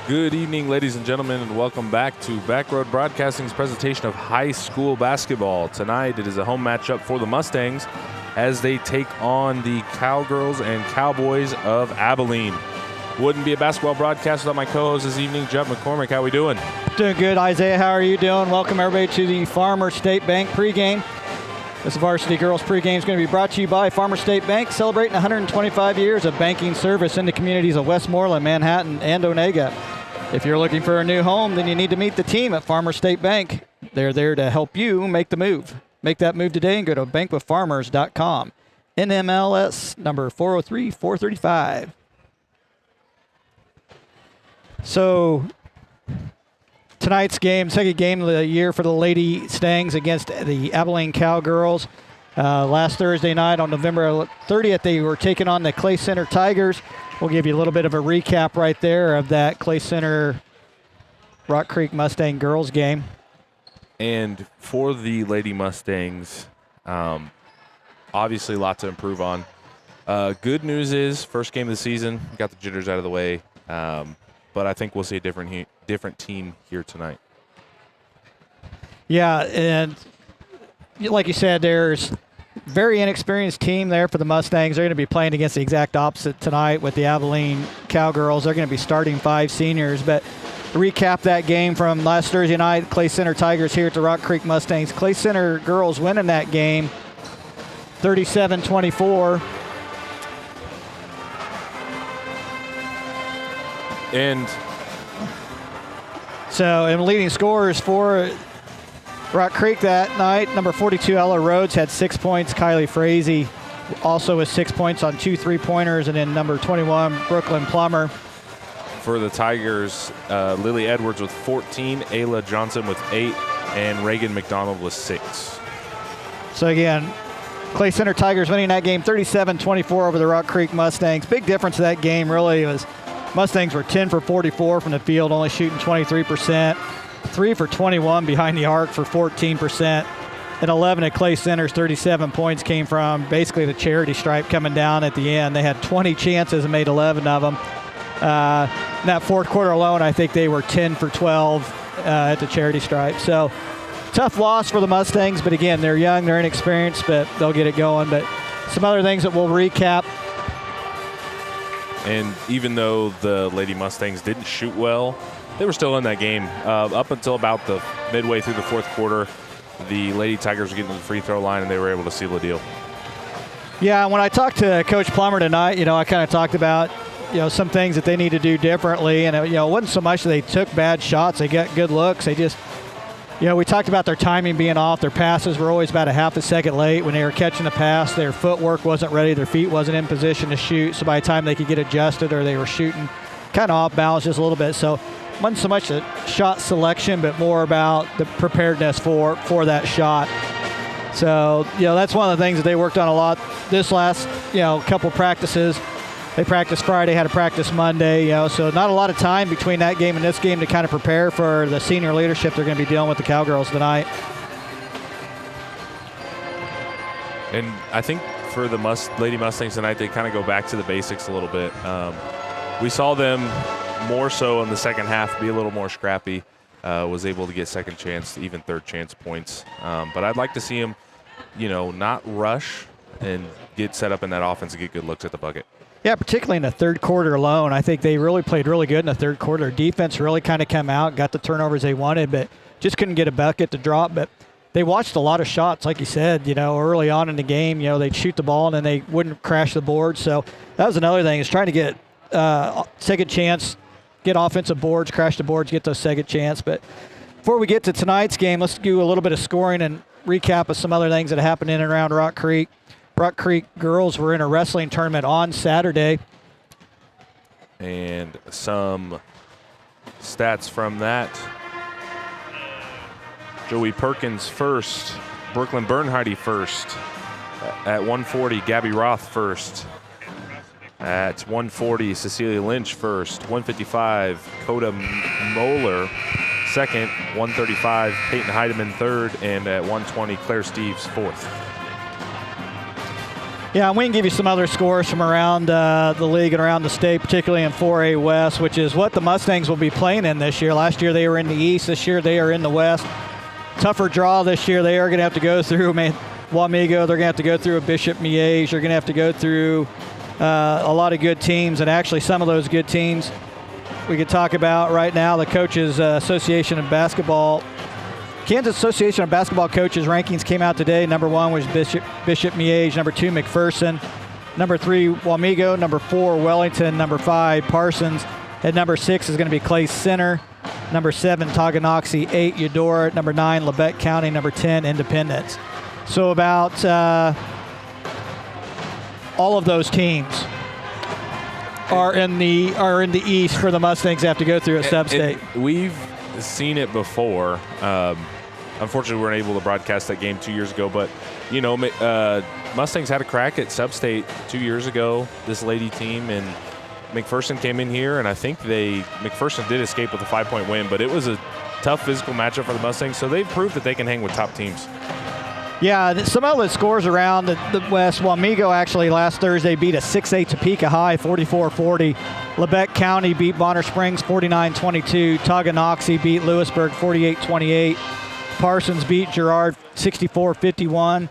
Good evening, ladies and gentlemen, and welcome back to Backroad Broadcasting's presentation of high school basketball. Tonight, it is a home matchup for the Mustangs as they take on the Cowgirls and Cowboys of Abilene. Wouldn't be a basketball broadcast without my co-host this evening, Jeff McCormick. How we doing? Doing good, Isaiah. How are you doing? Welcome, everybody, to the Farmer State Bank pregame. This Varsity Girls pregame is going to be brought to you by Farmer State Bank, celebrating 125 years of banking service in the communities of Westmoreland, Manhattan, and Onega. If you're looking for a new home, then you need to meet the team at Farmer State Bank. They're there to help you make the move. Make that move today and go to bankwithfarmers.com. NMLS number 403435. So tonight's game, second game of the year for the Lady Stangs against the Abilene Cowgirls. Last Thursday night on November 30th, they were taking on the Clay Center Tigers. We'll give you a little bit of a recap right there of that Clay Center Rock Creek Mustang girls game. And for the Lady Mustangs, obviously a lot to improve on. Good news is, first game of the season, got the jitters out of the way. But I think we'll see a different team here tonight. Yeah, and like you said, there's very inexperienced team there for the Mustangs. They're going to be playing against the exact opposite tonight with the Abilene Cowgirls. They're going to be starting 5 seniors. But to recap that game from last Thursday night, Clay Center Tigers here at the Rock Creek Mustangs. Clay Center girls winning that game 37-24. And leading scorers for Rock Creek that night, number 42, Ella Rhodes, had 6 points. Kylie Frazee also with 6 points on 2 3-pointers. And then number 21, Brooklyn Plummer. For the Tigers, Lily Edwards with 14, Ayla Johnson with 8, and Reagan McDonald with 6. So again, Clay Center Tigers winning that game 37-24 over the Rock Creek Mustangs. Big difference in that game really was Mustangs were 10 for 44 from the field, only shooting 23%. 3 for 21 behind the arc for 14%. And 11 at Clay Center's 37 points came from basically the charity stripe coming down at the end. They had 20 chances and made 11 of them. In that fourth quarter alone, I think they were 10 for 12 at the charity stripe. So tough loss for the Mustangs, but again, they're young, they're inexperienced, but they'll get it going. But some other things that we'll recap. And even though the Lady Mustangs didn't shoot well, they were still in that game. Up until about the midway through the fourth quarter, the Lady Tigers were getting to the free throw line, and they were able to seal the deal. Yeah, when I talked to Coach Plummer tonight, I kind of talked about, some things that they need to do differently. And, it wasn't so much that they took bad shots. They got good looks. They just, we talked about their timing being off. Their passes were always about a half a second late. When they were catching the pass, their footwork wasn't ready. Their feet wasn't in position to shoot. So by the time they could get adjusted or they were shooting kind of off balance just a little bit. So it wasn't so much the shot selection, but more about the preparedness for that shot. So, that's one of the things that they worked on a lot this last, couple practices. They practiced Friday, had a practice Monday, so not a lot of time between that game and this game to kind of prepare for the senior leadership they're going to be dealing with the Cowgirls tonight. And I think for the Lady Mustangs tonight, they kind of go back to the basics a little bit. We saw them more so in the second half be a little more scrappy, was able to get second chance, even third chance points. But I'd like to see them, not rush and get set up in that offense and get good looks at the bucket. Yeah, particularly in the third quarter alone. I think they really played really good in the third quarter. Defense really kind of came out, got the turnovers they wanted, but just couldn't get a bucket to drop. But they watched a lot of shots, like you said, early on in the game. They'd shoot the ball and then they wouldn't crash the board. So that was another thing, is trying to get second chance, get offensive boards, crash the boards, get those second chance. But before we get to tonight's game, let's do a little bit of scoring and recap of some other things that happened in and around Rock Creek. Rock Creek girls were in a wrestling tournament on Saturday. And some stats from that. Joey Perkins first. Brooklyn Bernheide first. At 140, Gabby Roth first. At 140, Cecilia Lynch first. 155, Coda Moeller second. 135, Peyton Heidemann third. And at 120, Claire Steves fourth. Yeah, and we can give you some other scores from around the league and around the state, particularly in 4A West, which is what the Mustangs will be playing in this year. Last year they were in the East. This year they are in the West. Tougher draw this year. They are going to have to go through Wamego. They're going to have to go through a Bishop Miege. They're going to have to go through a lot of good teams, and actually some of those good teams we could talk about right now. The Coaches Association of Basketball, Kansas Association of Basketball Coaches rankings came out today. Number 1 was Bishop Miege. Number 2, McPherson. Number 3, Wamego. Number 4, Wellington. Number 5, Parsons. And number 6 is going to be Clay Center. Number 7, Tonganoxie. 8, Eudora. Number 9, Labette County. Number 10, Independence. So about all of those teams are in the East for the Mustangs have to go through a sub-state. We've seen it before. Unfortunately, we weren't able to broadcast that game 2 years ago, but Mustangs had a crack at sub-state 2 years ago, this lady team, and McPherson came in here, and I think McPherson did escape with a 5-point win, but it was a tough physical matchup for the Mustangs, so they've proved that they can hang with top teams. Yeah, some of the scores around the West. Wamego actually last Thursday beat a 6A Topeka High 44-40. Labette County beat Bonner Springs 49-22. Tonganoxie beat Lewisburg 48-28. Parsons beat Girard 64-51.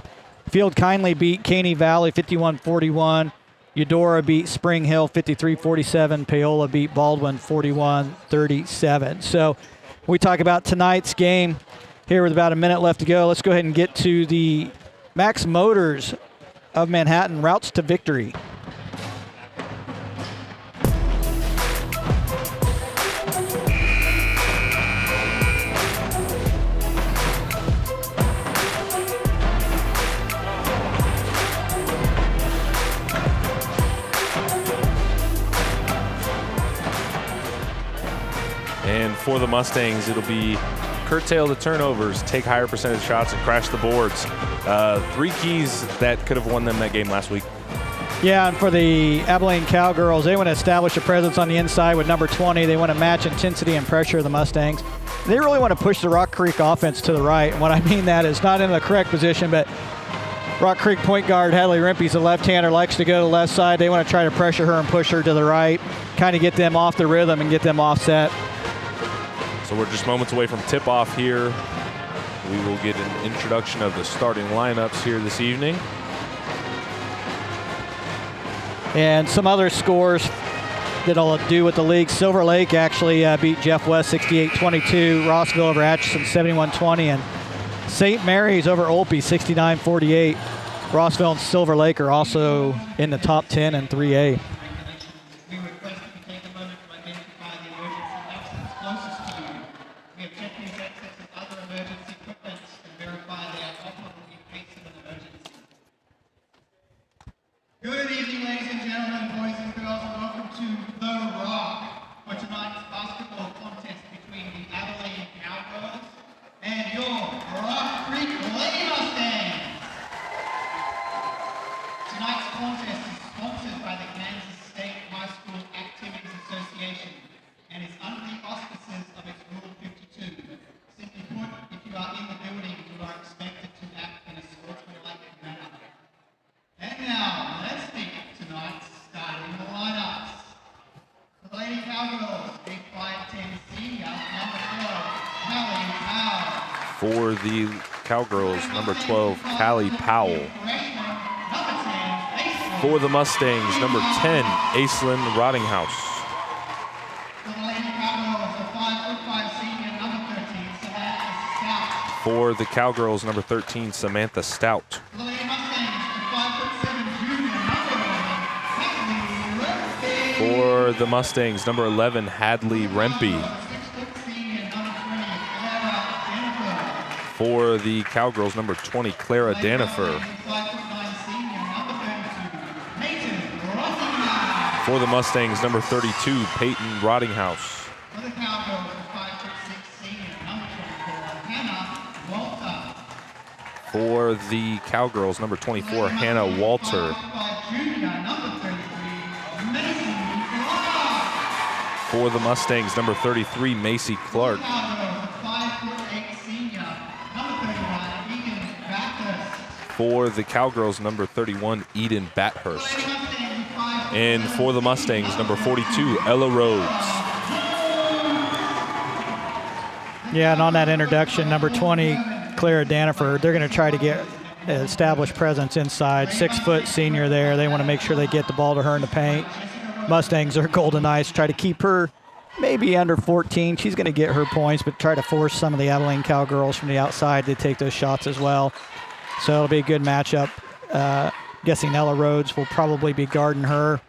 Field Kindly beat Caney Valley 51-41. Eudora beat Spring Hill 53-47. Paola beat Baldwin 41-37. So we talk about tonight's game here with about a minute left to go. Let's go ahead and get to the Max Motors of Manhattan routes to victory. And for the Mustangs, it'll be curtail the turnovers, take higher percentage shots, and crash the boards. 3 keys that could have won them that game last week. Yeah, and for the Abilene Cowgirls, they want to establish a presence on the inside with number 20. They want to match intensity and pressure of the Mustangs. They really want to push the Rock Creek offense to the right. And what I mean that is not in the correct position, but Rock Creek point guard Hadley Rimpey's a left-hander, likes to go to the left side. They want to try to pressure her and push her to the right, kind of get them off the rhythm and get them offset. So we're just moments away from tip-off here. We will get an introduction of the starting lineups here this evening. And some other scores that'll do with the league. Silver Lake actually beat Jeff West 68-22. Rossville over Atchison 71-20. And St. Mary's over Olpe 69-48. Rossville and Silver Lake are also in the top 10 in 3A. Good evening, ladies and gentlemen, boys and girls, and welcome to The Rock for tonight's basketball contest between the Abilene Cowgirls and your Rock Creek Mustangs. Tonight's contest is sponsored by the Kansas State High School Activities Association and is under the auspices of its Rule 52. Simply put, if you are in the building, you are expected to act in a sportsmanlike manner. And now, let's meet tonight's starting lineups. The Lady Cowgirls, big 5'10" senior, number 12, Callie Powell. For the Cowgirls, number 12, Callie Powell. Freshman, number 10, Aislinn. For the Mustangs, number 10, Aislinn Rottinghouse. For the Lady Cowgirls, a 5'5" senior, number 13, Samantha Stout. For the Cowgirls, number 13, Samantha Stout. For the Lady Mustangs, a 5'7" junior, number 11, Hadley Rimpey. For the Mustangs, number 11, Hadley Rimpey. 6' senior, number 20, Clara Denver. For the Cowgirls, number 20, Clara Danifer. 5'9" senior, number 32, Peyton Rottingham. For the Mustangs, number 32, Peyton Rottinghouse. For the Cowgirls, a 5'6" senior, number 24, Hannah Walter. For the Cowgirls, number 24, Hannah Walter. 5'5" junior, number 33, Mason Clark. For the Mustangs, number 33, Macy Clark. Cowgirls, a 5'8" senior, number 31, Egan Backus. For the Cowgirls, number 31, Eden Bathurst. And for the Mustangs, number 42, Ella Rhodes. Yeah, and on that introduction, number 20, Clara Daniford, they're going to try to get an established presence inside. 6-foot senior there. They want to make sure they get the ball to her in the paint. Mustangs are golden eyes, try to keep her maybe under 14. She's going to get her points, but try to force some of the Abilene Cowgirls from the outside to take those shots as well. So it'll be a good matchup. Guessing Ella Rhodes will probably be guarding her.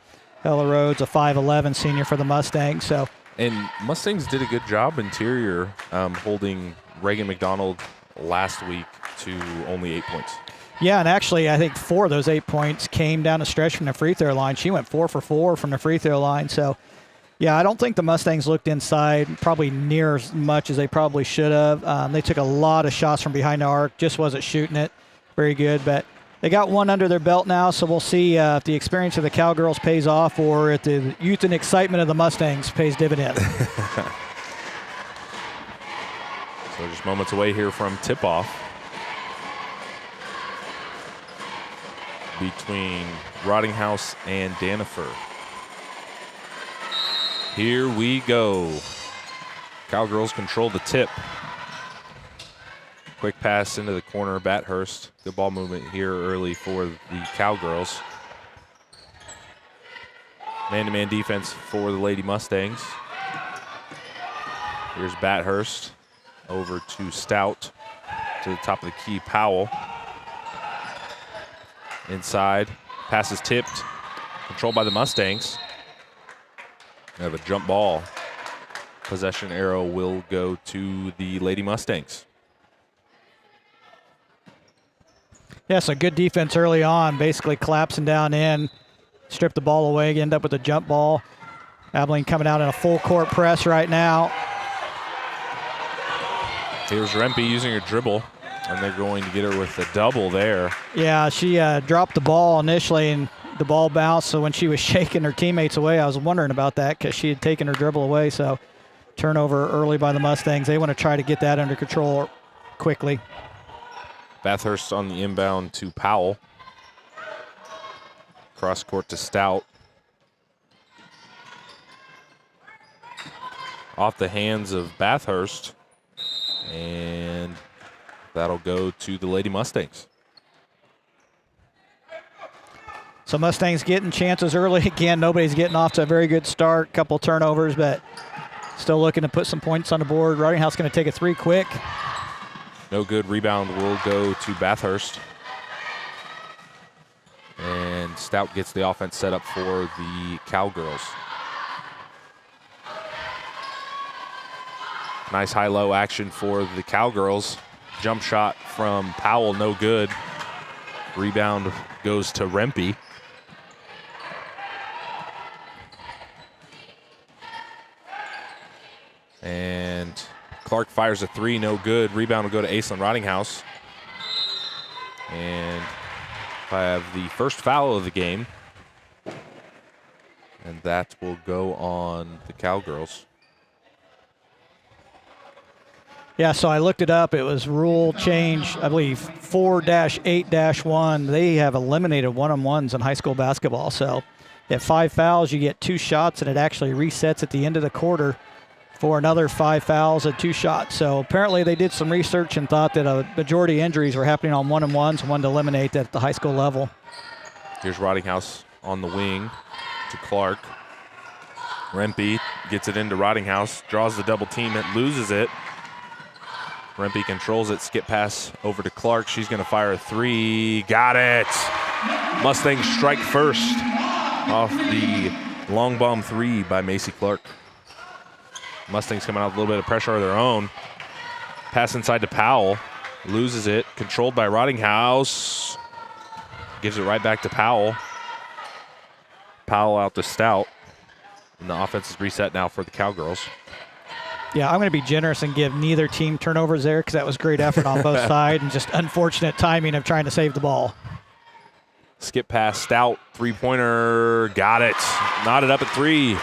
Ella Rhodes, a 5'11 senior for the Mustangs. So. And Mustangs did a good job interior holding Reagan McDonald last week to only 8 points. Yeah, and actually I think 4 of those 8 points came down the stretch from the free throw line. She went 4 for 4 from the free throw line. So, yeah, I don't think the Mustangs looked inside probably near as much as they probably should have. They took a lot of shots from behind the arc, just wasn't shooting it very good. But they got one under their belt now, so we'll see if the experience of the Cowgirls pays off or if the youth and excitement of the Mustangs pays dividends. So just moments away here from tip-off between Rottinghouse and Daniford. Here we go. Cowgirls control the tip. Quick pass into the corner, Bathurst. Good ball movement here early for the Cowgirls. Man-to-man defense for the Lady Mustangs. Here's Bathurst over to Stout, to the top of the key, Powell. Inside, pass is tipped, controlled by the Mustangs. We have a jump ball. Possession arrow will go to the Lady Mustangs. Yeah, so good defense early on, basically collapsing down in, strip the ball away, end up with a jump ball. Abilene coming out in a full court press right now. Here's Rempe using her dribble, and they're going to get her with a double there. Yeah, she dropped the ball initially, and the ball bounced, so when she was shaking her teammates away, I was wondering about that because she had taken her dribble away, so turnover early by the Mustangs. They want to try to get that under control quickly. Bathurst on the inbound to Powell. Cross court to Stout. Off the hands of Bathurst. And that'll go to the Lady Mustangs. So Mustangs getting chances early. Again, nobody's getting off to a very good start. Couple turnovers, but still looking to put some points on the board. Rottinghouse going to take a 3 quick. No good. Rebound will go to Bathurst. And Stout gets the offense set up for the Cowgirls. Nice high-low action for the Cowgirls. Jump shot from Powell, no good. Rebound goes to Rempe. And Clark fires a 3, no good. Rebound will go to Aislinn Rottinghouse. And I have the first foul of the game. And that will go on the Cowgirls. Yeah, so I looked it up. It was rule change, I believe, 4-8-1. They have eliminated one-on-ones in high school basketball. So at 5 fouls, you get 2 shots, and it actually resets at the end of the quarter for another 5 fouls and 2 shots. So apparently they did some research and thought that a majority of injuries were happening on one-on-ones and wanted to eliminate that at the high school level. Here's Rottinghouse on the wing to Clark. Rempe gets it into Rottinghouse, draws the double team, it loses it. Rempe controls it, skip pass over to Clark. She's going to fire a 3. Got it. Mustangs strike first off the long bomb 3 by Macy Clark. Mustangs coming out with a little bit of pressure of their own. Pass inside to Powell. Loses it. Controlled by Rottinghouse. Gives it right back to Powell. Powell out to Stout. And the offense is reset now for the Cowgirls. Yeah, I'm going to be generous and give neither team turnovers there because that was great effort on both sides and just unfortunate timing of trying to save the ball. Skip pass, Stout, 3-pointer, got it. Knotted up at 3.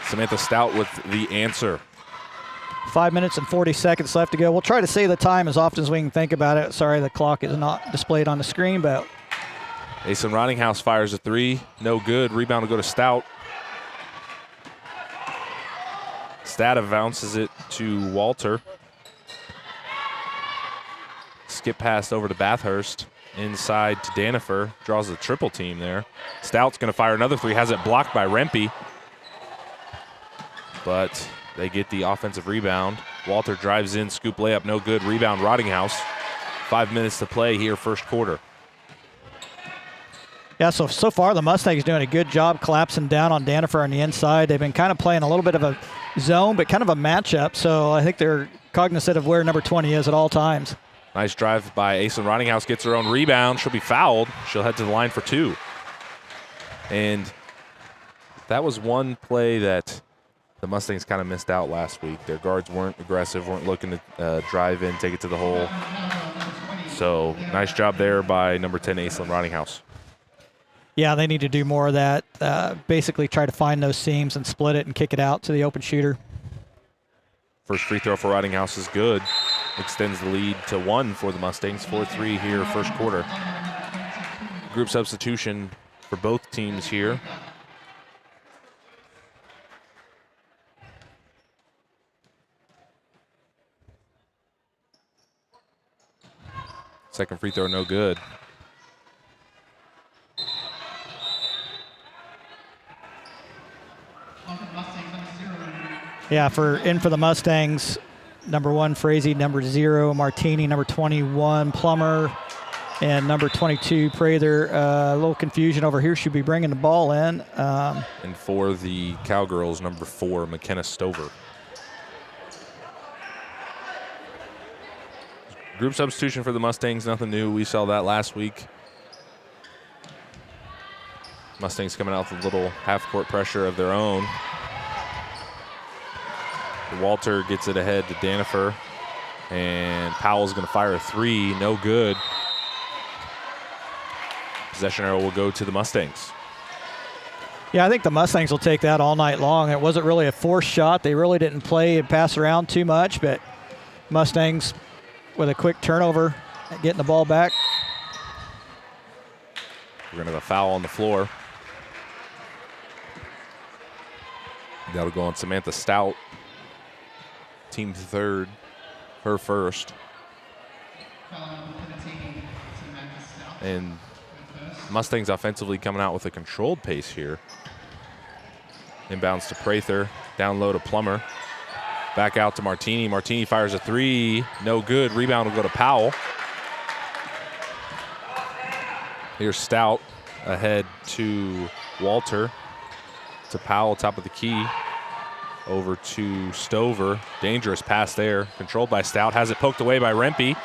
Samantha Stout with the answer. 5 minutes and 40 seconds left to go. We'll try to say the time as often as we can think about it. Sorry, the clock is not displayed on the screen, but Asen Rottinghouse fires a three. No good. Rebound will go to Stout. Stat bounces it to Walter. Skip pass over to Bathurst. Inside to Danifer. Draws the triple team there. Stout's going to fire another three. Has it blocked by Rempe. But they get the offensive rebound. Walter drives in. Scoop layup. No good. Rebound Rottinghouse. 5 minutes to play here first quarter. yeah, so far the Mustangs doing a good job collapsing down on Danifer on the inside. They've been kind of playing a little bit of a zone, but kind of a matchup. So I think they're cognizant of where number 20 is at all times. Nice drive by Asen Rottinghouse. Gets her own rebound. She'll be fouled. She'll head to the line for two. And that was one play that the Mustangs kind of missed out last week. Their guards weren't aggressive, weren't looking to drive in, take it to the hole. So nice job there by number 10, Asen Rottinghouse. Yeah, they need to do more of that. Basically try to find those seams and split it and kick it out to the open shooter. First free throw for Rottinghouse is good. Extends the lead to 1 for the Mustangs. 4-3 here first quarter. Group substitution for both teams here. Second free throw, no good. Yeah, for the Mustangs, number 1, Frazee, number 0, Martini, number 21, Plummer, and number 22, Prather. A little confusion over here. Should be bringing the ball in. And for the Cowgirls, number 4, McKenna Stover. Group substitution for the Mustangs, nothing new. We saw that last week. Mustangs coming out with a little half-court pressure of their own. Walter gets it ahead to Danifer, and Powell's going to fire a three, no good. Possession arrow will go to the Mustangs. Yeah, I think the Mustangs will take that all night long. It wasn't really a forced shot. They really didn't play and pass around too much, but Mustangs with a quick turnover, getting the ball back. We're going to have a foul on the floor. That'll go on Samantha Stout. Team third, her first. And Mustangs offensively coming out with a controlled pace here. Inbounds to Prather, down low to Plummer. Back out to Martini. Martini fires a three, no good. Rebound will go to Powell. Here's Stout ahead to Walter. To Powell, top of the key. Over to Stover. Dangerous pass there. Controlled by Stout. Has it poked away by Rempe.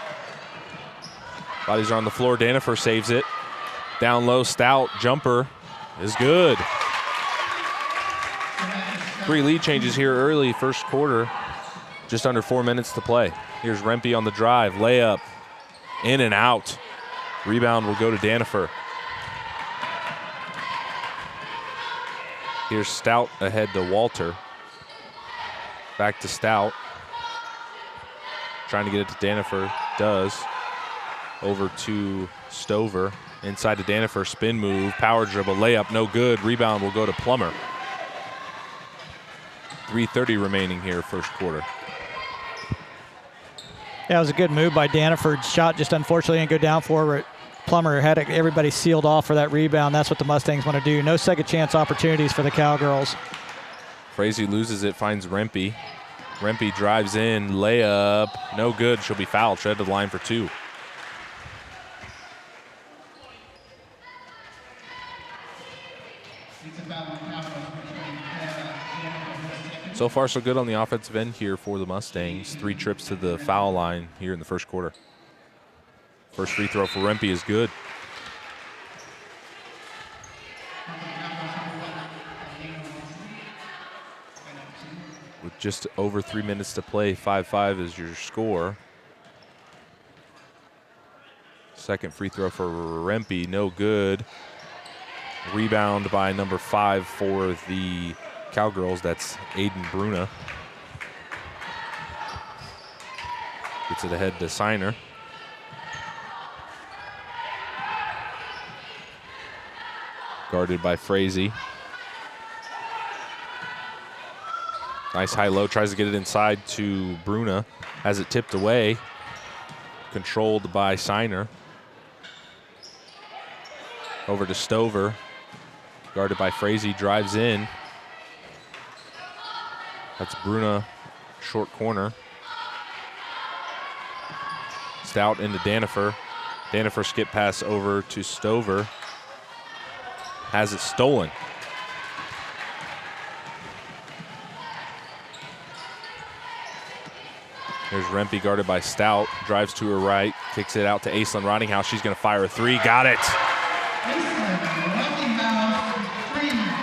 Bodies are on the floor. Danifer saves it. Down low, Stout. Jumper is good. 3 lead changes here early, first quarter. Just under 4 minutes to play. Here's Rempe on the drive. Layup. In and out. Rebound will go to Danifer. Here's Stout ahead to Walter. Back to Stout. Trying to get it to Danifer. Does. Over to Stover. Inside to Danifer. Spin move. Power dribble. Layup. No good. Rebound will go to Plummer. 3:30 remaining here first quarter. Yeah, it was a good move by Danifer. Shot just unfortunately didn't go down for her. Plummer had everybody sealed off for that rebound. That's what the Mustangs want to do. No second chance opportunities for the Cowgirls. Frazee loses it, finds Rempe. Rempe drives in, layup, no good. She'll be fouled. She'll head to the line for 2. So far, so good on the offensive end here for the Mustangs. 3 trips to the foul line here in the first quarter. First free throw for Rempe is good. With just over 3 minutes to play, 5-5 is your score. Second free throw for Rempe, no good. Rebound by number 5 for the Cowgirls, that's Aiden Bruna. Gets it ahead to Signer. Guarded by Frazee. Nice high-low, tries to get it inside to Bruna. Has it tipped away. Controlled by Signer. Over to Stover. Guarded by Frazee, drives in. That's Bruna, short corner. Stout into Danifer. Danifer skip pass over to Stover. Has it stolen. Here's Rempe guarded by Stout. Drives to her right. Kicks it out to Aislinn Rottinghouse. She's going to fire a three. Got it.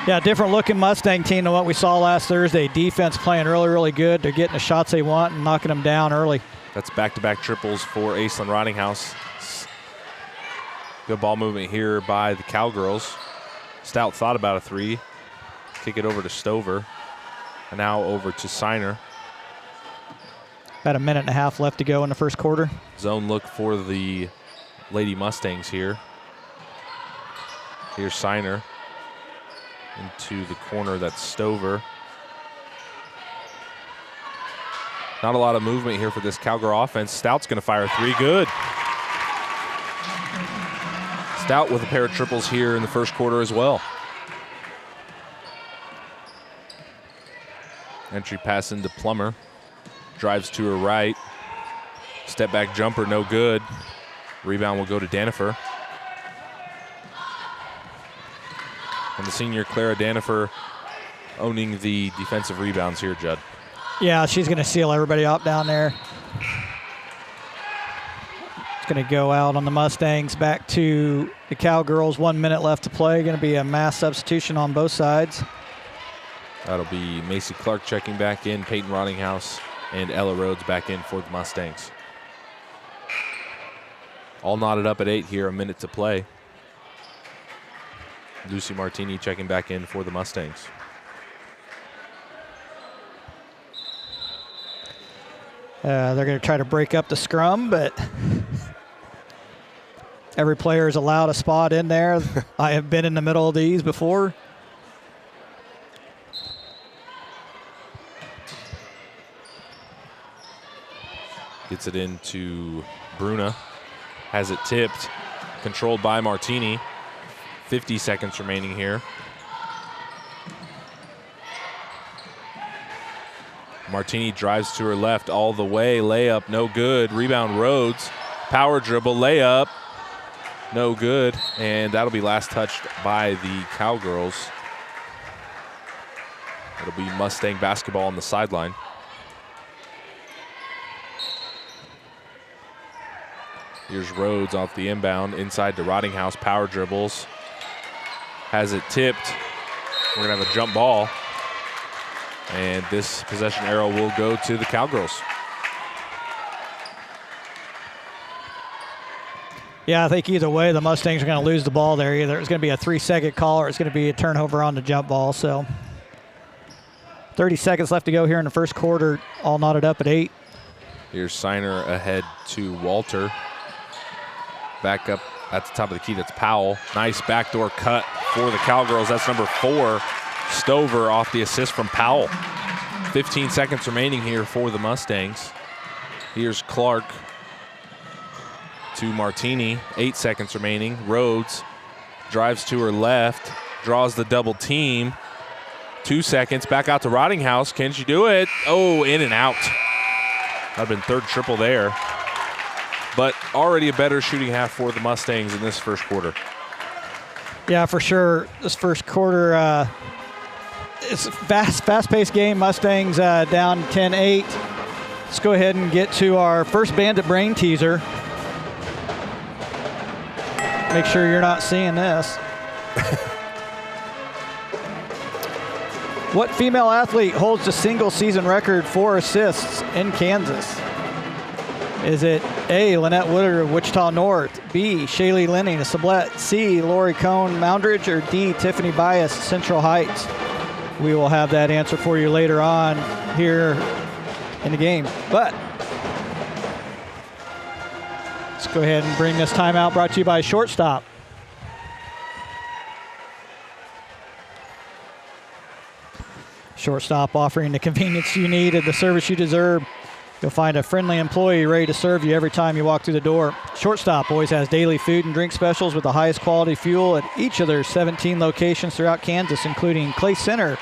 Yeah, different looking Mustang team than what we saw last Thursday. Defense playing really, really good. They're getting the shots they want and knocking them down early. That's back-to-back triples for Aislinn Rottinghouse. Good ball movement here by the Cowgirls. Stout thought about a three. Kick it over to Stover. And now over to Signer. About a minute and a half left to go in the first quarter. Zone look for the Lady Mustangs here. Here's Signer. Into the corner, that's Stover. Not a lot of movement here for this Cowgirl offense. Stout's going to fire a three. Good. Stout with a pair of triples here in the first quarter as well. Entry pass into Plummer. Drives to her right. Step back jumper, no good. Rebound will go to Danifer. And the senior Clara Danifer owning the defensive rebounds here, Judd. Yeah, she's going to seal everybody up down there. It's going to go out on the Mustangs. Back to the Cowgirls. 1 minute left to play. Going to be a mass substitution on both sides. That'll be Macy Clark checking back in, Peyton Rottinghouse, and Ella Rhodes back in for the Mustangs. All knotted up at 8 here, a minute to play. Lucy Martini checking back in for the Mustangs. They're going to try to break up the scrum, but every player is allowed a spot in there. I have been in the middle of these before. Gets it into Bruna. Has it tipped. Controlled by Martini. 50 seconds remaining here. Martini drives to her left all the way. Layup, no good. Rebound, Rhodes. Power dribble, layup, no good. And that'll be last touched by the Cowgirls. It'll be Mustang basketball on the sideline. Here's Rhodes off the inbound. Inside to Rottinghouse, power dribbles. Has it tipped. We're going to have a jump ball. And this possession arrow will go to the Cowgirls. Yeah, I think either way, the Mustangs are going to lose the ball there. Either it's going to be a 3-second call or it's going to be a turnover on the jump ball. So 30 seconds left to go here in the first quarter, all knotted up at 8. Here's Signer ahead to Walter. Back up at the top of the key, that's Powell. Nice backdoor cut for the Cowgirls. That's number 4, Stover, off the assist from Powell. 15 seconds remaining here for the Mustangs. Here's Clark to Martini. 8 seconds remaining. Rhodes drives to her left, draws the double team. 2 seconds, back out to Rottinghouse. Can she do it? Oh, in and out. That'd have been third triple there. But already a better shooting half for the Mustangs in this first quarter. Yeah, for sure. This first quarter, it's a fast-paced game. Mustangs down 10-8. Let's go ahead and get to our first Bandit Brain teaser. Make sure you're not seeing this. What female athlete holds the single-season record for assists in Kansas? Is it A, Lynette Woodard of Wichita North, B, Shaylee Lenning of Sublette, C, Lori Cohn, Moundridge, or D, Tiffany Bias, Central Heights? We will have that answer for you later on here in the game. But Let's go ahead and bring this timeout brought to you by Shortstop. Shortstop offering the convenience you need and the service you deserve. You'll find a friendly employee ready to serve you every time you walk through the door. Shortstop always has daily food and drink specials with the highest quality fuel at each of their 17 locations throughout Kansas, including Clay Center,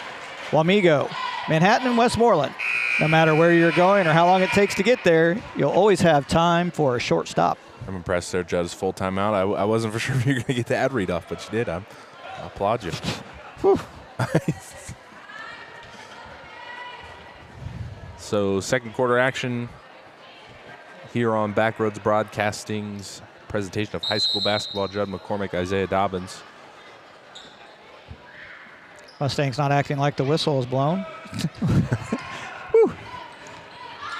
Wamego, Manhattan, and Westmoreland. No matter where you're going or how long it takes to get there, you'll always have time for a Shortstop. I'm impressed there, Judd. Full timeout. I wasn't for sure if you were going to get the ad read off, but you did. I applaud you. Whew. So second quarter action here on Backroads Broadcasting's presentation of high school basketball. Judd McCormick, Isaiah Dobbins. Mustang's not acting like the whistle is blown.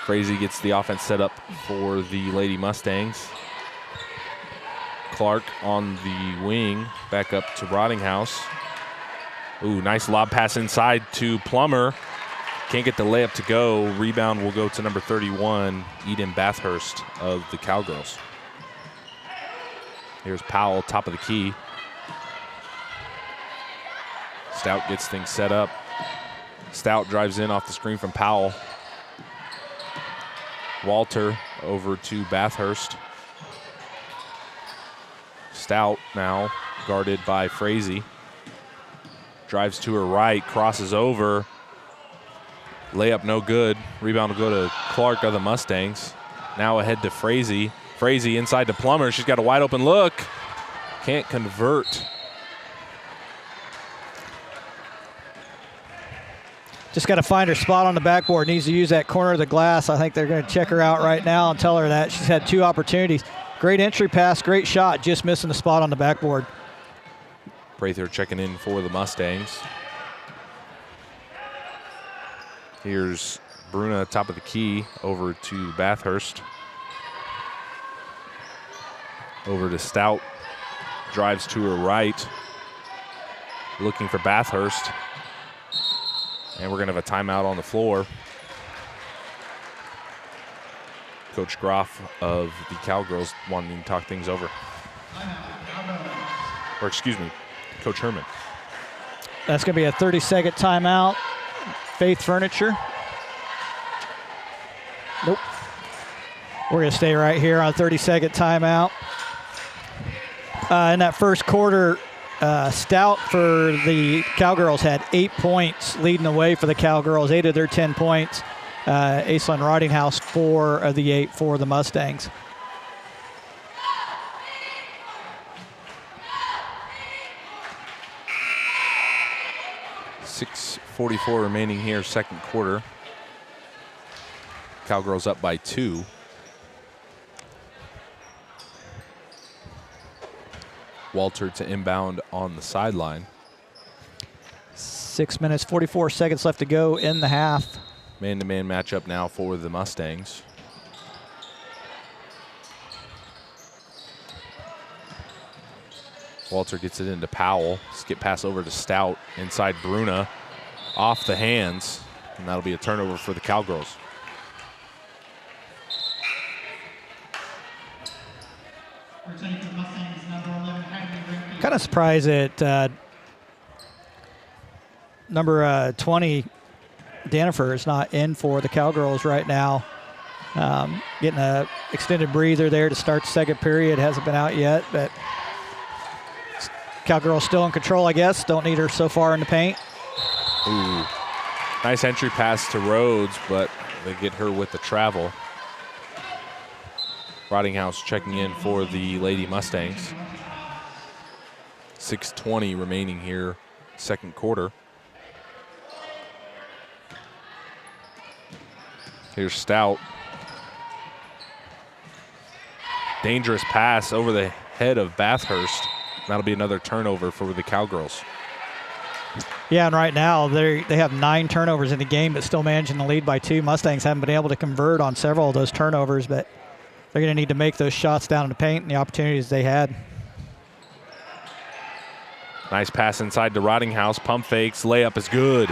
Frazee gets the offense set up for the Lady Mustangs. Clark on the wing, back up to Rottinghouse. Ooh, nice lob pass inside to Plummer. Can't get the layup to go. Rebound will go to number 31, Eden Bathurst of the Cowgirls. Here's Powell, top of the key. Stout gets things set up. Stout drives in off the screen from Powell. Walter over to Bathurst. Stout now guarded by Frazee. Drives to her right, crosses over. Layup no good. Rebound will go to Clark of the Mustangs. Now ahead to Frazee. Frazee inside to Plummer. She's got a wide open look. Can't convert. Just got to find her spot on the backboard. Needs to use that corner of the glass. I think they're going to check her out right now and tell her that. She's had 2 opportunities. Great entry pass, great shot, just missing the spot on the backboard. Prather checking in for the Mustangs. Here's Bruna, top of the key, over to Bathurst. Over to Stout. Drives to her right. Looking for Bathurst. And we're going to have a timeout on the floor. Coach Groff of the Cowgirls wanting to talk things over. Or excuse me, Coach Herman. That's going to be a 30-second timeout. Faith Furniture. Nope. We're going to stay right here on a 30-second timeout. In that first quarter, Stout for the Cowgirls had 8 points leading the way for the Cowgirls, 8 of their 10 points. Aislinn Rottinghouse, 4 of the 8 for the Mustangs. .44 remaining here, second quarter. Cowgirls up by 2. Walter to inbound on the sideline. 6 minutes, 44 seconds left to go in the half. Man-to-man matchup now for the Mustangs. Walter gets it into Powell. Skip pass over to Stout. Inside Bruna. Off the hands. And that'll be a turnover for the Cowgirls. Kind of surprised that number 20, Danifer, is not in for the Cowgirls right now. Getting an extended breather there to start the second period. Hasn't been out yet, but Cowgirls still in control, I guess. Don't need her so far in the paint. Ooh. Nice entry pass to Rhodes, but they get her with the travel. Rottinghouse checking in for the Lady Mustangs. 6:20 remaining here, second quarter. Here's Stout. Dangerous pass over the head of Bathurst. That'll be another turnover for the Cowgirls. Yeah, and right now they have 9 turnovers in the game, but still managing to lead by 2. Mustangs haven't been able to convert on several of those turnovers, but they're going to need to make those shots down in the paint and the opportunities they had. Nice pass inside to Rottinghouse. Pump fakes. Layup is good.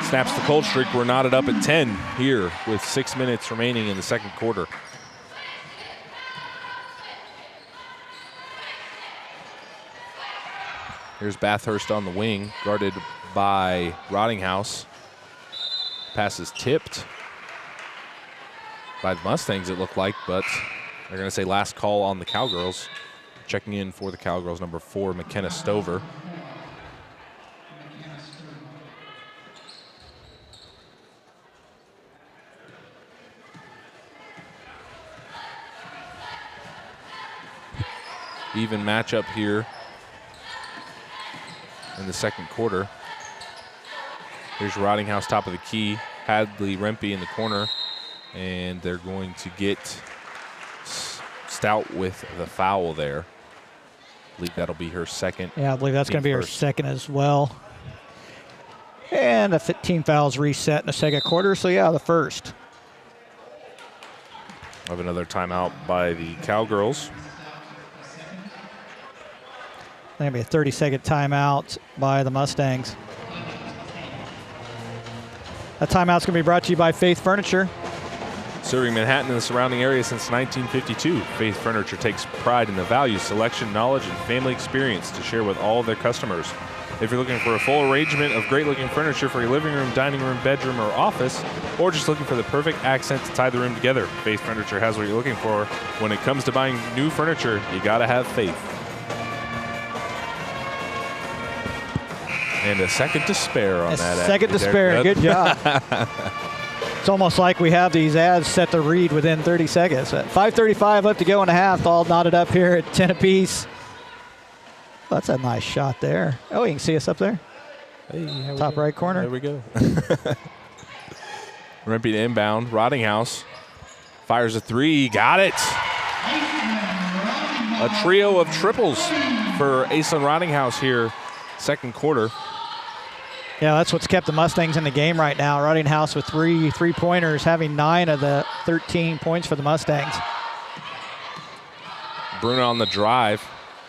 Snaps the cold streak. We're knotted up at 10 here with 6 minutes remaining in the second quarter. Here's Bathurst on the wing, guarded by Rottinghouse. Pass is tipped by the Mustangs, it looked like, but they're going to say last call on the Cowgirls. Checking in for the Cowgirls, number 4, McKenna Stover. Even matchup here in the second quarter. Here's Rottinghouse, top of the key. Hadley Rempe in the corner. And they're going to get Stout with the foul there. I believe that'll be her second. Yeah, I believe that's going to be her second as well. And the 15 fouls reset in the second quarter. So, yeah, the first. Have another timeout by the Cowgirls. Going to be a 30-second timeout by the Mustangs. That timeout's going to be brought to you by Faith Furniture. Serving Manhattan and the surrounding area since 1952, Faith Furniture takes pride in the value, selection, knowledge, and family experience to share with all of their customers. If you're looking for a full arrangement of great-looking furniture for your living room, dining room, bedroom, or office, or just looking for the perfect accent to tie the room together, Faith Furniture has what you're looking for. When it comes to buying new furniture, you gotta have faith. And a second to spare on that. Second to spare. Good job. It's almost like we have these ads set to read within 30 seconds. 5:35 left to go in the half. All knotted up here at 10 apiece. Well, that's a nice shot there. Oh, you can see us up there. Hey, top right corner. There we go. Rempe to inbound. Rottinghouse fires a three. Got it. A trio of triples for Aislinn Rottinghouse here, second quarter. Yeah, that's what's kept the Mustangs in the game right now. Rottinghouse with three three-pointers, having 9 of the 13 points for the Mustangs. Bruno on the drive.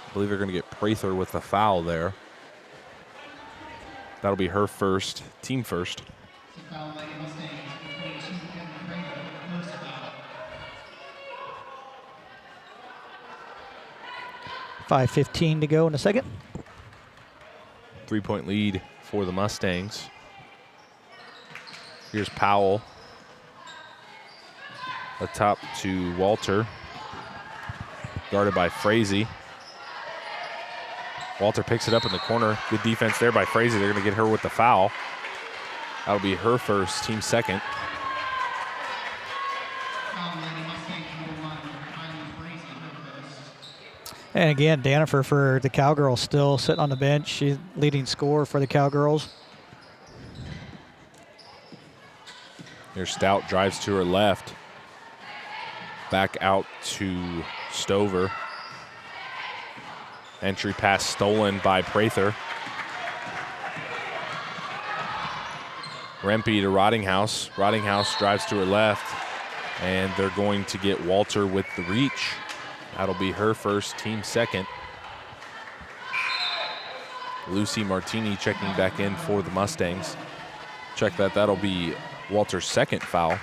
I believe they're going to get Prather with the foul there. That'll be her first, team first. 5:15 to go in the second. 3-point lead for the Mustangs. Here's Powell. Atop to Walter. Guarded by Frazee. Walter picks it up in the corner. Good defense there by Frazee. They're going to get her with the foul. That'll be her first, team second. And again, Danifer for the Cowgirls still sitting on the bench. She's leading scorer for the Cowgirls. Here's Stout, drives to her left. Back out to Stover. Entry pass stolen by Prather. Rempe to Rottinghouse. Rottinghouse drives to her left. And they're going to get Walter with the reach. That'll be her first, team second. Lucy Martini checking back in for the Mustangs. Check that, that'll be Walter's second foul.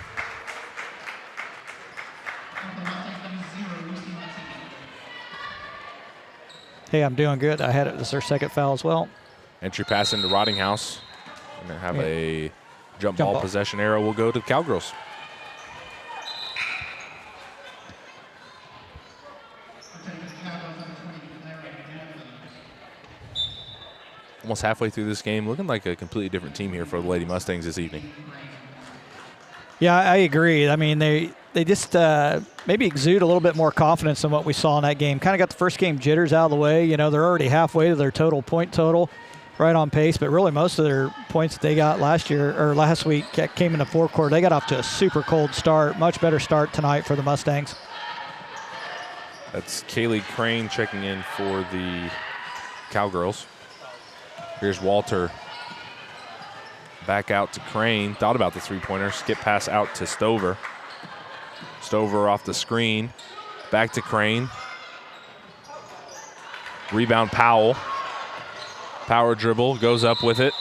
Hey, I'm doing good. I had it as their second foul as well. Entry pass into Rottinghouse. Going to have a jump ball possession arrow. Will go to the Cowgirls. Almost halfway through this game, looking like a completely different team here for the Lady Mustangs this evening. Yeah, I agree. I mean, they just maybe exude a little bit more confidence than what we saw in that game. Kind of got the first game jitters out of the way. You know, they're already halfway to their point total, right on pace. But really, most of their points that they got last week came in the fourth quarter. They got off to a super cold start. Much better start tonight for the Mustangs. That's Kaylee Crane checking in for the Cowgirls. Here's Walter. Back out to Crane. Thought about the three-pointer. Skip pass out to Stover. Stover off the screen. Back to Crane. Rebound Powell. Power dribble. Goes up with it.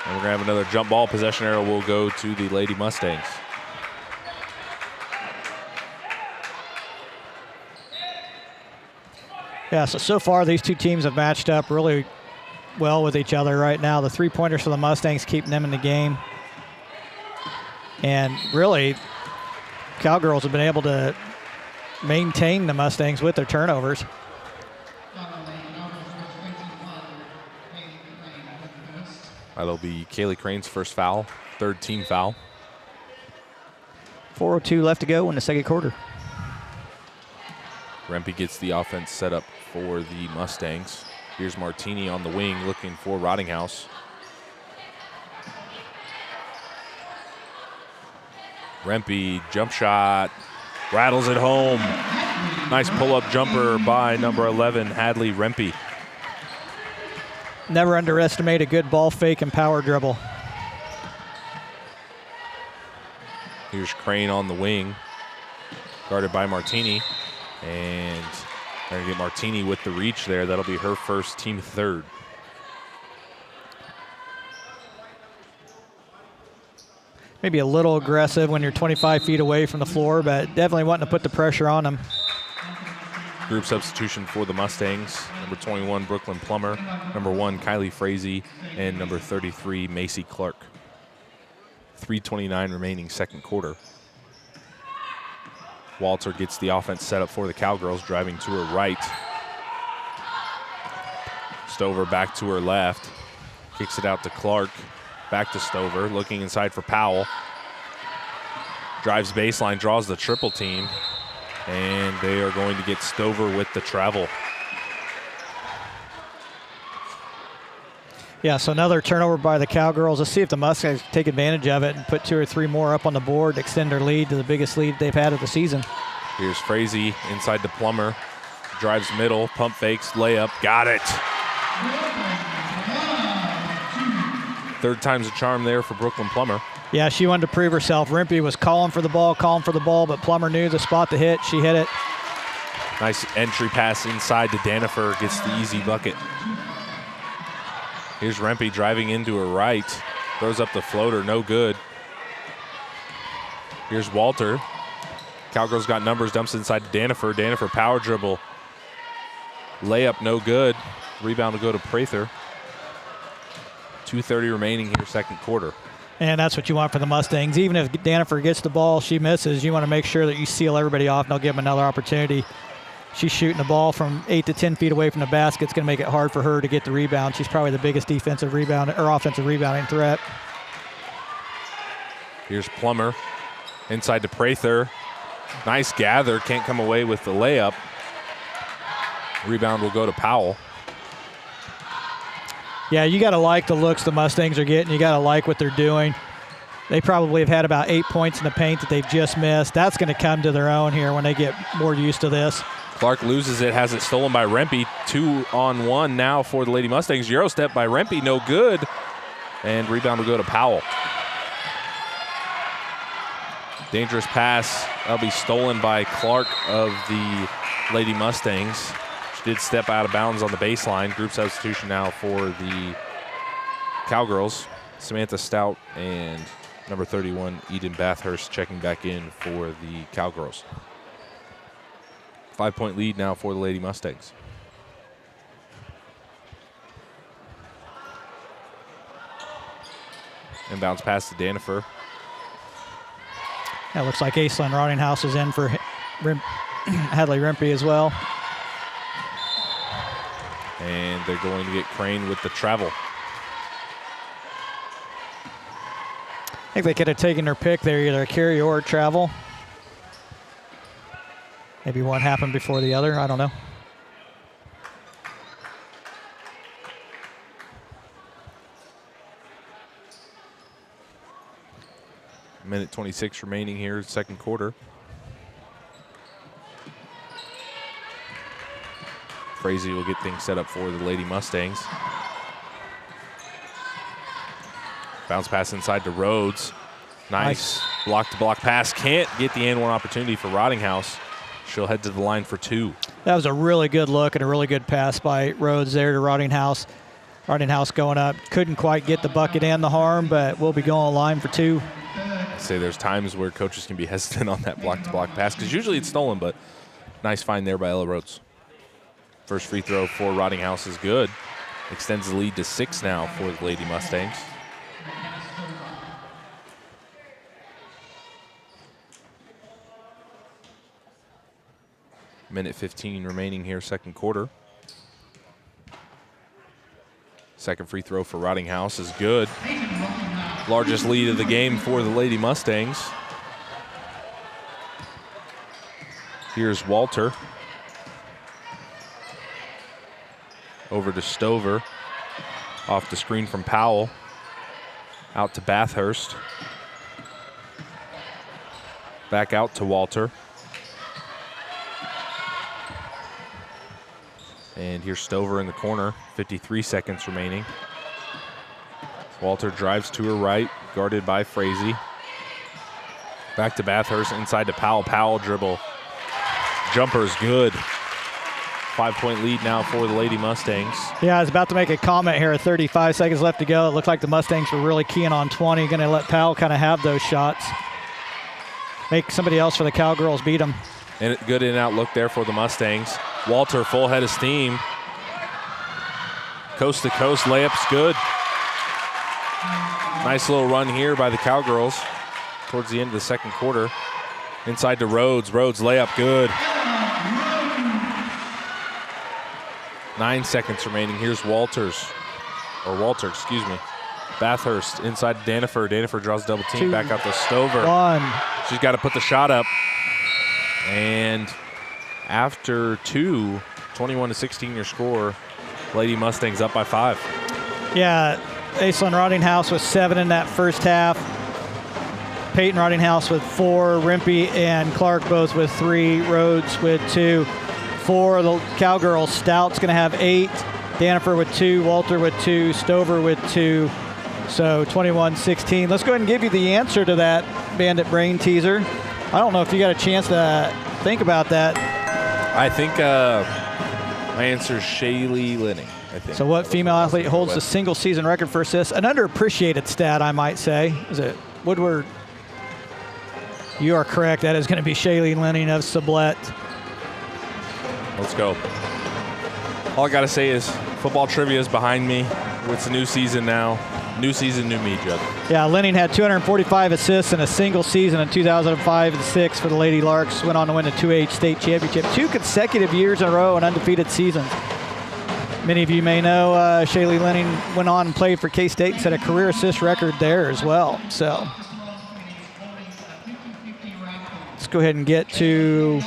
And we're going to have another jump ball. Possession arrow will go to the Lady Mustangs. Yeah, so far these two teams have matched up really well with each other right now. The three-pointers for the Mustangs keeping them in the game. And really, Cowgirls have been able to maintain the Mustangs with their turnovers. That'll be Kaylee Crane's first foul, third team foul. 4:02 left to go in the second quarter. Rempe gets the offense set up for the Mustangs. Here's Martini on the wing looking for Rottinghouse. Rempe, jump shot, rattles it home. Nice pull-up jumper by number 11, Hadley Rempe. Never underestimate a good ball fake and power dribble. Here's Crane on the wing, guarded by Martini. And they're going to get Martini with the reach there. That'll be her first, team third. Maybe a little aggressive when you're 25 feet away from the floor, but definitely wanting to put the pressure on them. Group substitution for the Mustangs. Number 21, Brooklyn Plummer. Number 1, Kylie Frazee. And number 33, Macy Clark. 3:29 remaining second quarter. Walter gets the offense set up for the Cowgirls, driving to her right. Stover back to her left. Kicks it out to Clark. Back to Stover, looking inside for Powell. Drives baseline, draws the triple team. And they are going to get Stover with the travel. Yeah, so another turnover by the Cowgirls. Let's see if the Mustangs take advantage of it and put 2 or 3 more up on the board to extend their lead to the biggest lead they've had of the season. Here's Frazee inside to Plummer. Drives middle, pump fakes, layup, got it. Third time's a charm there for Brooklyn Plummer. Yeah, she wanted to prove herself. Rempe was calling for the ball, but Plummer knew the spot to hit. She hit it. Nice entry pass inside to Danifer, gets the easy bucket. Here's Rempe driving into her right. Throws up the floater, no good. Here's Walter. Cowgirls got numbers, dumps inside to Danifer. Danifer power dribble. Layup, no good. Rebound will go to Prather. 2:30 remaining here, second quarter. And that's what you want for the Mustangs. Even if Danifer gets the ball, she misses, you want to make sure that you seal everybody off and they'll give them another opportunity. She's shooting the ball from 8 to 10 feet away from the basket. It's going to make it hard for her to get the rebound. She's probably the biggest defensive rebound or offensive rebounding threat. Here's Plummer inside to Prather. Nice gather, can't come away with the layup. Rebound will go to Powell. Yeah, you got to like the looks the Mustangs are getting. You got to like what they're doing. They probably have had about 8 points in the paint that they've just missed. That's going to come to their own here when they get more used to this. Clark loses it, has it stolen by Rempe. 2-on-1 now for the Lady Mustangs. Euro step by Rempe, no good. And rebound will go to Powell. Dangerous pass. That'll be stolen by Clark of the Lady Mustangs. She did step out of bounds on the baseline. Group substitution now for the Cowgirls. Samantha Stout and number 31, Eden Bathurst, checking back in for the Cowgirls. 5-point lead now for the Lady Mustangs. Inbounds pass to Danifer. That looks like Aislinn Rottinghouse is in for Hadley Rempe as well. And they're going to get Crane with the travel. I think they could have taken their pick there, either carry or travel. Maybe one happened before the other, I don't know. Minute 26 remaining here, second quarter. Frazee will get things set up for the Lady Mustangs. Bounce pass inside to Rhodes. Nice. Block-to-block pass. Can't get the and one opportunity for Rottinghouse. She'll head to the line for 2. That was a really good look and a really good pass by Rhodes there to Rottinghouse. Rottinghouse going up. Couldn't quite get the bucket and the harm, but we'll be going line for 2. I say there's times where coaches can be hesitant on that block-to-block pass because usually it's stolen, but nice find there by Ella Rhodes. First free throw for Rottinghouse is good. Extends the lead to 6 now for the Lady Mustangs. Minute 15 remaining here, second quarter. Second free throw for Rottinghouse is good. Largest lead of the game for the Lady Mustangs. Here's Walter. Over to Stover. Off the screen from Powell. Out to Bathurst. Back out to Walter. And here's Stover in the corner. 53 seconds remaining. Walter drives to her right, guarded by Frazee. Back to Bathurst, inside to Powell. Powell dribble. Jumper's good. 5-point lead now for the Lady Mustangs. Yeah, I was about to make a comment here. 35 seconds left to go. It looked like the Mustangs were really keying on 20. Going to let Powell kind of have those shots. Make somebody else for the Cowgirls beat them. And good in and out look there for the Mustangs. Walter full head of steam. Coast to coast layup's good. Nice little run here by the Cowgirls towards the end of the second quarter. Inside to Rhodes. Rhodes layup good. 9 seconds remaining. Here's Walter, excuse me. Bathurst inside to Danifer. Danifer draws double team. Back out to Stover. 1. She's got to put the shot up. And after 2, 21-16 your score. Lady Mustangs up by 5. Yeah, Aislinn Rottinghouse with 7 in that first half. Peyton Rottinghouse with 4. Rimpey and Clark both with 3. Rhodes with 2. For the Cowgirls, Stout's going to have 8. Danifer with 2. Walter with 2. Stover with 2. So 21-16. Let's go ahead and give you the answer to that Bandit Brain teaser. I don't know if you got a chance to think about that. I think my answer is Shaylee Linning. I think. So what female athlete holds the single season record for assists? An underappreciated stat, I might say. Is it Woodward? You are correct. That is going to be Shaylee Linning of Sublette. Let's go. All I got to say is football trivia is behind me. It's a new season now. New season, new me, Judd. Yeah, Linning had 245 assists in a single season in 2005 and 6 for the Lady Larks. Went on to win the 2H state championship. 2 consecutive years in a row and undefeated seasons. Many of you may know Shaylee Linning went on and played for K-State and set a career assist record there as well. So let's go ahead and get to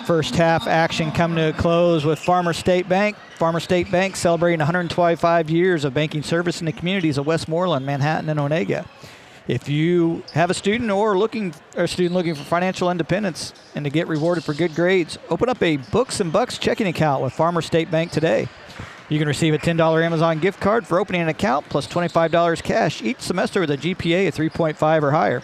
first half action coming to a close with Farmer State Bank. Farmer State Bank celebrating 125 years of banking service in the communities of Westmoreland, Manhattan, and Onega. If you have a student looking for financial independence and to get rewarded for good grades, open up a Books and Bucks checking account with Farmer State Bank today. You can receive a $10 Amazon gift card for opening an account plus $25 cash each semester with a GPA of 3.5 or higher.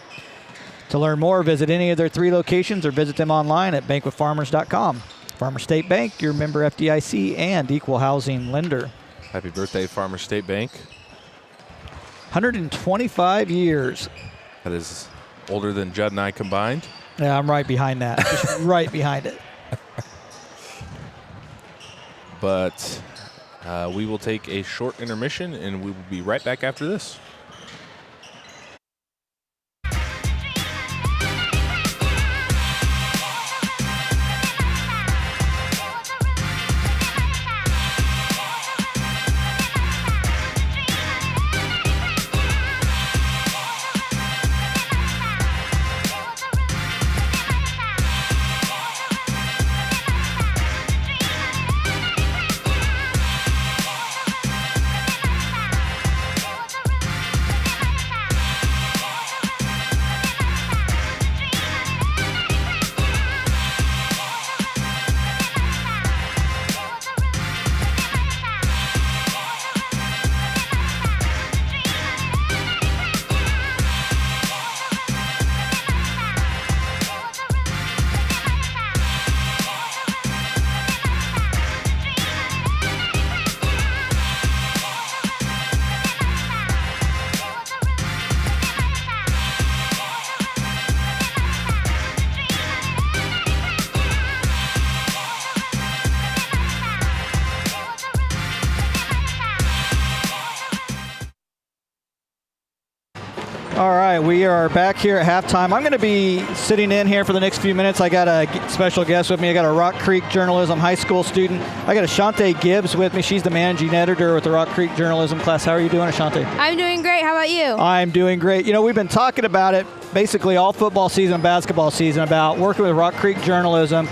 To learn more, visit any of their 3 locations or visit them online at bankwithfarmers.com. Farmer State Bank, your member FDIC and equal housing lender. Happy birthday, Farmer State Bank. 125 years. That is older than Judd and I combined. Yeah, I'm right behind that. Just right behind it. But we will take a short intermission, and we will be right back after this. All right, we are back here at halftime. I'm going to be sitting in here for the next few minutes. I got a special guest with me. I got a Rock Creek Journalism high school student. I got Ashante Gibbs with me. She's the managing editor with the Rock Creek Journalism class. How are you doing, Ashante? I'm doing great. How about you? I'm doing great. You know, we've been talking about it basically all football season, basketball season, about working with Rock Creek Journalism,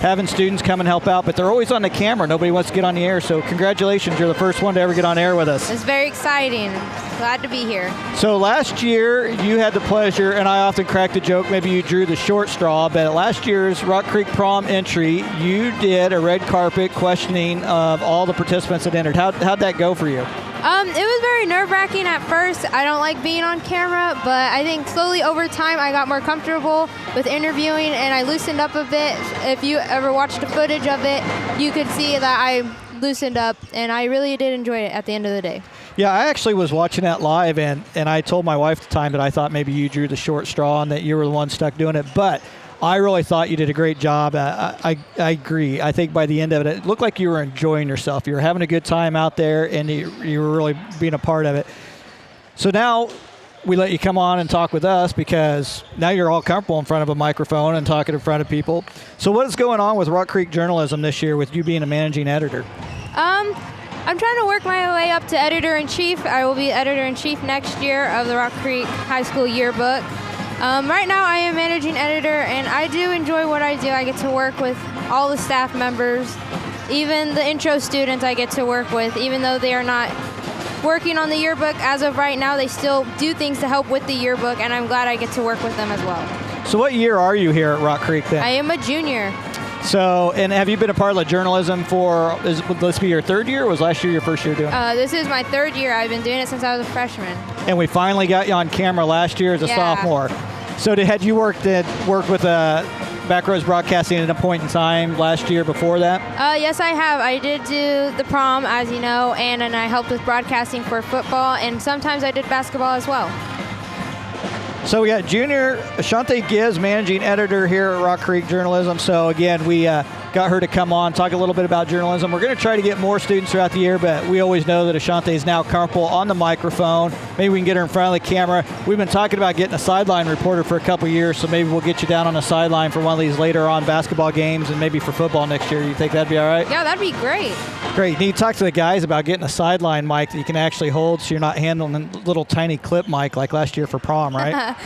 having students come and help out, but they're always on the camera. Nobody wants to get on the air, so congratulations. You're the first one to ever get on air with us. It's very exciting. Glad to be here. So last year, you had the pleasure, and I often crack the joke, maybe you drew the short straw, but at last year's Rock Creek prom entry, you did a red carpet questioning of all the participants that entered. How'd that go for you? It was very nerve-wracking at first. I don't like being on camera, but I think slowly over time I got more comfortable with interviewing and I loosened up a bit. If you ever watched the footage of it, you could see that I loosened up, and I really did enjoy it at the end of the day. Yeah, I actually was watching that live, and I told my wife at the time that I thought maybe you drew the short straw and that you were the one stuck doing it, but I really thought you did a great job. I agree. I think by the end of it looked like you were enjoying yourself. You were having a good time out there, and you were really being a part of it. So now we let you come on and talk with us because now you're all comfortable in front of a microphone and talking in front of people. So what is going on with Rock Creek Journalism this year with you being a managing editor? I'm trying to work my way up to editor-in-chief. I will be editor-in-chief next year of the Rock Creek High School Yearbook. Right now I am managing editor, and I do enjoy what I do. I get to work with all the staff members, even the intro students I get to work with. Even though they are not working on the yearbook as of right now, they still do things to help with the yearbook, and I'm glad I get to work with them as well. So what year are you here at Rock Creek then? I am a junior. So, and have you been a part of the journalism for, would this be your third year, or was last year your first year doing it? This is my third year. I've been doing it since I was a freshman. And we finally got you on camera last year as a sophomore. So had you worked with Backroads Broadcasting at a point in time last year before that? Yes, I have. I did do the prom, as you know, and I helped with broadcasting for football, and sometimes I did basketball as well. So we got junior Ashante Gibbs, managing editor here at Rock Creek Journalism. So again, we got her to come on, talk a little bit about journalism. We're going to try to get more students throughout the year, but we always know that Ashante is now comfortable on the microphone. Maybe we can get her in front of the camera. We've been talking about getting a sideline reporter for a couple years, so maybe we'll get you down on the sideline for one of these later on basketball games and maybe for football next year. You think that'd be all right? Yeah, that'd be great. Great. You need to talk to the guys about getting a sideline mic that you can actually hold so you're not handling a little tiny clip mic like last year for prom, right?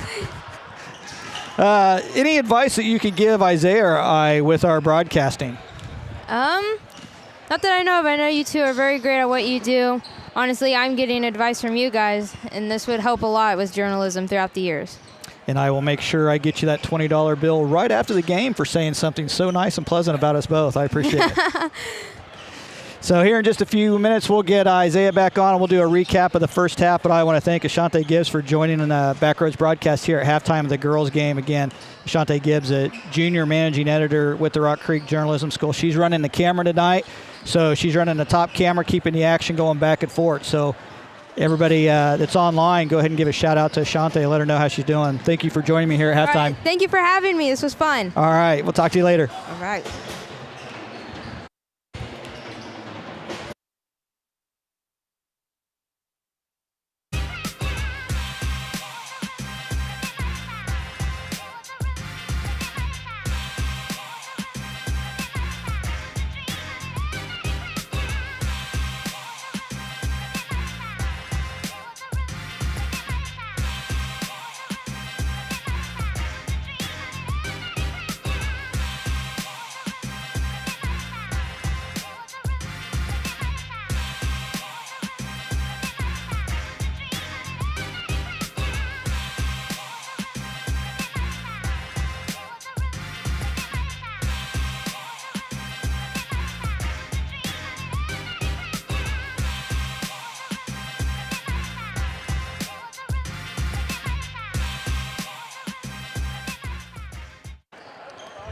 Any advice that you could give Isaiah or I with our broadcasting? Not that I know of. I know you two are very great at what you do. Honestly, I'm getting advice from you guys, and this would help a lot with journalism throughout the years. And I will make sure I get you that $20 bill right after the game for saying something so nice and pleasant about us both. I appreciate it. So here in just a few minutes, we'll get Isaiah back on, and we'll do a recap of the first half. But I want to thank Ashante Gibbs for joining in the Backroads broadcast here at halftime of the girls' game. Again, Ashante Gibbs, a junior managing editor with the Rock Creek Journalism School. She's running the camera tonight, so she's running the top camera, keeping the action going back and forth. So everybody that's online, go ahead and give a shout-out to Ashante and let her know how she's doing. Thank you for joining me here at halftime. Right. Thank you for having me. This was fun. All right. We'll talk to you later. All right.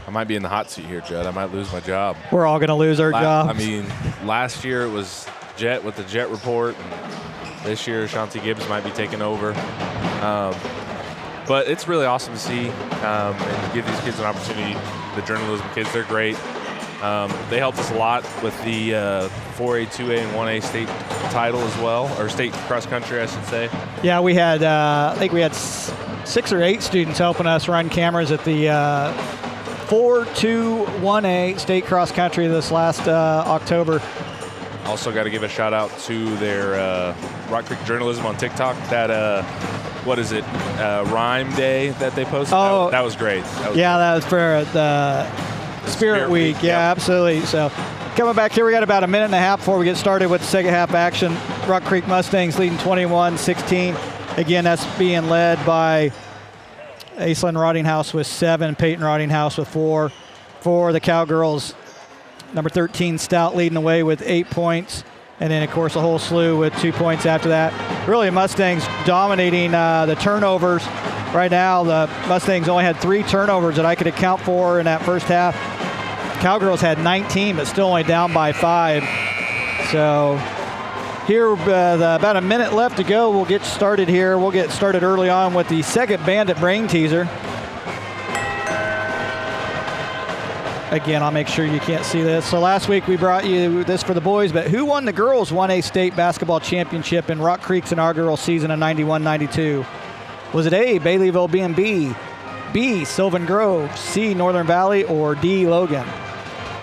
I might be in the hot seat here, Judd. I might lose my job. We're all going to lose our jobs. I mean, last year it was Jet with the Jet Report, and this year Ashante Gibbs might be taking over. But it's really awesome to see and give these kids an opportunity. The journalism kids, they're great. They helped us a lot with the 4A, 2A, and 1A state title as well, or state cross country, I should say. Yeah, we had, I think we had 6 or 8 students helping us run cameras at the 4-2 1A state cross country this last October. Also got to give a shout out to their Rock Creek Journalism on TikTok. That, what is it, Rhyme Day that they posted? Oh, that was great. That was for the Spirit Week. Yeah, yep. Absolutely. So coming back here, we got about a minute and a half before we get started with the second half action. Rock Creek Mustangs leading 21-16. Again, that's being led by Aislinn Rottinghouse with 7, Peyton Rottinghouse with 4. For the Cowgirls, number 13 Stout leading the way with 8 points. And then, of course, a whole slew with 2 points after that. Really, Mustangs dominating the turnovers. Right now, the Mustangs only had 3 turnovers that I could account for in that first half. Cowgirls had 19, but still only down by 5. So here, about a minute left to go. We'll get started here. We'll get started early on with the second Bandit brain teaser. Again, I'll make sure you can't see this. So last week we brought you this for the boys, but who won the girls 1A state basketball championship in Rock Creek's inaugural season of 91-92? Was it A, Baileyville B&B, B, Sylvan Grove, C, Northern Valley, or D, Logan?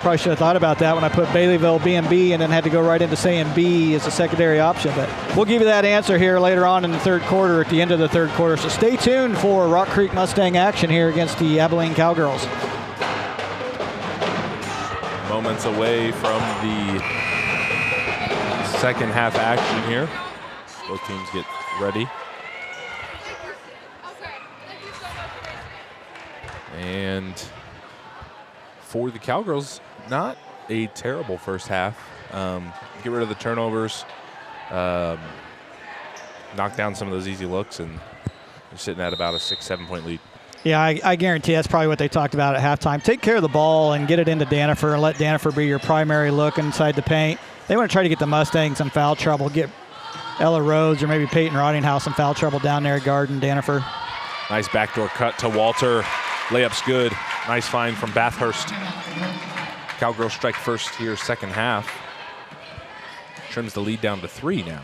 Probably should have thought about that when I put Baileyville B&B and then had to go right into saying B as a secondary option. But we'll give you that answer here later on in the third quarter, at the end of the third quarter. So stay tuned for Rock Creek Mustang action here against the Abilene Cowgirls. Moments away from the second half action here. Both teams get ready. And for the Cowgirls, not a terrible first half. Get rid of the turnovers, knock down some of those easy looks, and you're sitting at about a 6-7 point lead. Yeah, I guarantee that's probably what they talked about at halftime. Take care of the ball and get it into Danifer and let Danifer be your primary look inside the paint. They want to try to get the Mustangs in foul trouble, get Ella Rhodes or maybe Peyton Rottinghouse in foul trouble down there at Garden, Danifer. Nice backdoor cut to Walter. Layup's good. Nice find from Bathurst. Cowgirls strike first here, second half. Trims the lead down to 3 now.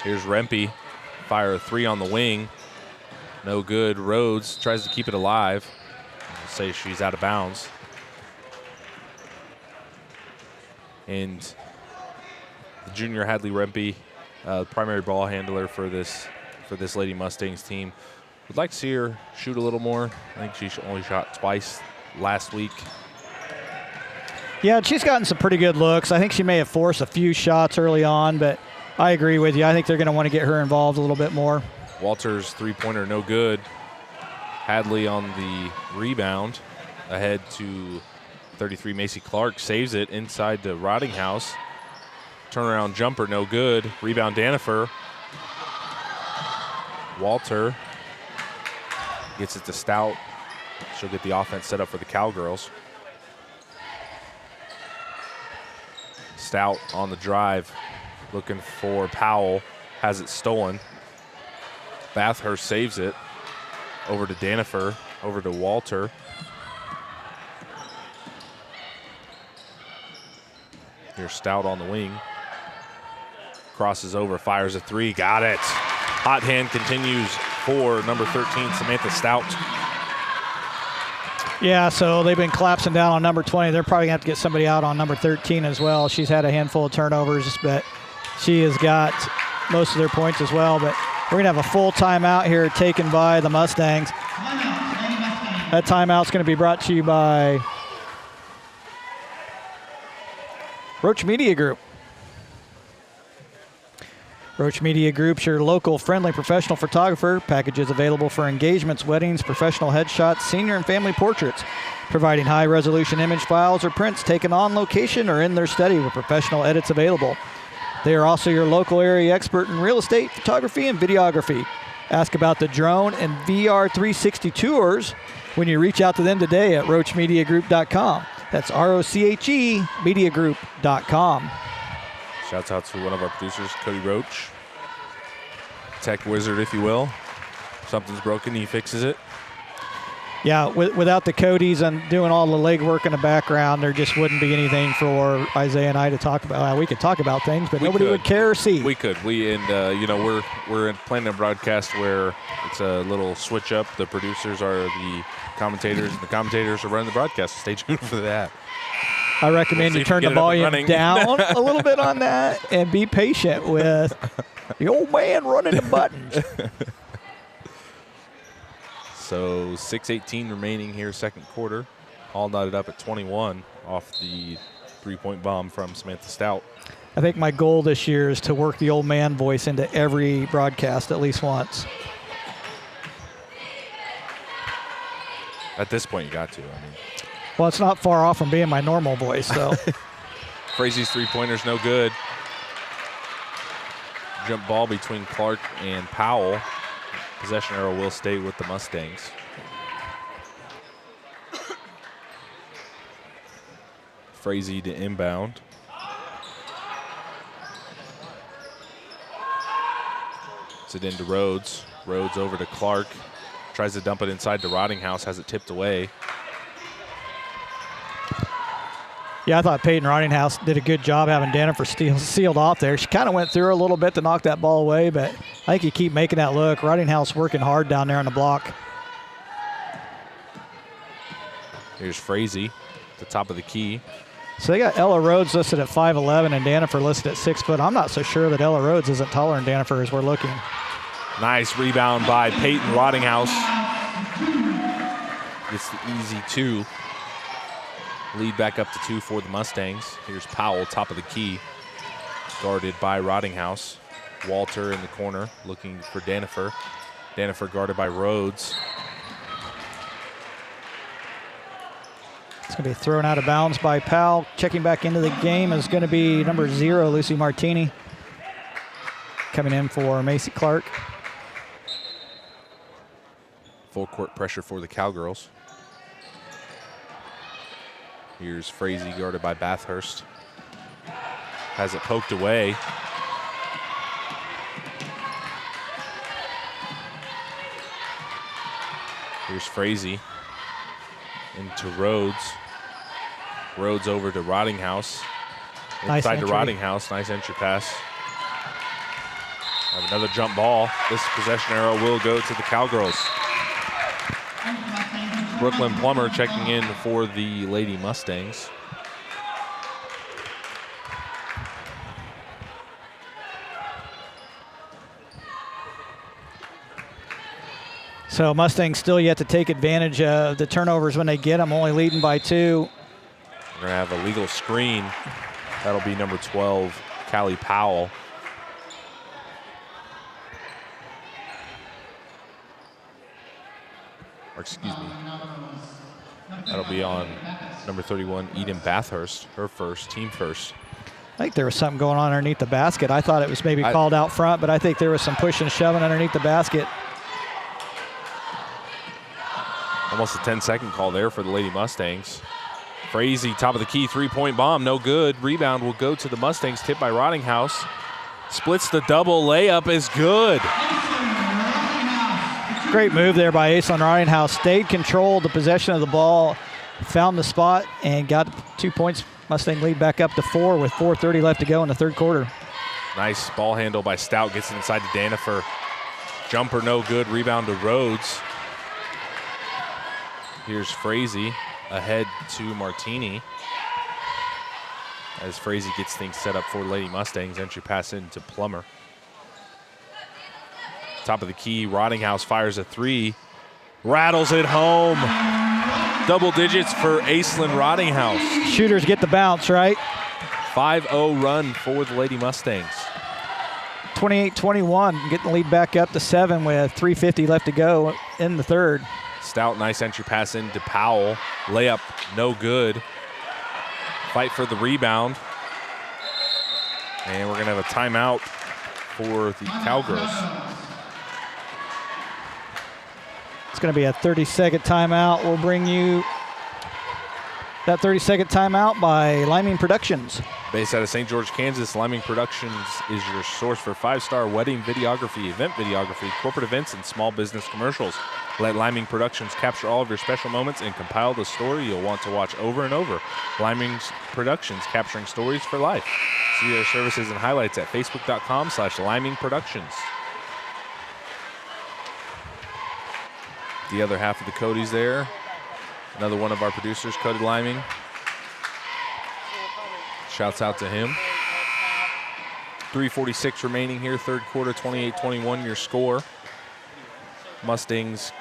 Here's Rempe. Fire a 3 on the wing. No good. Rhodes tries to keep it alive. I'll say she's out of bounds. And the junior Hadley Rempe, primary ball handler for this Lady Mustangs team. Would like to see her shoot a little more. I think she only shot twice last week. Yeah, she's gotten some pretty good looks. I think she may have forced a few shots early on, but I agree with you. I think they're going to want to get her involved a little bit more. Walter's three-pointer no good. Hadley on the rebound. Ahead to 33 Macy Clark. Saves it inside to Rottinghouse. Turnaround jumper no good. Rebound Danifer. Walter gets it to Stout. She'll get the offense set up for the Cowgirls. Stout on the drive, looking for Powell, has it stolen. Bathurst saves it. Over to Danifer, over to Walter. Here's Stout on the wing. Crosses over, fires a 3, got it. Hot hand continues for number 13, Samantha Stout. Yeah, so they've been collapsing down on number 20. They're probably going to have to get somebody out on number 13 as well. She's had a handful of turnovers, but she has got most of their points as well. But we're going to have a full timeout here taken by the Mustangs. That timeout's going to be brought to you by Roach Media Group. Roach Media Group's your local friendly professional photographer. Packages available for engagements, weddings, professional headshots, senior and family portraits, providing high-resolution image files or prints taken on location or in their study with professional edits available. They are also your local area expert in real estate, photography, and videography. Ask about the drone and VR 360 tours when you reach out to them today at roachmediagroup.com. That's ROCHE mediagroup.com. Shouts out to one of our producers, Cody Roach. Tech wizard, if you will. Something's broken, he fixes it. Yeah, without the Codys and doing all the legwork in the background, there just wouldn't be anything for Isaiah and I to talk about. We could talk about things, but nobody would care or see. We could. We're planning a broadcast where it's a little switch up. The producers are the commentators, and the commentators are running the broadcast. Stay tuned for that. I recommend you turn the volume down a little bit on that and be patient with the old man running the buttons. So 6:18 remaining here, second quarter. All knotted up at 21 off the three-point bomb from Samantha Stout. I think my goal this year is to work the old man voice into every broadcast at least once. At this point, you got to. Well, it's not far off from being my normal voice, so. Frazie's three-pointer's no good. Jump ball between Clark and Powell. Possession arrow will stay with the Mustangs. Frazee to inbound. It's it into Rhodes. Rhodes over to Clark. Tries to dump it inside to Rottinghouse, has it tipped away. Yeah, I thought Peyton Rottinghouse did a good job having Danifer sealed off there. She kind of went through her a little bit to knock that ball away, but I think you keep making that look. Rottinghouse working hard down there on the block. Here's Frazee, the top of the key. So they got Ella Rhodes listed at 5'11" and Danifer listed at 6 foot. I'm not so sure that Ella Rhodes isn't taller than Danifer as we're looking. Nice rebound by Peyton Rottinghouse. Gets the easy two. Lead back up to 2 for the Mustangs. Here's Powell, top of the key. Guarded by Rottinghouse. Walter in the corner looking for Danifer. Danifer guarded by Rhodes. It's going to be thrown out of bounds by Powell. Checking back into the game is going to be number 0, Lucy Martini. Coming in for Macy Clark. Full court pressure for the Cowgirls. Here's Frazee guarded by Bathurst. Has it poked away. Here's Frazee into Rhodes. Rhodes over to Rottinghouse. Nice Inside to entry. Rottinghouse. Nice entry pass. Have another jump ball. This possession arrow will go to the Cowgirls. Brooklyn Plummer checking in for the Lady Mustangs. So Mustangs still yet to take advantage of the turnovers when they get them, only leading by 2. We're going to have a legal screen. That'll be number 12, Callie Powell. Or excuse me. That'll be on number 31, Eden Bathurst, her first, team first. I think there was something going on underneath the basket. I thought it was maybe called out front, but I think there was some pushing and shoving underneath the basket. Almost a 10-second call there for the Lady Mustangs. Frazee, top of the key, three-point bomb, no good. Rebound will go to the Mustangs, tipped by Rottinghouse. Splits the double, layup is good. Great move there by Aislinn Rottinghouse. Stayed controlled the possession of the ball, found the spot, and got 2 points. Mustang lead back up to 4 with 4:30 left to go in the third quarter. Nice ball handle by Stout, gets it inside to Danifer. Jumper no good, rebound to Rhodes. Here's Frazee ahead to Martini. As Frazee gets things set up for Lady Mustangs, entry pass into Plummer. Top of the key, Rottinghouse fires a 3. Rattles it home. Double digits for Aislinn Rottinghouse. Shooters get the bounce, right? 5-0 run for the Lady Mustangs. 28-21, getting the lead back up to 7 with 3:50 left to go in the third. Stout, nice entry pass into Powell. Layup, no good. Fight for the rebound. And we're going to have a timeout for the Cowgirls. It's going to be a 30-second timeout. We'll bring you that 30-second timeout by Liming Productions. Based out of St. George, Kansas, Liming Productions is your source for 5-star wedding videography, event videography, corporate events, and small business commercials. Let Liming Productions capture all of your special moments and compile the story you'll want to watch over and over. Liming Productions, capturing stories for life. See their services and highlights at facebook.com/Liming Productions. The other half of the Cody's there. Another one of our producers, Cody Liming. Shouts out to him. 3:46 remaining here, third quarter, 28-21 your score. Mustangs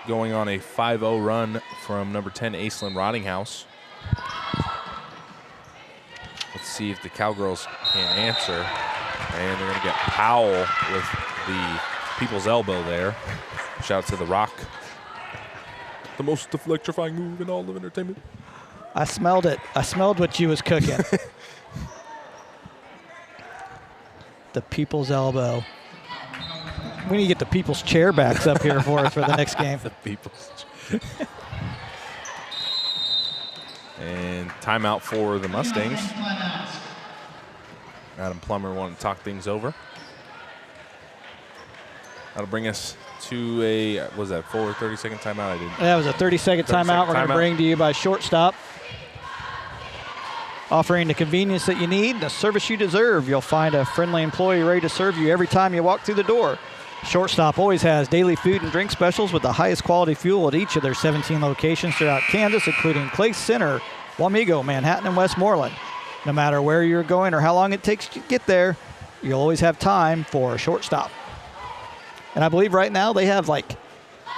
going on a 5-0 run from number 10, Aislinn Rottinghouse. Let's see if the Cowgirls can answer. And they're going to get Powell with the people's elbow there. Shout out to the Rock. The most electrifying move in all of entertainment. I smelled it. I smelled what you was cooking. The people's elbow. We need to get the people's chair backs up here for us for the next game. The people's and timeout for the Mustangs. Adam Plummer wanted to talk things over. That'll bring us to a, what was that, full or 30-second timeout? I didn't. That was a 30-second timeout. We're going to bring to you by Shortstop. Offering the convenience that you need, the service you deserve. You'll find a friendly employee ready to serve you every time you walk through the door. Shortstop always has daily food and drink specials with the highest quality fuel at each of their 17 locations throughout Kansas, including Clay Center, Wamego, Manhattan, and Westmoreland. No matter where you're going or how long it takes to get there, you'll always have time for a Shortstop. And I believe right now they have like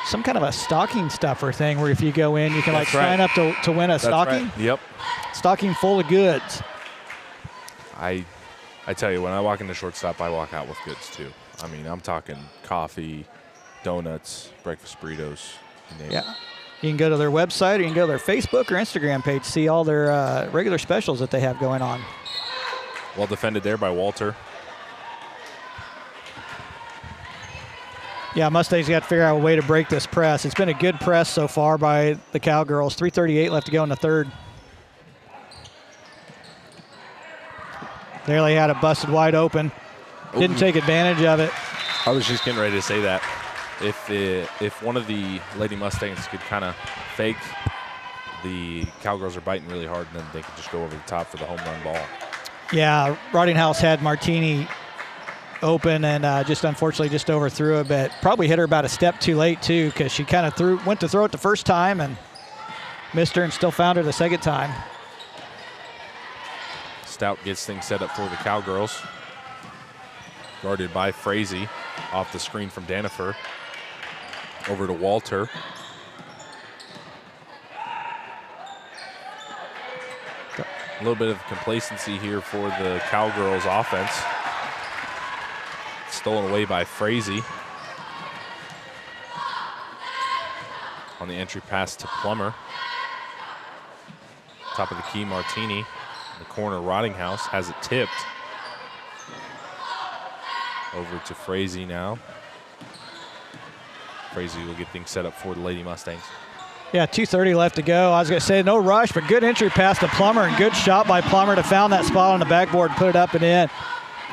some kind of a stocking stuffer thing where if you go in, you can sign up to win a stocking. Right. Yep. Stocking full of goods. I tell you, when I walk into Shortstop, I walk out with goods too. I mean, I'm talking coffee, donuts, breakfast burritos. Yeah. You can go to their website or you can go to their Facebook or Instagram page, see all their regular specials that they have going on. Well defended there by Walter. Yeah, Mustangs got to figure out a way to break this press. It's been a good press so far by the Cowgirls. 3:38 left to go in the third. There they had it busted wide open. Didn't take advantage of it. I was just getting ready to say that. If one of the Lady Mustangs could kind of fake, the Cowgirls are biting really hard, and then they could just go over the top for the home run ball. Yeah, Rottinghouse had Martini open and just unfortunately just overthrew it, but probably hit her about a step too late too, because she kind of went to throw it the first time and missed her and still found her the second time. Stout gets things set up for the Cowgirls. Guarded by Frazee off the screen from Danifer. Over to Walter. A little bit of complacency here for the Cowgirls offense. Stolen away by Frazee. On the entry pass to Plummer. Top of the key, Martini. In the corner, Rottinghouse has it tipped. Over to Frazee now. Frazee will get things set up for the Lady Mustangs. Yeah, 2:30 left to go. I was going to say no rush, but good entry pass to Plummer and good shot by Plummer to found that spot on the backboard and put it up and in.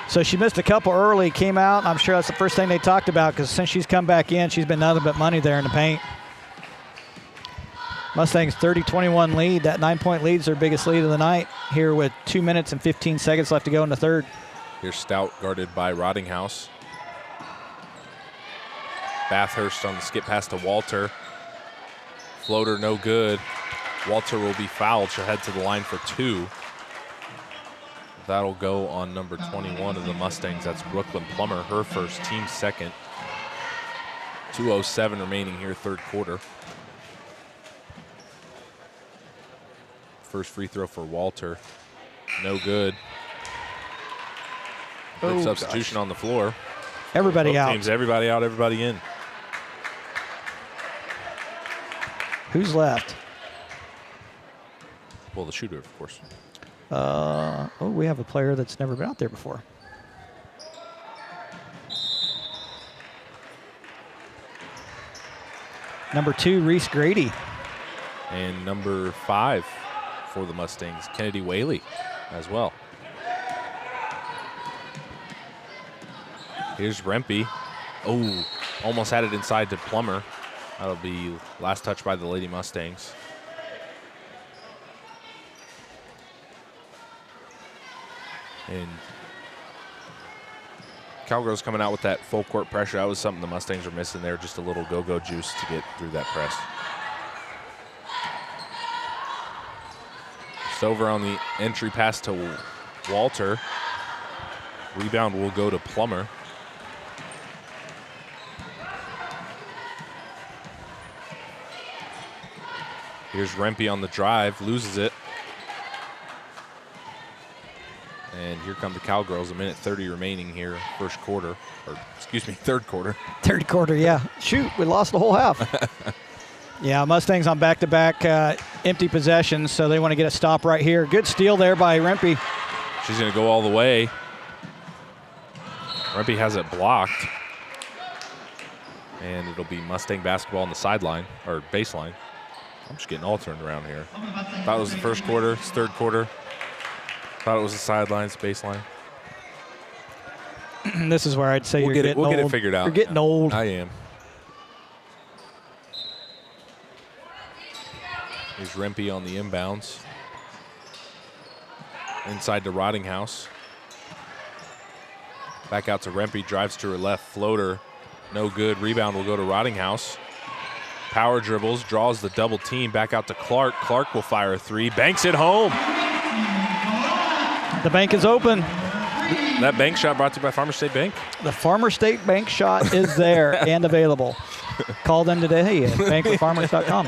So she missed a couple early, came out. I'm sure that's the first thing they talked about because since she's come back in, she's been nothing but money there in the paint. Mustangs 30-21 lead. That 9-point lead is their biggest lead of the night here with 2 minutes and 15 seconds left to go in the third. Here's Stout guarded by Rottinghouse. Bathurst on the skip pass to Walter. Floater no good. Walter will be fouled. She'll head to the line for 2. That'll go on number 21 of the Mustangs. That's Brooklyn Plummer, her first, team second. 2:07 remaining here, third quarter. First free throw for Walter. No good. Quick substitution on the floor. Everybody Both out. teams, everybody out, everybody in. Who's left? Well, the shooter, of course. We have a player that's never been out there before. Number 2, Reese Grady. And number 5 for the Mustangs, Kennedy Whaley as well. Here's Rempe. Oh, almost had it inside to Plummer. That'll be last touch by the Lady Mustangs. And Cowgirls coming out with that full court pressure. That was something the Mustangs were missing there, just a little go-go juice to get through that press. Stover on the entry pass to Walter. Rebound will go to Plummer. Here's Rempe on the drive, loses it. And here come the Cowgirls, a minute 30 remaining here, first quarter, or excuse me, third quarter. Third quarter, yeah. Shoot, we lost the whole half. Yeah, Mustangs on back-to-back empty possessions, so they want to get a stop right here. Good steal there by Rempe. She's going to go all the way. Rempe has it blocked. And it'll be Mustang basketball on the sideline, or baseline. I'm just getting all turned around here. Thought it was the first quarter, it's third quarter. Thought it was the sidelines, baseline. This is where I'd say you're getting old. We'll get it figured out. You're getting old. I am. Here's Rempe on the inbounds. Inside to Rottinghouse. Back out to Rempe, drives to her left, floater. No good, rebound will go to Rottinghouse. Power dribbles, draws the double team, back out to Clark. Clark will fire a three, banks it home. The bank is open. That bank shot brought to you by Farmer State Bank. The Farmer State Bank shot is there and available. Call them today at bankwithfarmers.com.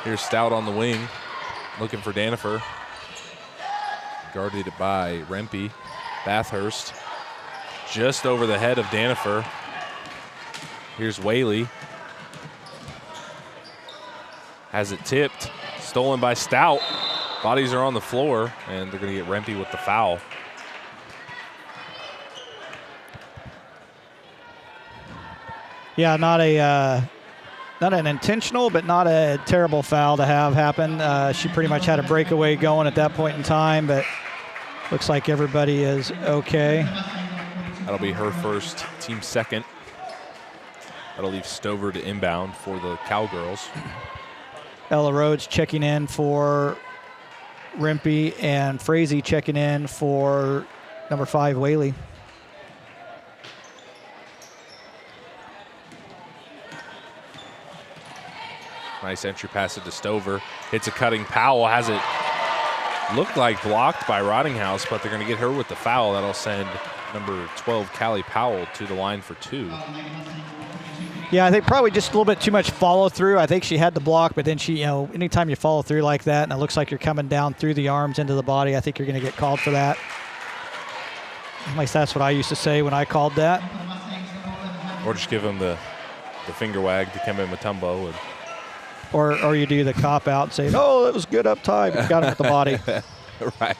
Here's Stout on the wing, looking for Danifer. Guarded by Rempe. Bathurst just over the head of Danifer. Here's Whaley. Has it tipped, stolen by Stout. Bodies are on the floor, and they're going to get Rempe with the foul. Yeah, not an intentional, but not a terrible foul to have happen. She pretty much had a breakaway going at that point in time, but looks like everybody is okay. That'll be her first, team second. That'll leave Stover to inbound for the Cowgirls. Ella Rhodes checking in for Rempe, and Frazee checking in for number 5, Whaley. Nice entry pass to Stover. Hits a cutting Powell. Has it looked like blocked by Rottinghouse, but they're going to get her with the foul. That'll send number 12, Callie Powell, to the line for 2. Yeah, I think probably just a little bit too much follow through. I think she had the block, but then she, anytime you follow through like that and it looks like you're coming down through the arms into the body, I think you're going to get called for that. At least that's what I used to say when I called that. Or just give them the finger wag to Kemba Mutombo. And or you do the cop out and say, "Oh, that was good up time." You got him with the body. Right.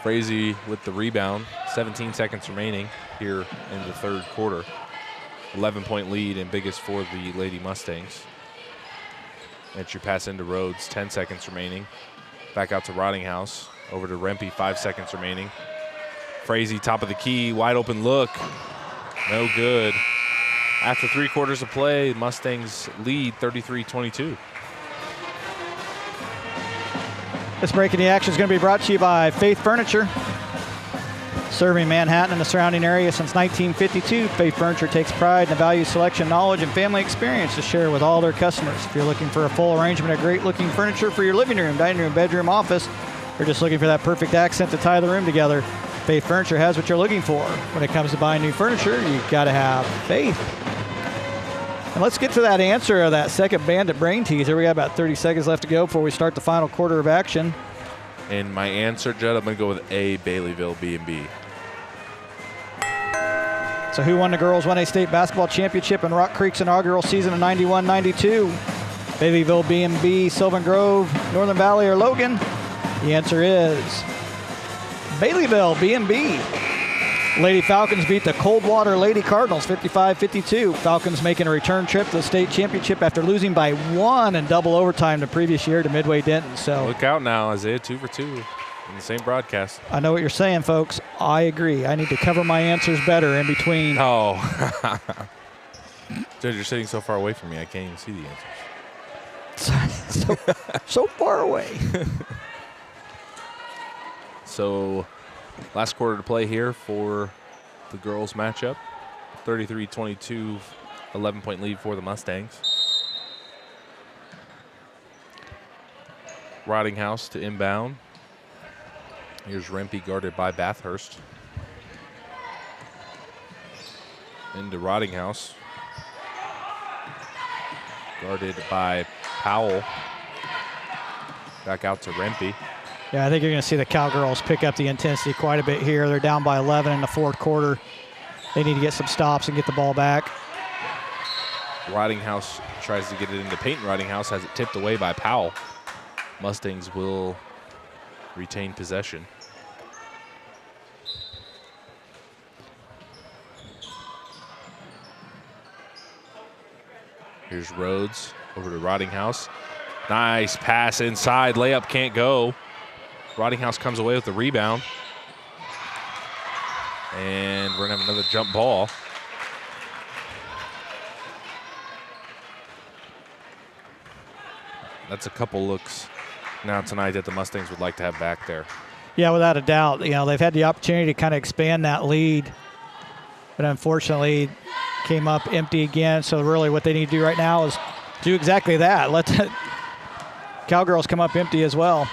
Frazee with the rebound. 17 seconds remaining here in the third quarter. 11-point lead and biggest for the Lady Mustangs. Entry pass into Rhodes. 10 seconds remaining. Back out to Rottinghouse. Over to Rempe. 5 seconds remaining. Frazee top of the key. Wide open look. No good. After 3 quarters of play, Mustangs lead 33-22. This break in the action is going to be brought to you by Faith Furniture. Serving Manhattan and the surrounding area since 1952, Faith Furniture takes pride in the value, selection, knowledge, and family experience to share with all their customers. If you're looking for a full arrangement of great-looking furniture for your living room, dining room, bedroom, office, or just looking for that perfect accent to tie the room together, Faith Furniture has what you're looking for. When it comes to buying new furniture, you've got to have faith. And let's get to that answer of that second Bandit brain teaser. We got about 30 seconds left to go before we start the final quarter of action. And my answer, Judd, I'm going to go with A, Baileyville B&B. So who won the girls 1A state basketball championship in Rock Creek's inaugural season of 91-92? Baileyville, B&B, Sylvan Grove, Northern Valley, or Logan? The answer is Baileyville, B&B. Lady Falcons beat the Coldwater Lady Cardinals 55-52. Falcons making a return trip to the state championship after losing by 1 in double overtime the previous year to Midway Denton. So look out now, Isaiah, 2 for 2. in the same broadcast. I know what you're saying, folks. I agree. I need to cover my answers better in between. Oh. Judge, you're sitting so far away from me, I can't even see the answers. so far away. So, last quarter to play here for the girls matchup. 33-22, 11-point lead for the Mustangs. Roddinghouse to inbound. Here's Rempe guarded by Bathurst. Into Roddinghouse. Guarded by Powell. Back out to Rempe. Yeah, I think you're going to see the Cowgirls pick up the intensity quite a bit here. They're down by 11 in the fourth quarter. They need to get some stops and get the ball back. Roddinghouse tries to get it into paint. Roddinghouse has it tipped away by Powell. Mustangs will retain possession. Here's Rhodes over to Roddinghouse. Nice pass inside. Layup can't go. Roddinghouse comes away with the rebound. And we're going to have another jump ball. That's a couple looks now tonight that the Mustangs would like to have back there. Yeah, without a doubt. You know, they've had the opportunity to kind of expand that lead, but unfortunately came up empty again. So really what they need to do right now is do exactly that. Let the Cowgirls come up empty as well.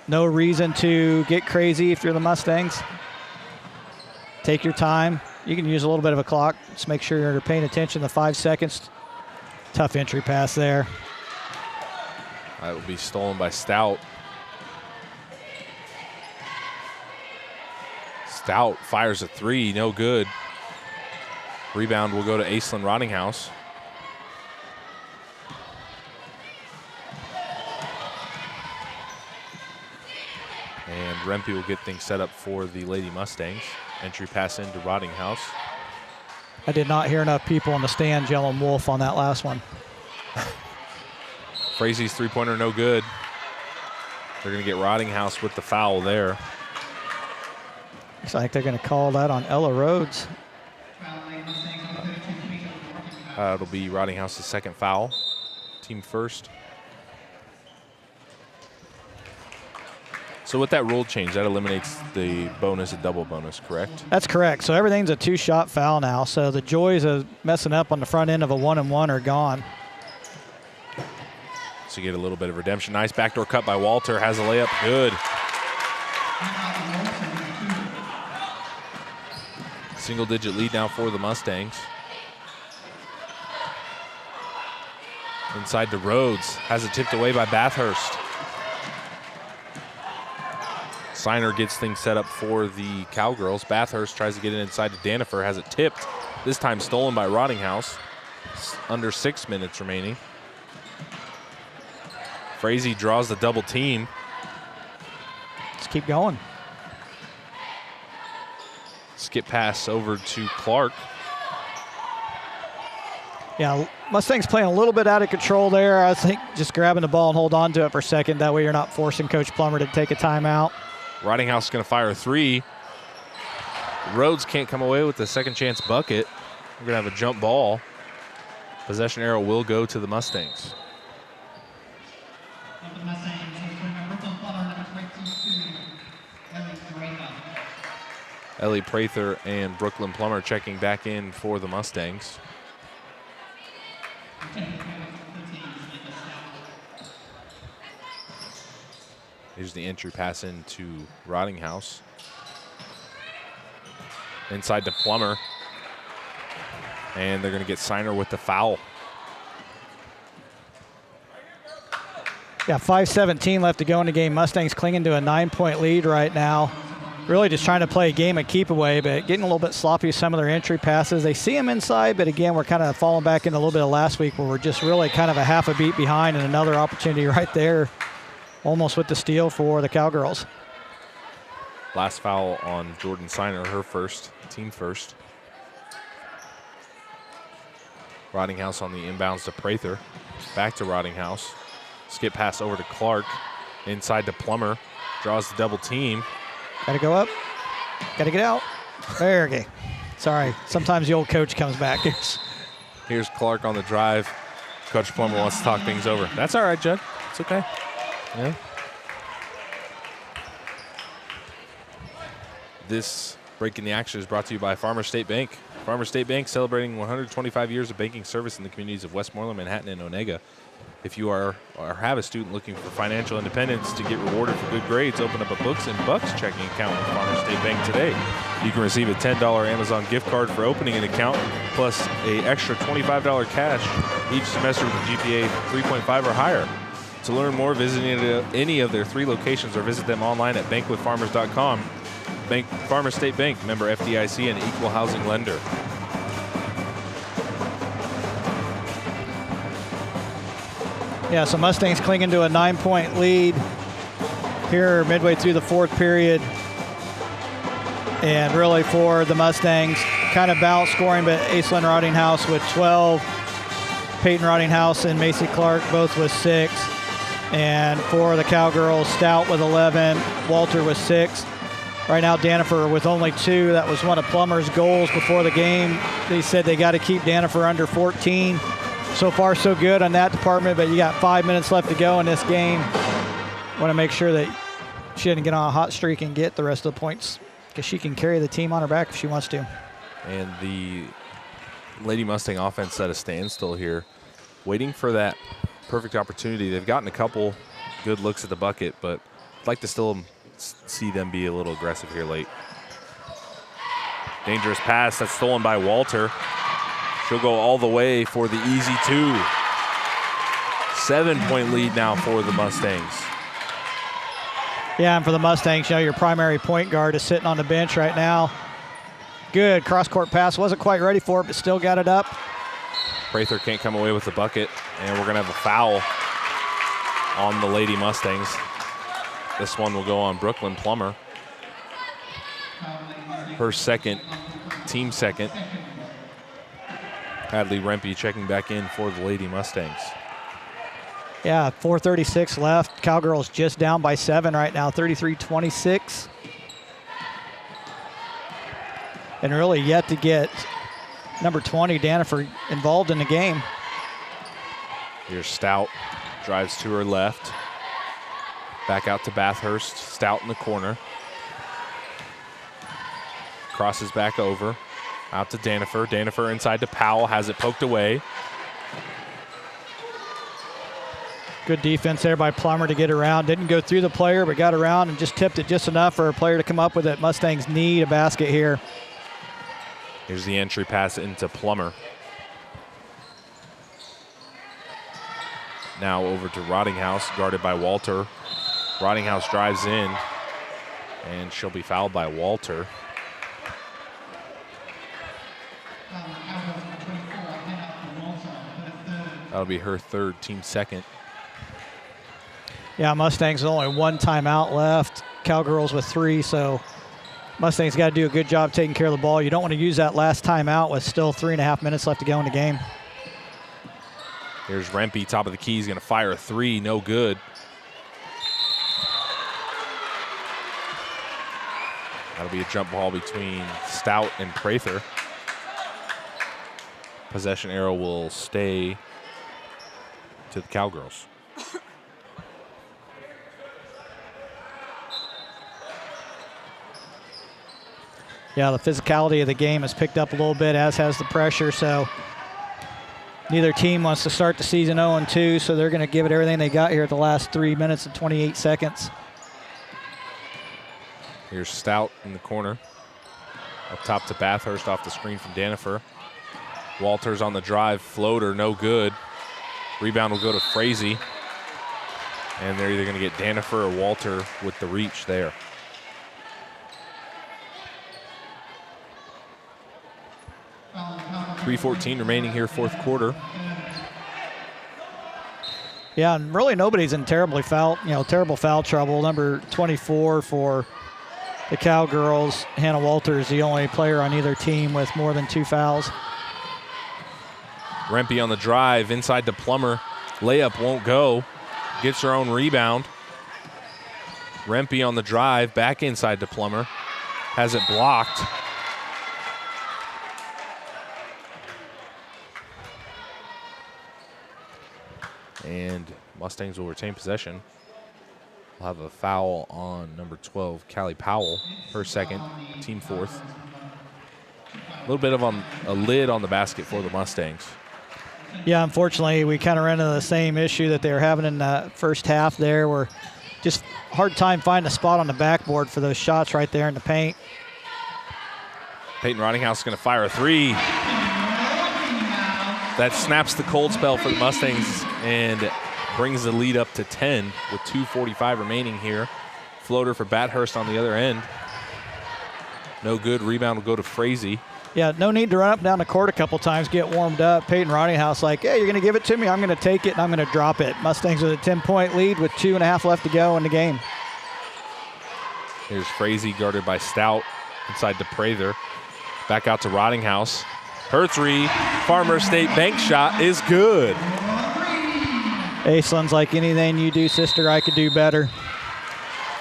No reason to get crazy if you're the Mustangs. Take your time. You can use a little bit of a clock. Just make sure you're paying attention to 5 seconds. Tough entry pass there. That will be stolen by Stout. Stout fires a three, no good. Rebound will go to Aislinn Roddinghouse. And Rempe will get things set up for the Lady Mustangs. Entry pass into Roddinghouse. I did not hear enough people in the stands yelling wolf on that last one. Frazie's three-pointer no good. They're going to get Roddinghouse with the foul there. Looks like they're going to call that on Ella Rhodes. It'll be Roddinghouse's second foul. Team first. So with that rule change, that eliminates the bonus, a double bonus, correct? That's correct. So everything's a two-shot foul now. So the joys of messing up on the front end of a 1-and-1 are gone. So you get a little bit of redemption. Nice backdoor cut by Walter. Has a layup. Good. Single-digit lead now for the Mustangs. Inside to Rhodes. Has it tipped away by Bathurst. Signer gets things set up for the Cowgirls. Bathurst tries to get it inside to Danifer. Has it tipped. This time stolen by Roddinghouse. Under 6 minutes remaining. Frazee draws the double team. Let's keep going. Skip pass over to Clark. Yeah, Mustangs playing a little bit out of control there. I think just grabbing the ball and hold on to it for a second. That way you're not forcing Coach Plummer to take a timeout. Roddinghouse is going to fire a three. Rhodes can't come away with the second chance bucket. We're going to have a jump ball. Possession arrow will go to the Mustangs. Ellie Prather and Brooklyn Plummer checking back in for the Mustangs. Here's the entry pass into Roddinghouse. Inside to Plummer. And they're going to get Signer with the foul. Yeah, 5:17 left to go in the game. Mustangs clinging to a 9-point lead right now. Really just trying to play a game of keep away, but getting a little bit sloppy with some of their entry passes. They see them inside, but again, we're kind of falling back into a little bit of last week where we're just really kind of a half a beat behind, and another opportunity right there, almost with the steal for the Cowgirls. Last foul on Jordan Signer, her first, team first. Roddinghouse on the inbounds to Prather. Back to Roddinghouse. Skip pass over to Clark. Inside to Plummer. Draws the double team. Got to go up. Got to get out. There we go. Sorry. Sometimes the old coach comes back. Here's Clark on the drive. Coach Plummer wants to talk things over. That's all right, Judd. It's okay. Yeah. This break in the action is brought to you by Farmer State Bank. Farmer State Bank celebrating 125 years of banking service in the communities of Westmoreland, Manhattan, and Onega. If you are or have a student looking for financial independence to get rewarded for good grades, open up a Books and Bucks checking account with Farmer State Bank today. You can receive a $10 Amazon gift card for opening an account, plus an extra $25 cash each semester with a GPA 3.5 or higher. To learn more, visit any of their 3 locations or visit them online at bankwithfarmers.com. Farmer State Bank, member FDIC, and equal housing lender. Yeah, so Mustangs clinging to a 9-point lead here midway through the 4th period. And really for the Mustangs, kind of balanced scoring, but Aislinn Rottinghouse with 12, Peyton Rottinghouse and Macy Clark both with 6. And for the Cowgirls, Stout with 11, Walter with 6. Right now, Danifer with only 2. That was one of Plummer's goals before the game. They said they got to keep Danifer under 14. So far, so good on that department, but you got 5 minutes left to go in this game. Want to make sure that she doesn't get on a hot streak and get the rest of the points, because she can carry the team on her back if she wants to. And the Lady Mustang offense at a standstill here, waiting for that perfect opportunity. They've gotten a couple good looks at the bucket, but I'd like to still see them be a little aggressive here late. Dangerous pass that's stolen by Walter. She'll go all the way for the easy 2. 7-point lead now for the Mustangs. Yeah, and for the Mustangs, you know, your primary point guard is sitting on the bench right now. Good cross-court pass. Wasn't quite ready for it, but still got it up. Prather can't come away with the bucket, and we're going to have a foul on the Lady Mustangs. This one will go on Brooklyn Plummer. Her second, team second. Hadley Rempe checking back in for the Lady Mustangs. Yeah, 4:36 left. Cowgirls just down by 7 right now, 33-26. And really yet to get number 20, Danifer, involved in the game. Here's Stout, drives to her left. Back out to Bathurst, Stout in the corner. Crosses back over. Out to Danifer. Danifer inside to Powell, has it poked away. Good defense there by Plummer to get around. Didn't go through the player, but got around and just tipped it just enough for a player to come up with it. Mustangs need a basket here. Here's the entry pass into Plummer. Now over to Rottinghouse, guarded by Walter. Rottinghouse drives in, and she'll be fouled by Walter. That'll be her third, team second. Yeah, Mustangs with only 1 timeout left. Cowgirls with 3, so Mustangs got to do a good job taking care of the ball. You don't want to use that last timeout with still 3.5 minutes left to go in the game. Here's Rempe, top of the key. He's going to fire a 3, no good. That'll be a jump ball between Stout and Prather. Possession arrow will stay to the Cowgirls. Yeah, the physicality of the game has picked up a little bit, as has the pressure, so neither team wants to start the season 0-2, so they're going to give it everything they got here at the last 3 minutes and 28 seconds. Here's Stout in the corner. Up top to Bathurst off the screen from Danifer. Walters on the drive, floater, no good. Rebound will go to Frazee. And they're either going to get Danifer or Walter with the reach there. .3:14 remaining here, 4th quarter. Yeah, and really nobody's in terrible foul trouble. Number 24 for the Cowgirls, Hannah Walter, is the only player on either team with more than 2 fouls. Rempe on the drive, inside to Plummer. Layup won't go. gets her own rebound. Rempe on the drive, back inside to Plummer. Has it blocked. And Mustangs will retain possession. We'll have a foul on number 12, Callie Powell, her second, team fourth. A little bit of a lid on the basket for the Mustangs. Yeah, unfortunately, we kind of ran into the same issue that they were having in the first half there, where just hard time finding a spot on the backboard for those shots right there in the paint. Peyton Rottinghouse is going to fire a three. That snaps the cold spell for the Mustangs and brings the lead up to 10 with 2:45 remaining here. Floater for Bathurst on the other end. No good. Rebound will go to Frazee. Yeah, no need to run up and down the court a couple times, get warmed up. Peyton Rottinghouse like, hey, you're going to give it to me, I'm going to take it, and I'm going to drop it. Mustangs with a 10-point lead with 2.5 left to go in the game. Here's Frazee guarded by Stout inside to Prather. Back out to Rottinghouse. Her three, Farmer State bank shot is good. Aislenn's like, anything you do, sister, I could do better.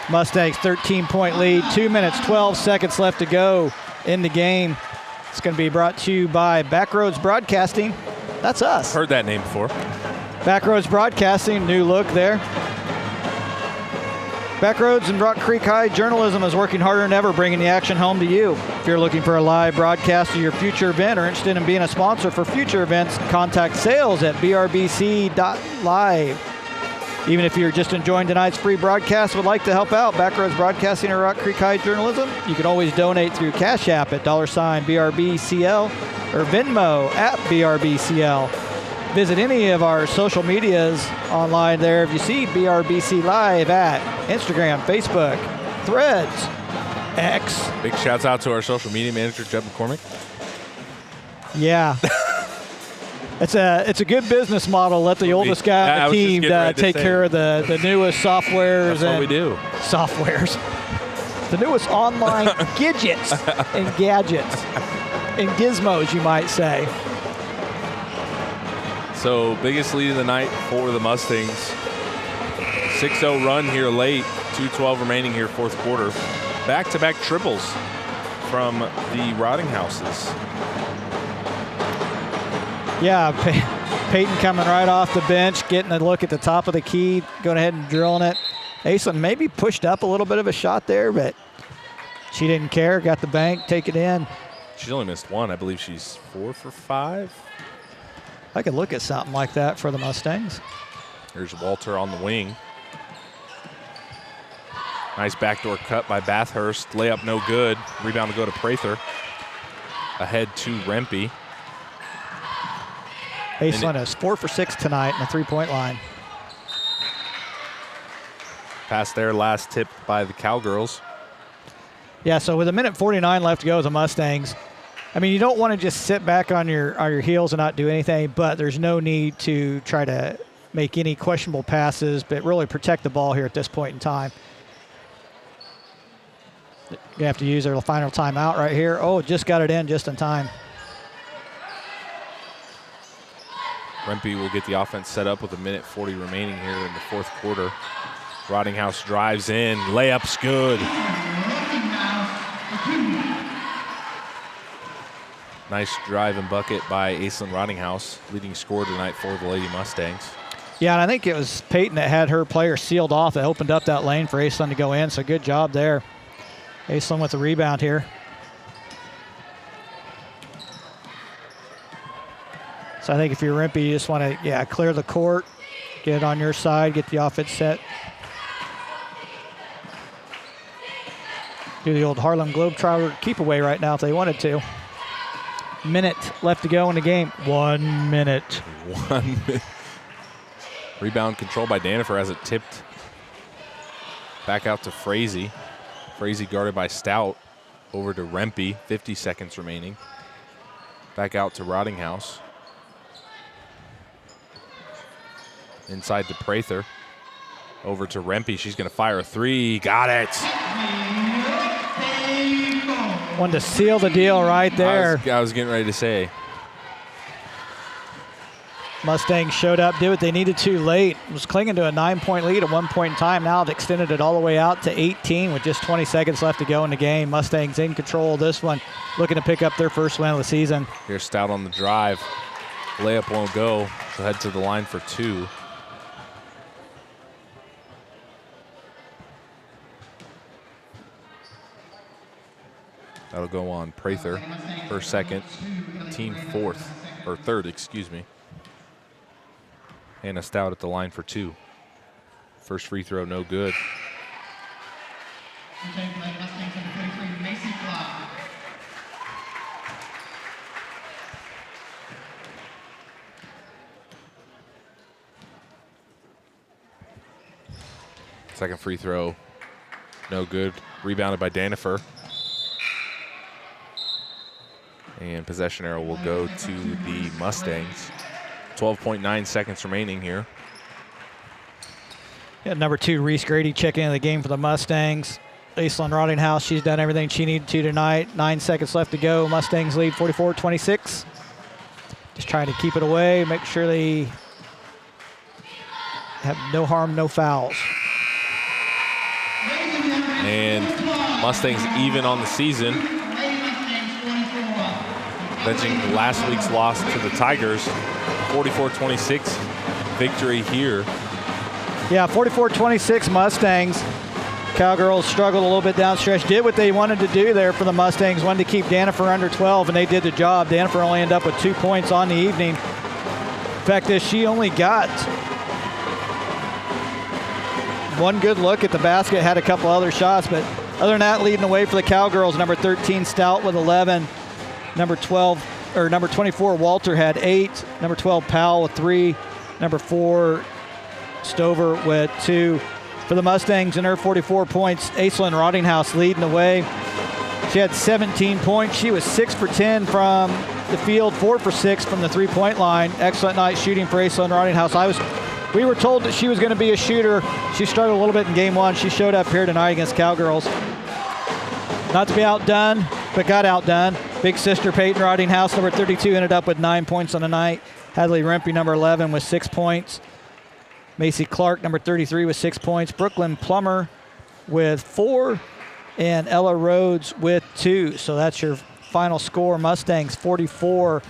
Mustangs 13-point lead, 2 minutes, 12 seconds left to go in the game. It's going to be brought to you by Backroads Broadcasting. That's us. Heard that name before. Backroads Broadcasting, new look there. Backroads and Rock Creek High Journalism is working harder than ever, bringing the action home to you. If you're looking for a live broadcast of your future event or interested in being a sponsor for future events, contact sales at brbc.live. Even if you're just enjoying tonight's free broadcast and would like to help out Backroads Broadcasting or Rock Creek High Journalism, you can always donate through Cash App at $BRBCL or Venmo at BRBCL. Visit any of our social medias online there if you see BRBC Live at Instagram, Facebook, Threads, X. Big shouts out to our social media manager, Jeb McCormick. Yeah. It's a good business model. Let the oldest guy on the team take care of the newest softwares. That's what we do. Softwares. The newest online gadgets and gadgets and gizmos, you might say. So biggest lead of the night for the Mustangs. 6-0 run here late. 2:12 remaining here, fourth quarter. Back-to-back triples from the Rottinghouses. Yeah, Peyton coming right off the bench, getting a look at the top of the key, going ahead and drilling it. Aislinn maybe pushed up a little bit of a shot there, but she didn't care. Got the bank, take it in. She's only missed one. I believe she's 4 for 5. I could look at something like that for the Mustangs. Here's Walter on the wing. Nice backdoor cut by Bathurst. Layup no good. Rebound to go to Prather. Ahead to Rempe. Aislinn is 4 for 6 tonight in the three-point line. Pass there, last tip by the Cowgirls. Yeah, so with 1:49 left to go, the Mustangs, I mean, you don't want to just sit back on your heels and not do anything, but there's no need to try to make any questionable passes, but really protect the ball here at this point in time. You have to use their final timeout right here. Oh, just got it in just in time. Rempe will get the offense set up with 1:40 remaining here in the fourth quarter. Rottinghouse drives in. Layup's good. Nice drive and bucket by Aislinn Rottinghouse, leading scorer tonight for the Lady Mustangs. Yeah, and I think it was Peyton that had her player sealed off that opened up that lane for Aislinn to go in, so good job there. Aislinn with the rebound here. So I think if you're Rempe, you just want to, clear the court, get it on your side, get the offense set. Do the old Harlem Globetrotter keep away right now if they wanted to. Minute left to go in the game. 1 minute. 1 minute. Rebound controlled by Danifer as it tipped back out to Frazee. Frazee guarded by Stout. Over to Rempe. 50 seconds remaining. Back out to Rottinghouse. Inside to Prather. Over to Rempe. She's going to fire a three. Got it. Wanted to seal the deal right there. I was getting ready to say. Mustangs showed up, did what they needed to late. Was clinging to a 9-point lead at one point in time. Now they've extended it all the way out to 18 with just 20 seconds left to go in the game. Mustangs in control of this one, looking to pick up their first win of the season. Here's Stout on the drive. Layup won't go. She'll head to the line for 2. That'll go on Prather for second, team third, excuse me. Hannah Stout at the line for 2. First free throw, no good. Second free throw, no good. Rebounded by Danifer. And possession arrow will go to the Mustangs. 12.9 seconds remaining here. Yeah, number 2, Reese Grady checking into the game for the Mustangs. Aislinn Rottinghouse, she's done everything she needed to tonight. 9 seconds left to go. Mustangs lead 44-26. Just trying to keep it away, make sure they have no harm, no fouls. And Mustangs even on the season. Avenging last week's loss to the Tigers. 44-26 victory here. Yeah, 44-26 Mustangs. Cowgirls struggled a little bit downstretch. Did what they wanted to do there for the Mustangs. Wanted to keep Danifer under 12, and they did the job. Danifer only ended up with 2 points on the evening. Fact is, she only got one good look at the basket, had a couple other shots, but other than that, leading away for the Cowgirls, number 13 Stout with 11. Number 24 Walter had 8. Number 12 Powell with 3. Number 4 Stover with 2. For the Mustangs in her 44 points, Aislinn Rottinghouse leading the way. She had 17 points. She was 6 for 10 from the field, 4 for 6 from the three-point line. Excellent night shooting for Aislinn Rottinghouse. We were told that she was going to be a shooter. She struggled a little bit in game 1. She showed up here tonight against Cowgirls. Not to be outdone, but got outdone. Big sister Peyton Rottinghouse, number 32, ended up with 9 points on the night. Hadley Rempe, number 11, with 6 points. Macy Clark, number 33, with 6 points. Brooklyn Plummer with 4. And Ella Rhodes with 2. So that's your final score. Mustangs 44.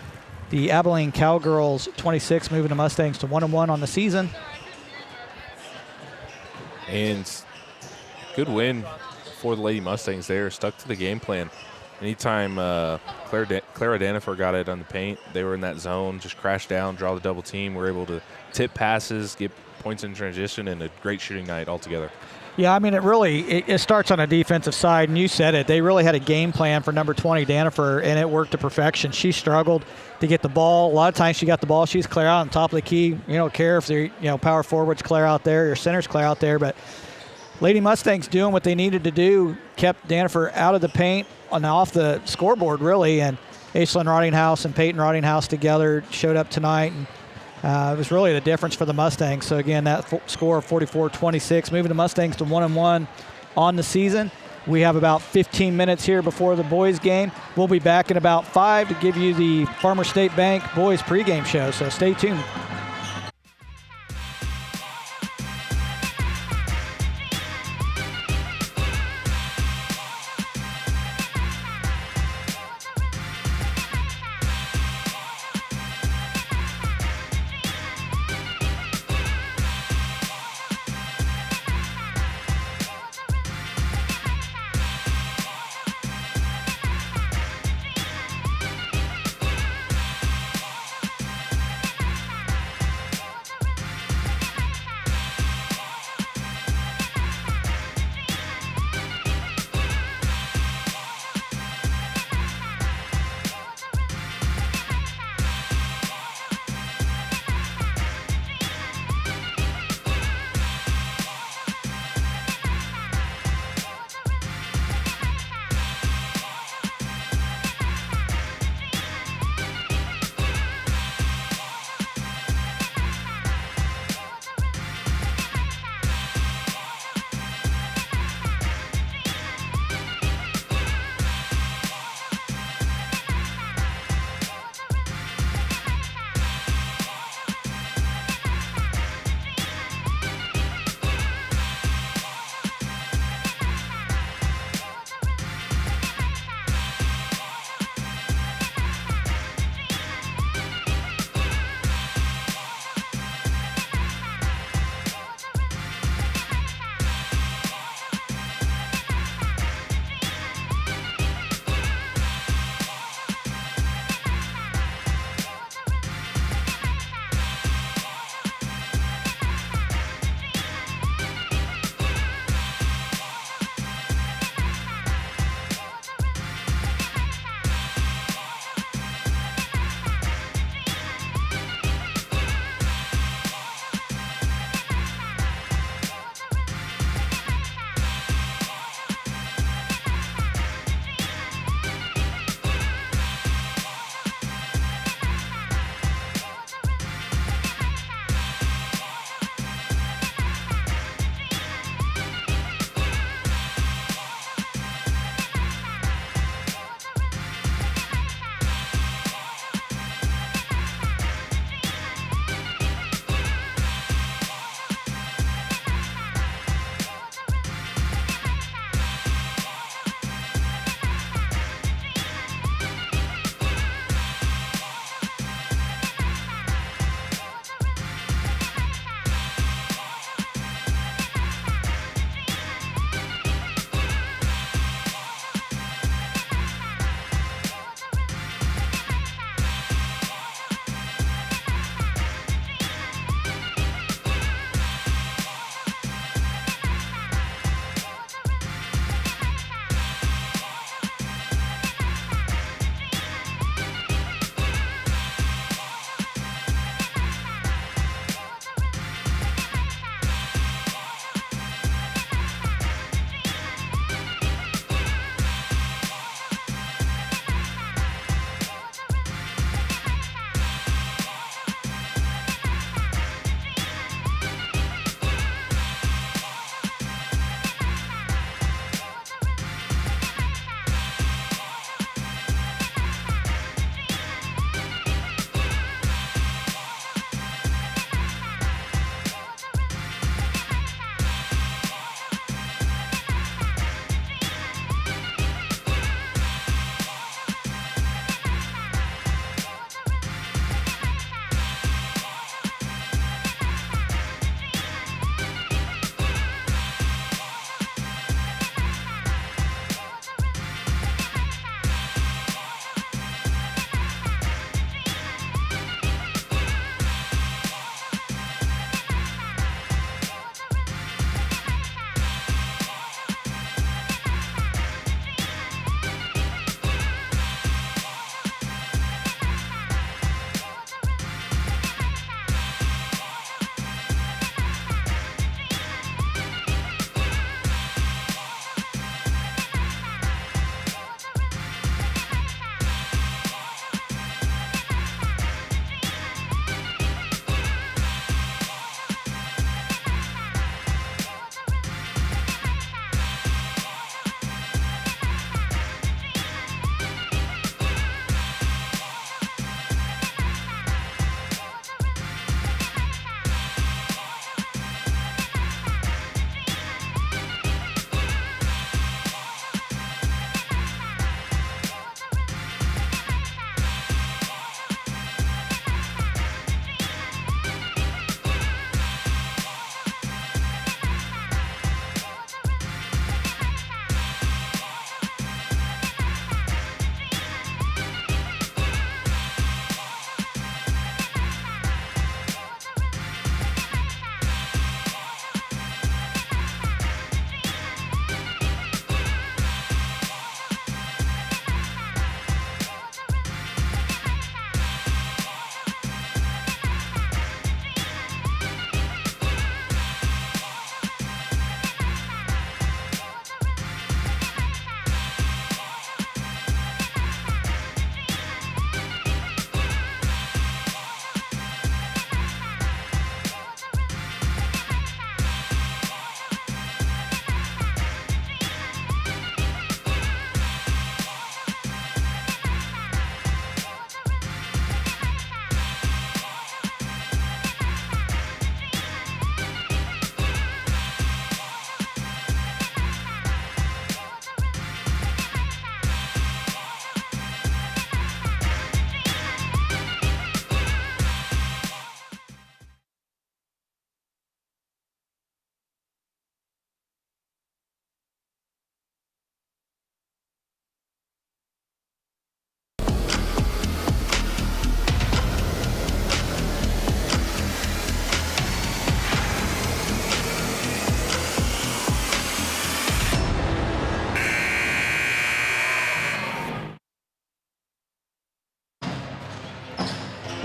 The Abilene Cowgirls 26, moving the Mustangs to 1-1 on the season. And good win for the Lady Mustangs there. Stuck to the game plan. Anytime Clara Danifer got it on the paint, they were in that zone, just crashed down, draw the double team. We're able to tip passes, get points in transition, and a great shooting night altogether. Yeah, I mean, it starts on a defensive side, and you said it. They really had a game plan for number 20, Danifer, and it worked to perfection. She struggled to get the ball. A lot of times she got the ball, she's clear out on top of the key. You don't care if they're, power forwards clear out there or centers clear out there, but Lady Mustangs doing what they needed to do, kept Danifer out of the paint and off the scoreboard, really, and Aislinn Rottinghouse and Peyton Rottinghouse together showed up tonight, and it was really the difference for the Mustangs. So, again, that score of 44-26, moving the Mustangs to 1-1 on the season. We have about 15 minutes here before the boys' game. We'll be back in about 5 to give you the Farmer State Bank boys pregame show, so stay tuned.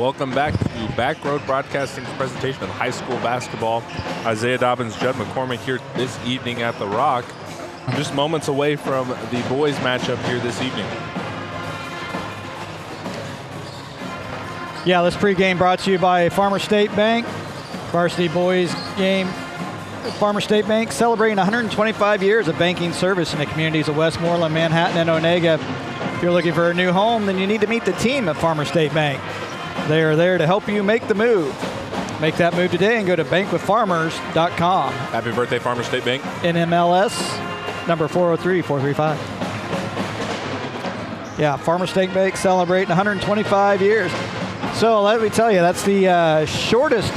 Welcome back to Back Road Broadcasting's presentation of high school basketball. Isaiah Dobbins, Judd McCormick here this evening at the Rock. Just moments away from the boys matchup here this evening. Yeah, this pregame brought to you by Farmer State Bank. Varsity boys game. Farmer State Bank celebrating 125 years of banking service in the communities of Westmoreland, Manhattan, and Onega. If you're looking for a new home, then you need to meet the team at Farmer State Bank. They are there to help you make the move. Make that move today and go to bankwithfarmers.com. Happy birthday, Farmer State Bank. NMLS number 403435. Yeah, Farmer State Bank celebrating 125 years. So let me tell you, that's the shortest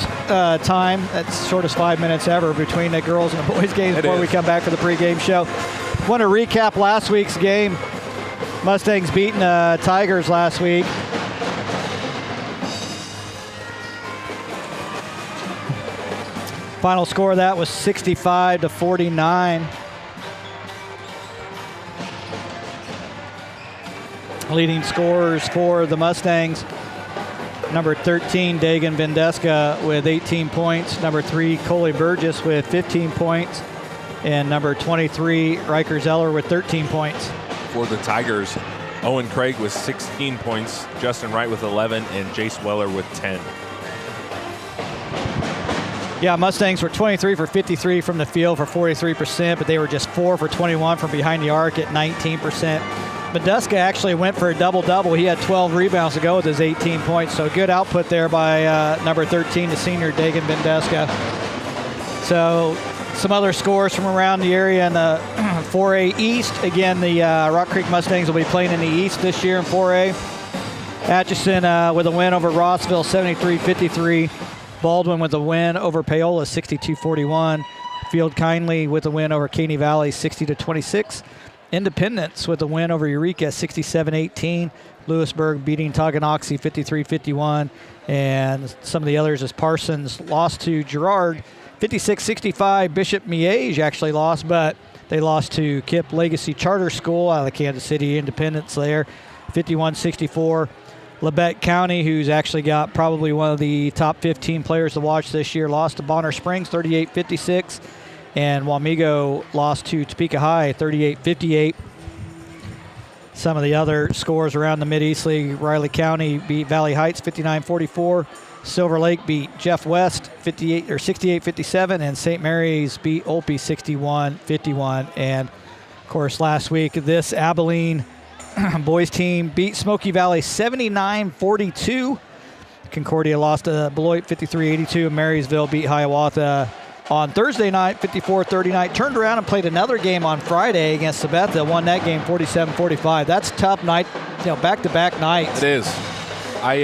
time, that's shortest 5 minutes ever between the girls and the boys games before we come back for the pregame show. Want to recap last week's game. Mustangs beating Tigers last week. Final score of that was 65-49. Leading scorers for the Mustangs. Number 13, Dagan Vendeska with 18 points. Number 3, Coley Burgess with 15 points. And number 23, Riker Zeller with 13 points. For the Tigers, Owen Craig with 16 points, Justin Wright with 11, and Jace Weller with 10. Yeah, Mustangs were 23 for 53 from the field for 43%, but they were just 4 for 21 from behind the arc at 19%. Vendeska actually went for a double-double. He had 12 rebounds to go with his 18 points, so good output there by number 13, the senior Dagan Vendeska. So some other scores from around the area in the 4A East. Again, the Rock Creek Mustangs will be playing in the East this year in 4A. Atchison with a win over Rossville, 73-53. Baldwin with a win over Paola, 62-41. Field Kindly with a win over Caney Valley, 60-26. Independence with a win over Eureka, 67-18. Lewisburg beating Tonganoxie, 53-51. And some of the others as Parsons lost to Girard, 56-65. Bishop Miege actually lost, but they lost to Kip Legacy Charter School out of the Kansas City Independence there, 51-64. Labette County, who's actually got probably one of the top 15 players to watch this year, lost to Bonner Springs, 38-56. And Wamego lost to Topeka High, 38-58. Some of the other scores around the Mid-East League, Riley County beat Valley Heights, 59-44. Silver Lake beat Jeff West, 68-57. And St. Mary's beat Olpe, 61-51. And, of course, last week, this Abilene boys team beat Smoky Valley 79-42. Concordia lost to Beloit 53-82. Marysville beat Hiawatha on Thursday night 54-39. Turned around and played another game on Friday against Sabetha. Won that game 47-45. That's a tough night, back-to-back nights. It is. I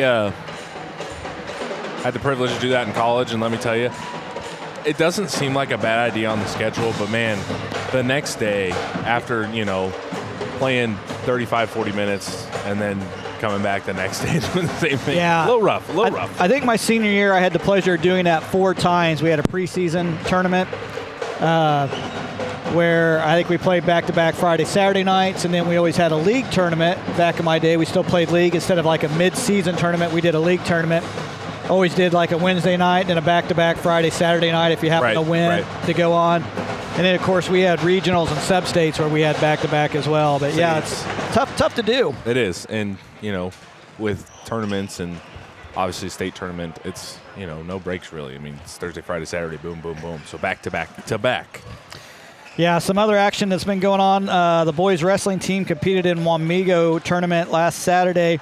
had the privilege to do that in college, and let me tell you, it doesn't seem like a bad idea on the schedule, but man, the next day after, playing 35, 40 minutes and then coming back the next day doing the same thing. Yeah. A little rough. I think my senior year I had the pleasure of doing that 4 times. We had a preseason tournament where I think we played back-to-back Friday, Saturday nights, and then we always had a league tournament. Back in my day, we still played league. Instead of like a mid-season tournament, we did a league tournament. Always did like a Wednesday night and a back-to-back Friday, Saturday night if you happen to win to go on. And then, of course, we had regionals and sub-states where we had back-to-back as well. But, yeah, it's tough to do. It is. And, with tournaments and obviously state tournament, it's, no breaks really. I mean, it's Thursday, Friday, Saturday, boom, boom, boom. So back-to-back. Yeah, some other action that's been going on. The boys wrestling team competed in Wamego tournament last Saturday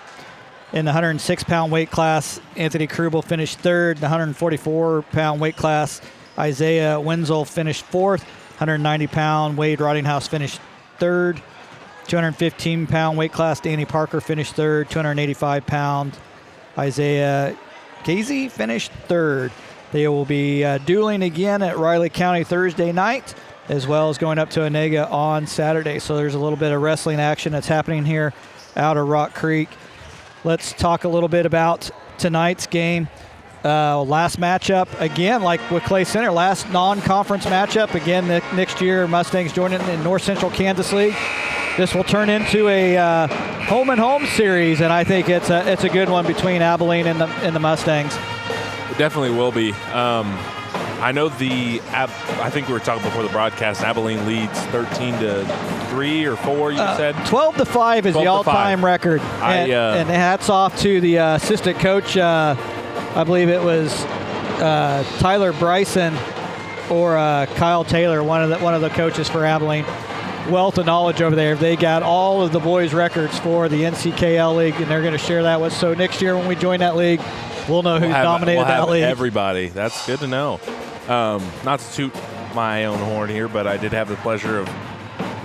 in the 106-pound weight class. Anthony Krubel finished third. The 144-pound weight class, Isaiah Wenzel finished fourth. 190-pound Wade Rottinghouse finished third. 215-pound weight class, Danny Parker finished third. 285-pound Isaiah Casey finished third. They will be dueling again at Riley County Thursday night, as well as going up to Onega on Saturday. So there's a little bit of wrestling action that's happening here out of Rock Creek. Let's talk a little bit about tonight's game. Last matchup, again, like with Clay Center, last non-conference matchup. Again, next year, Mustangs joining in North Central Kansas League. this will turn into a home and home series, and I think it's a good one between Abilene and the Mustangs. It definitely will be. I know I think we were talking before the broadcast, Abilene leads 13-3 or 4, you said? 12-5 is the all-time record. And hats off to the assistant coach. I believe it was Tyler Bryson or Kyle Taylor, one of the coaches for Abilene. Wealth of knowledge over there. They got all of the boys' records for the NCKL league, and they're going to share that with. So next year when we join that league, we'll know who dominated that league. Everybody. That's good to know. Not to toot my own horn here, but I did have the pleasure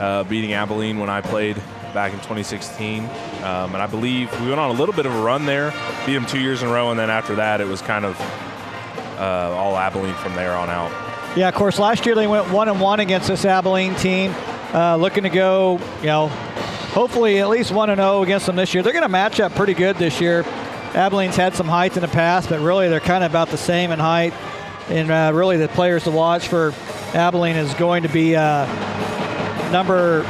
of beating Abilene when I played back in 2016. And I believe we went on a little bit of a run there, beat them 2 years in a row, and then after that it was kind of all Abilene from there on out. Yeah, of course, last year they went 1-1 against this Abilene team. Looking to go, hopefully at least 1-0 against them this year. They're going to match up pretty good this year. Abilene's had some height in the past, but really they're kind of about the same in height. And really the players to watch for Abilene is going to be number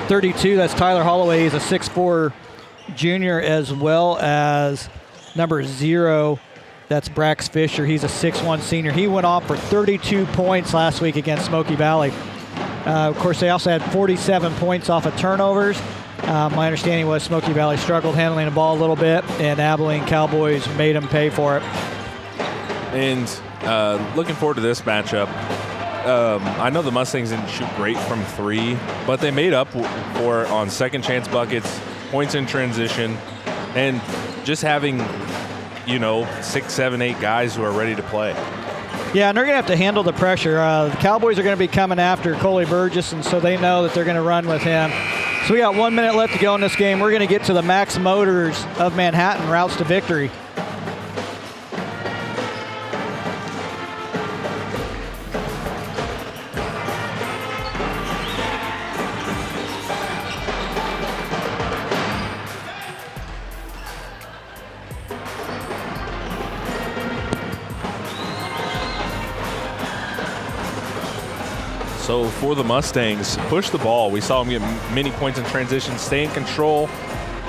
32. That's Tyler Holloway. He's a 6'4" junior, as well as number 0. That's Brax Fisher. He's a 6'1" senior. He went off for 32 points last week against Smoky Valley. Of course, they also had 47 points off of turnovers. My understanding was Smoky Valley struggled handling the ball a little bit, and Abilene Cowboys made them pay for it. And looking forward to this matchup. I know the Mustangs didn't shoot great from 3, but they made up for it on second chance buckets, points in transition, and just having, 6, 7, 8 guys who are ready to play. Yeah, and they're going to have to handle the pressure. The Cowboys are going to be coming after Coley Burgess, and so they know that they're going to run with him. So we got 1 minute left to go in this game. We're going to get to the Max Motors of Manhattan routes to victory. So for the Mustangs, push the ball. We saw them get many points in transition, stay in control,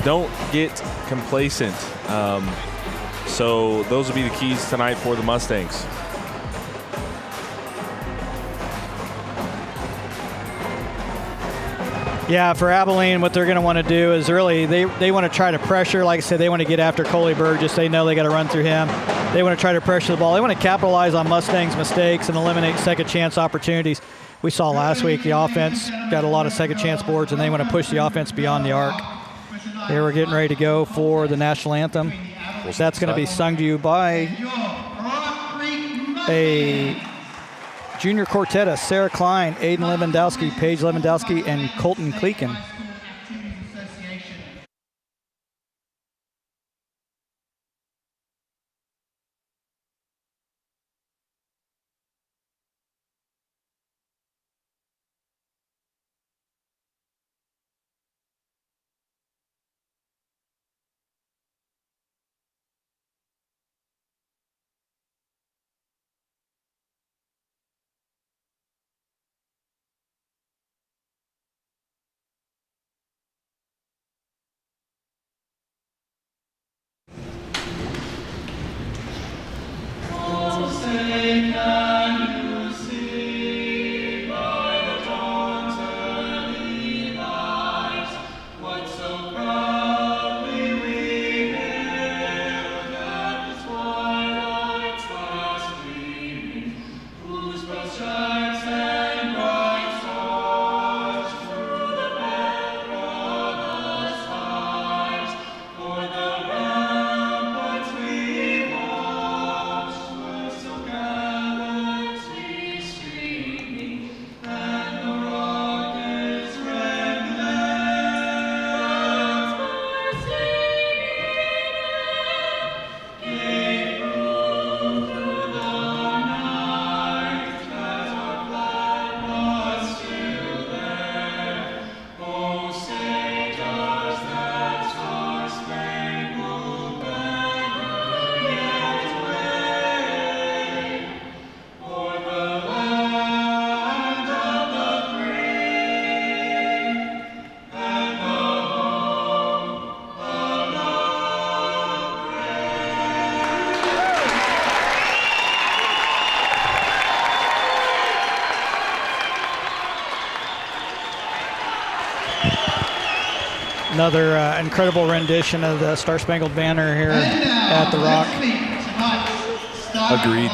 don't get complacent. So those will be the keys tonight for the Mustangs. Yeah, for Abilene, what they're going to want to do is really they want to try to pressure. Like I said, they want to get after Coley Burgess. They know they got to run through him. They want to try to pressure the ball. They want to capitalize on Mustangs' mistakes and eliminate second chance opportunities. We saw last week the offense got a lot of second chance boards, and they want to push the offense beyond the arc. They were getting ready to go for the national anthem. That's going to be sung to you by a junior quartet of Sarah Klein, Aiden Lewandowski, Paige Lewandowski, and Colton Kleeken. Another incredible rendition of the Star Spangled Banner here at the Rock. Agreed.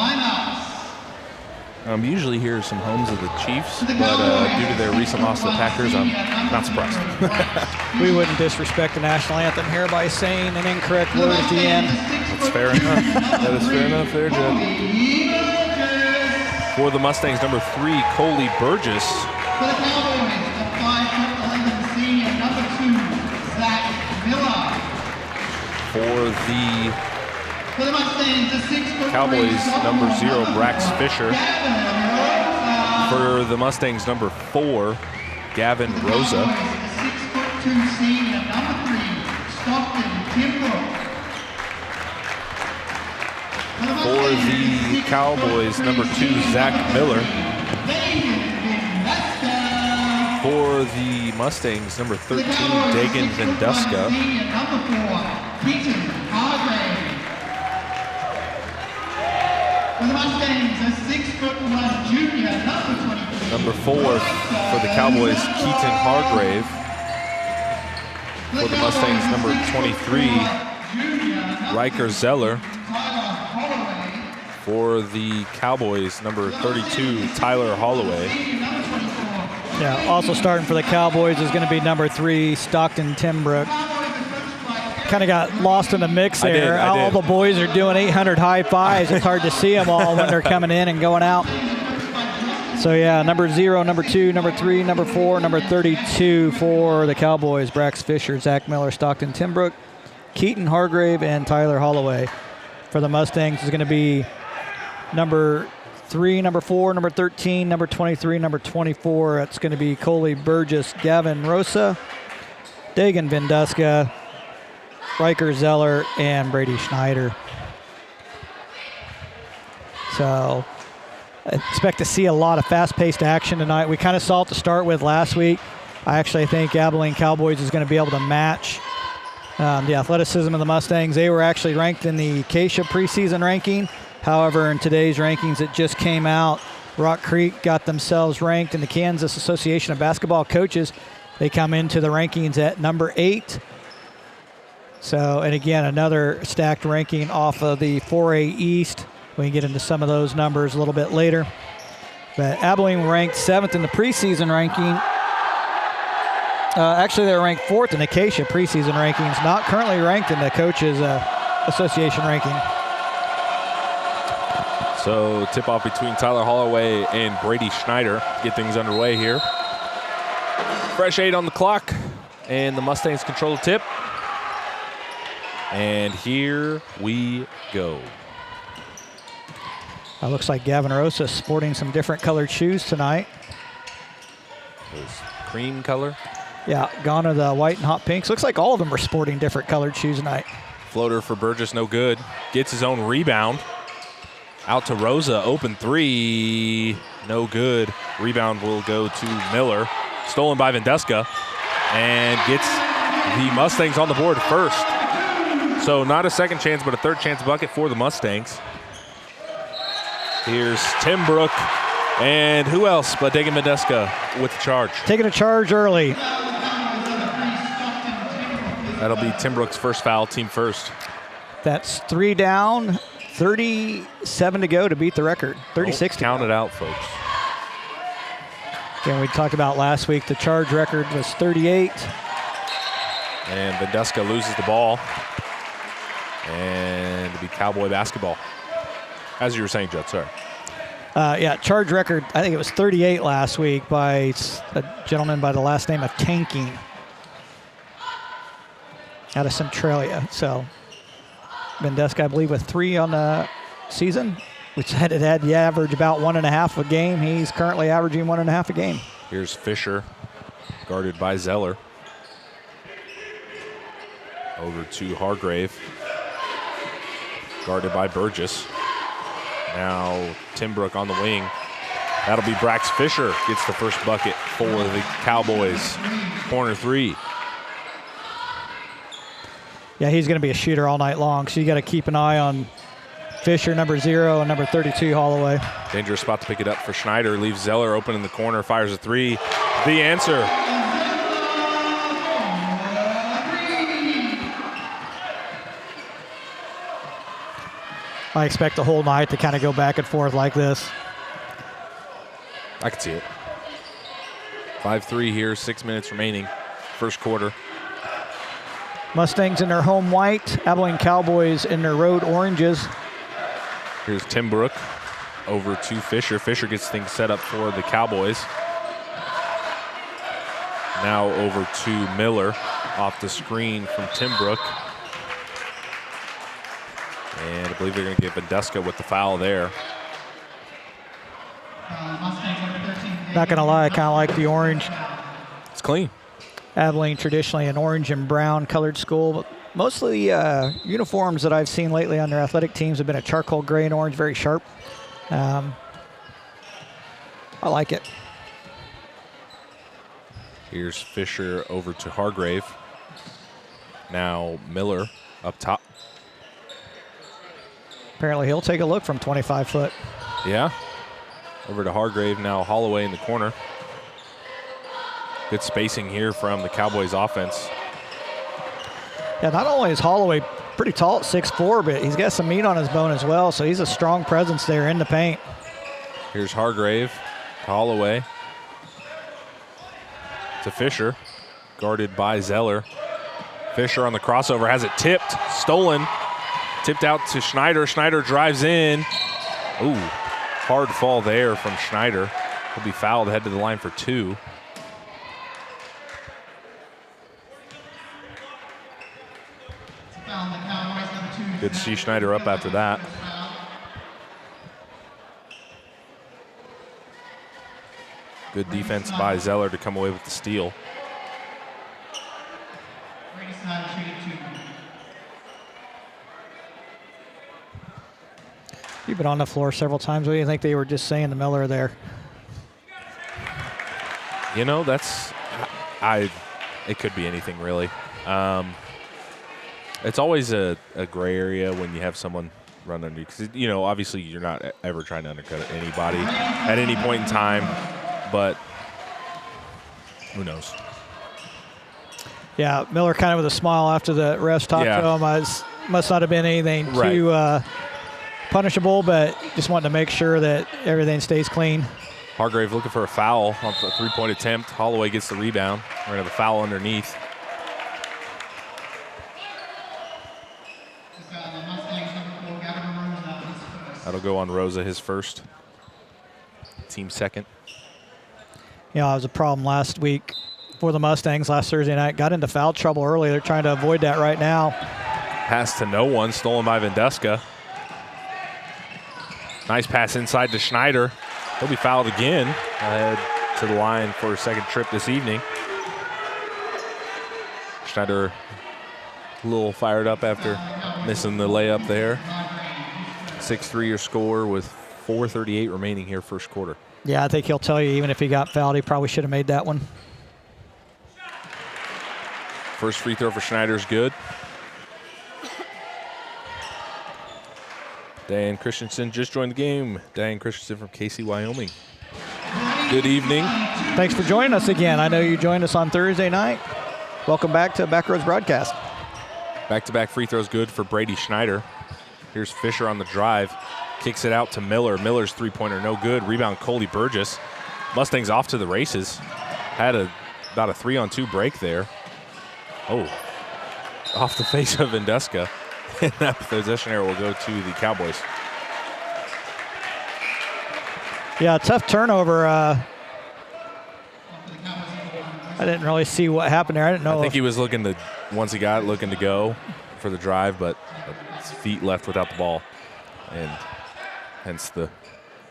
Usually here are some homes of the Chiefs, but due to their recent loss to the Packers, I'm not surprised. We wouldn't disrespect the national anthem here by saying an incorrect word at the end. That's fair enough. That is fair enough there, Jed. For the Mustangs, number 3, Coley Burgess. For the Cowboys, the 5'11" senior, number 2, Zach Miller. For the Mustangs, the 6'3" Cowboys, number 0, Brax Fisher. For the Mustangs, number 4, Gavin Rosa. The 6'2" senior, number 3, Stockton Kimbrough. For the Cowboys, number 2, Zach Miller. For the Mustangs, number 13, Dagan Venduska. Number 4, Keaton Hargrave. For the Mustangs, a 6'1" junior, number 23. Number 4 for the Cowboys, Keaton Hargrave. For the Mustangs, number 23, Riker Zeller. For the Cowboys, number 32, Tyler Holloway. Yeah, also starting for the Cowboys is going to be number 3, Stockton Timbrook. Kind of got lost in the mix there. I did. All the boys are doing 800 high fives. It's hard to see them all when they're coming in and going out. So yeah, number 0, number 2, number 3, number 4, number 32 for the Cowboys. Brax Fisher, Zach Miller, Stockton Timbrook, Keaton Hargrave, and Tyler Holloway. For the Mustangs is going to be number 3, number 4, number 13, number 23, number 24. That's going to be Coley Burgess, Gavin Rosa, Dagan Venduska, Riker Zeller, and Brady Schneider. So I expect to see a lot of fast-paced action tonight. We kind of saw it to start with last week. I actually think Abilene Cowboys is going to be able to match the athleticism of the Mustangs. They were actually ranked in the Acacia preseason ranking. However, in today's rankings that just came out, Rock Creek got themselves ranked in the Kansas Association of Basketball Coaches. They come into the rankings at number 8. So, and again, another stacked ranking off of the 4A East. We can get into some of those numbers a little bit later. But Abilene ranked 7th in the preseason ranking. Actually, they're ranked 4th in Acacia preseason rankings, not currently ranked in the Coaches Association ranking. So tip-off between Tyler Holloway and Brady Schneider. Get things underway here. Fresh 8 on the clock, and the Mustangs control the tip. And here we go. Looks like Gavin Rosa sporting some different colored shoes tonight. Those cream color. Yeah, gone are the white and hot pinks. Looks like all of them are sporting different colored shoes tonight. Floater for Burgess, no good. Gets his own rebound. Out to Rosa, open 3, no good. Rebound will go to Miller. Stolen by Venduska, and gets the Mustangs on the board first. So not a second chance, but a third chance bucket for the Mustangs. Here's Timbrook, and who else but Dagan Venduska with the charge. Taking a charge early. That'll be Timbrook's first foul, team first. That's 3 down, 37 to go to beat the record. 36 to count go. it out, folks. Again, we talked about last week, the charge record was 38. And Venduska loses the ball. And it'll be Cowboy basketball. As you were saying, Judd, sorry. Yeah, charge record, I think it was 38 last week by a gentleman by the last name of Tanking out of Centralia. So Venduska, I believe, with 3 on the season, which had the average about 1.5 a game. He's currently averaging 1.5 a game. Here's Fisher, guarded by Zeller. Over to Hargrave, guarded by Burgess. Now Timbrook on the wing. That'll be Brax Fisher, gets the first bucket for the Cowboys. Corner 3. Yeah, he's going to be a shooter all night long, so you got to keep an eye on Fisher, number 0, and number 32, Holloway. Dangerous spot to pick it up for Schneider. Leaves Zeller open in the corner, fires a 3. The answer. I expect the whole night to kind of go back and forth like this. I could see it. 5-3 here, 6 minutes remaining, first quarter. Mustangs in their home white, Abilene Cowboys in their road oranges. Here's Timbrook over to Fisher. Fisher gets things set up for the Cowboys. Now over to Miller off the screen from Timbrook. And I believe they're going to give Vendeska with the foul there. Not going to lie, I kind of like the orange. It's clean. Abilene traditionally an orange and brown colored school. But most of the uniforms that I've seen lately on their athletic teams have been a charcoal gray and orange, very sharp. I like it. Here's Fisher over to Hargrave. Now Miller up top. Apparently he'll take a look from 25 foot. Yeah. Over to Hargrave, now Holloway in the corner. Good spacing here from the Cowboys offense. Yeah, not only is Holloway pretty tall at 6'4", but he's got some meat on his bone as well, so he's a strong presence there in the paint. Here's Hargrave, Holloway to Fisher, guarded by Zeller. Fisher on the crossover, has it tipped, stolen, tipped out to Schneider. Schneider drives in. Ooh, hard fall there from Schneider. He'll be fouled, head to the line for 2. Good to see Schneider up after that. Good defense by Zeller to come away with the steal. You've been on the floor several times. What do you think they were just saying to Miller there? You know, that's it could be anything really. It's always a gray area when you have someone run under you, because, you know, obviously you're not ever trying to undercut anybody at any point in time, but who knows? Yeah, Miller kind of with a smile after the refs talked to him. Must not have been anything too punishable, but just wanted to make sure that everything stays clean. Hargrave looking for a foul on the three-point attempt. Holloway gets the rebound. We're going to have a foul underneath. That'll go on Rosa, his first. Team second. You know, it was a problem last week for the Mustangs last Thursday night. Got into foul trouble early. They're trying to avoid that right now. Pass to no one, stolen by Vendeska. Nice pass inside to Schneider. He'll be fouled again. Ahead to the line for a second trip this evening. Schneider a little fired up after missing the layup there. 6-3 your score with 4:38 remaining here first quarter. Yeah, I think he'll tell you even if he got fouled, he probably should have made that one. First free throw for Schneider is good. Dan Christensen just joined the game. Dan Christensen from Casey, Wyoming. Good evening. Thanks for joining us again. I know you joined us on Thursday night. Welcome back to Backroads Broadcast. Back-to-back free throws good for Brady Schneider. Here's Fisher on the drive. Kicks it out to Miller. Miller's three-pointer no good. Rebound Coley Burgess. Mustangs off to the races. Had about a 3-on-2 break there. Oh, off the face of Vendeska. And that possession error will go to the Cowboys. Yeah, tough turnover. I didn't really see what happened there. I didn't know. I think he was looking to, once he got it, looking to go for the drive, but his feet left without the ball, and hence the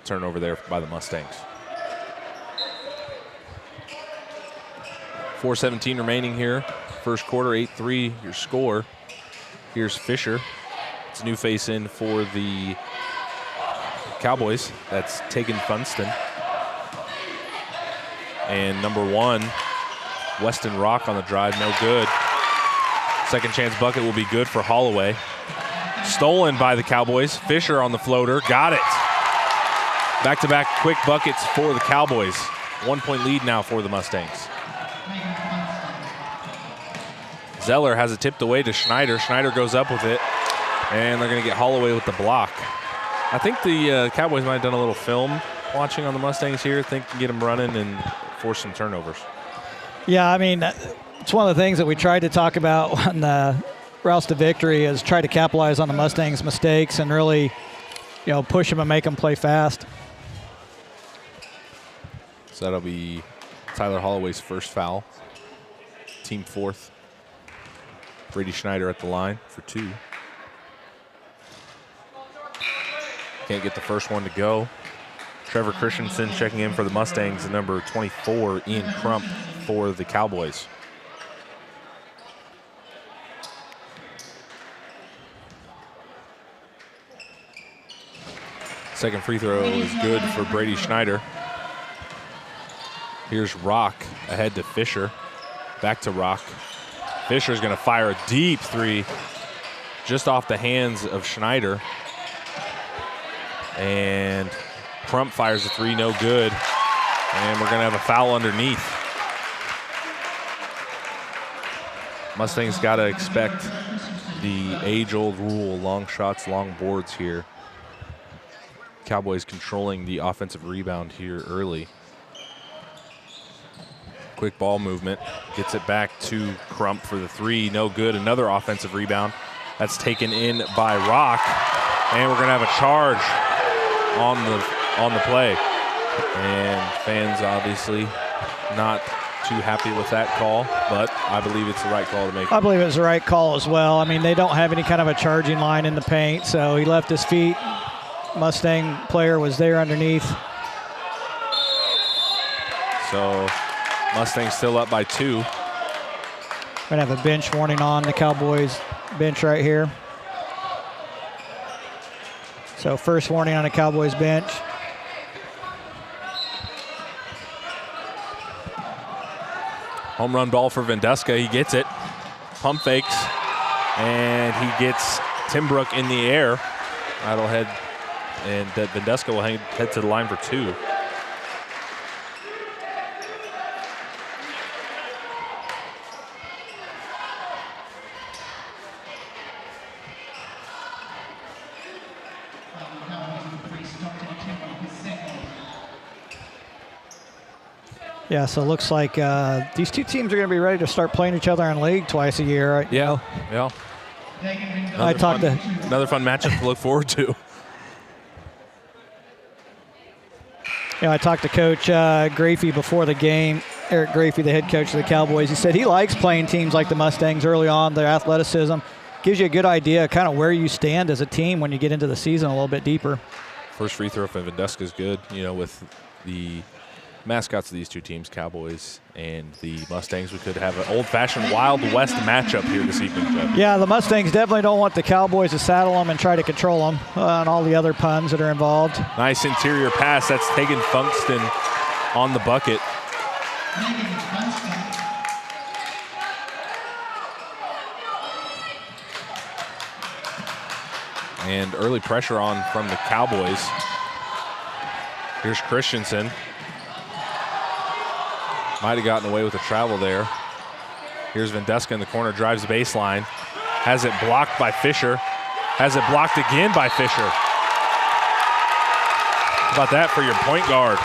turnover there by the Mustangs. 4:17 remaining here. First quarter, 8-3 your score. Here's Fisher. It's a new face in for the Cowboys. That's Tegan Funston. And number 1, Weston Rock on the drive, no good. Second chance bucket will be good for Holloway. Stolen by the Cowboys. Fisher on the floater, got it. Back-to-back quick buckets for the Cowboys. 1-point lead now for the Mustangs. Zeller has it tipped away to Schneider. Schneider goes up with it. And they're going to get Holloway with the block. I think the Cowboys might have done a little film watching on the Mustangs here. Think can get them running and force some turnovers. Yeah, I mean, it's one of the things that we tried to talk about on the routes to victory is try to capitalize on the Mustangs' mistakes and really, push them and make them play fast. So that'll be Tyler Holloway's first foul. Team fourth. Brady Schneider at the line for 2. Can't get the first one to go. Trevor Christensen checking in for the Mustangs, and number 24, Ian Crump, for the Cowboys. Second free throw is good for Brady Schneider. Here's Rock ahead to Fisher. Back to Rock. Fisher's going to fire a deep 3 just off the hands of Schneider. And Crump fires a 3, no good. And we're going to have a foul underneath. Mustangs got to expect the age-old rule, long shots, long boards here. Cowboys controlling the offensive rebound here early. Quick ball movement, gets it back to Crump for the 3, no good. Another offensive rebound. That's taken in by Rock. And we're going to have a charge on the play. And fans obviously not too happy with that call, but I believe it's the right call to make. I believe it's the right call as well. I mean, they don't have any kind of a charging line in the paint, so he left his feet. Mustang player was there underneath. So Mustangs still up by 2. We're going to have a bench warning on the Cowboys bench right here. So first warning on the Cowboys bench. Home run ball for Vendeska. He gets it. Pump fakes. And he gets Timbrook in the air. Idle head. And Vendeska will head to the line for 2. Yeah, so it looks like these two teams are going to be ready to start playing each other in league twice a year. Right? Yeah, yeah. Another fun matchup to look forward to. I talked to Coach Grafey before the game, Eric Grafey, the head coach of the Cowboys. He said he likes playing teams like the Mustangs early on. Their athleticism gives you a good idea kind of where you stand as a team when you get into the season a little bit deeper. First free throw for Vendeska is good, with the mascots of these two teams, Cowboys and the Mustangs. We could have an old-fashioned Wild West matchup here this evening, Jeff. Yeah, the Mustangs definitely don't want the Cowboys to saddle them and try to control them and all the other puns that are involved. Nice interior pass. That's taken Funkston on the bucket. And early pressure on from the Cowboys. Here's Christensen. Might have gotten away with the travel there. Here's Vendeska in the corner, drives the baseline. Has it blocked by Fisher. Has it blocked again by Fisher. How about that for your point guard?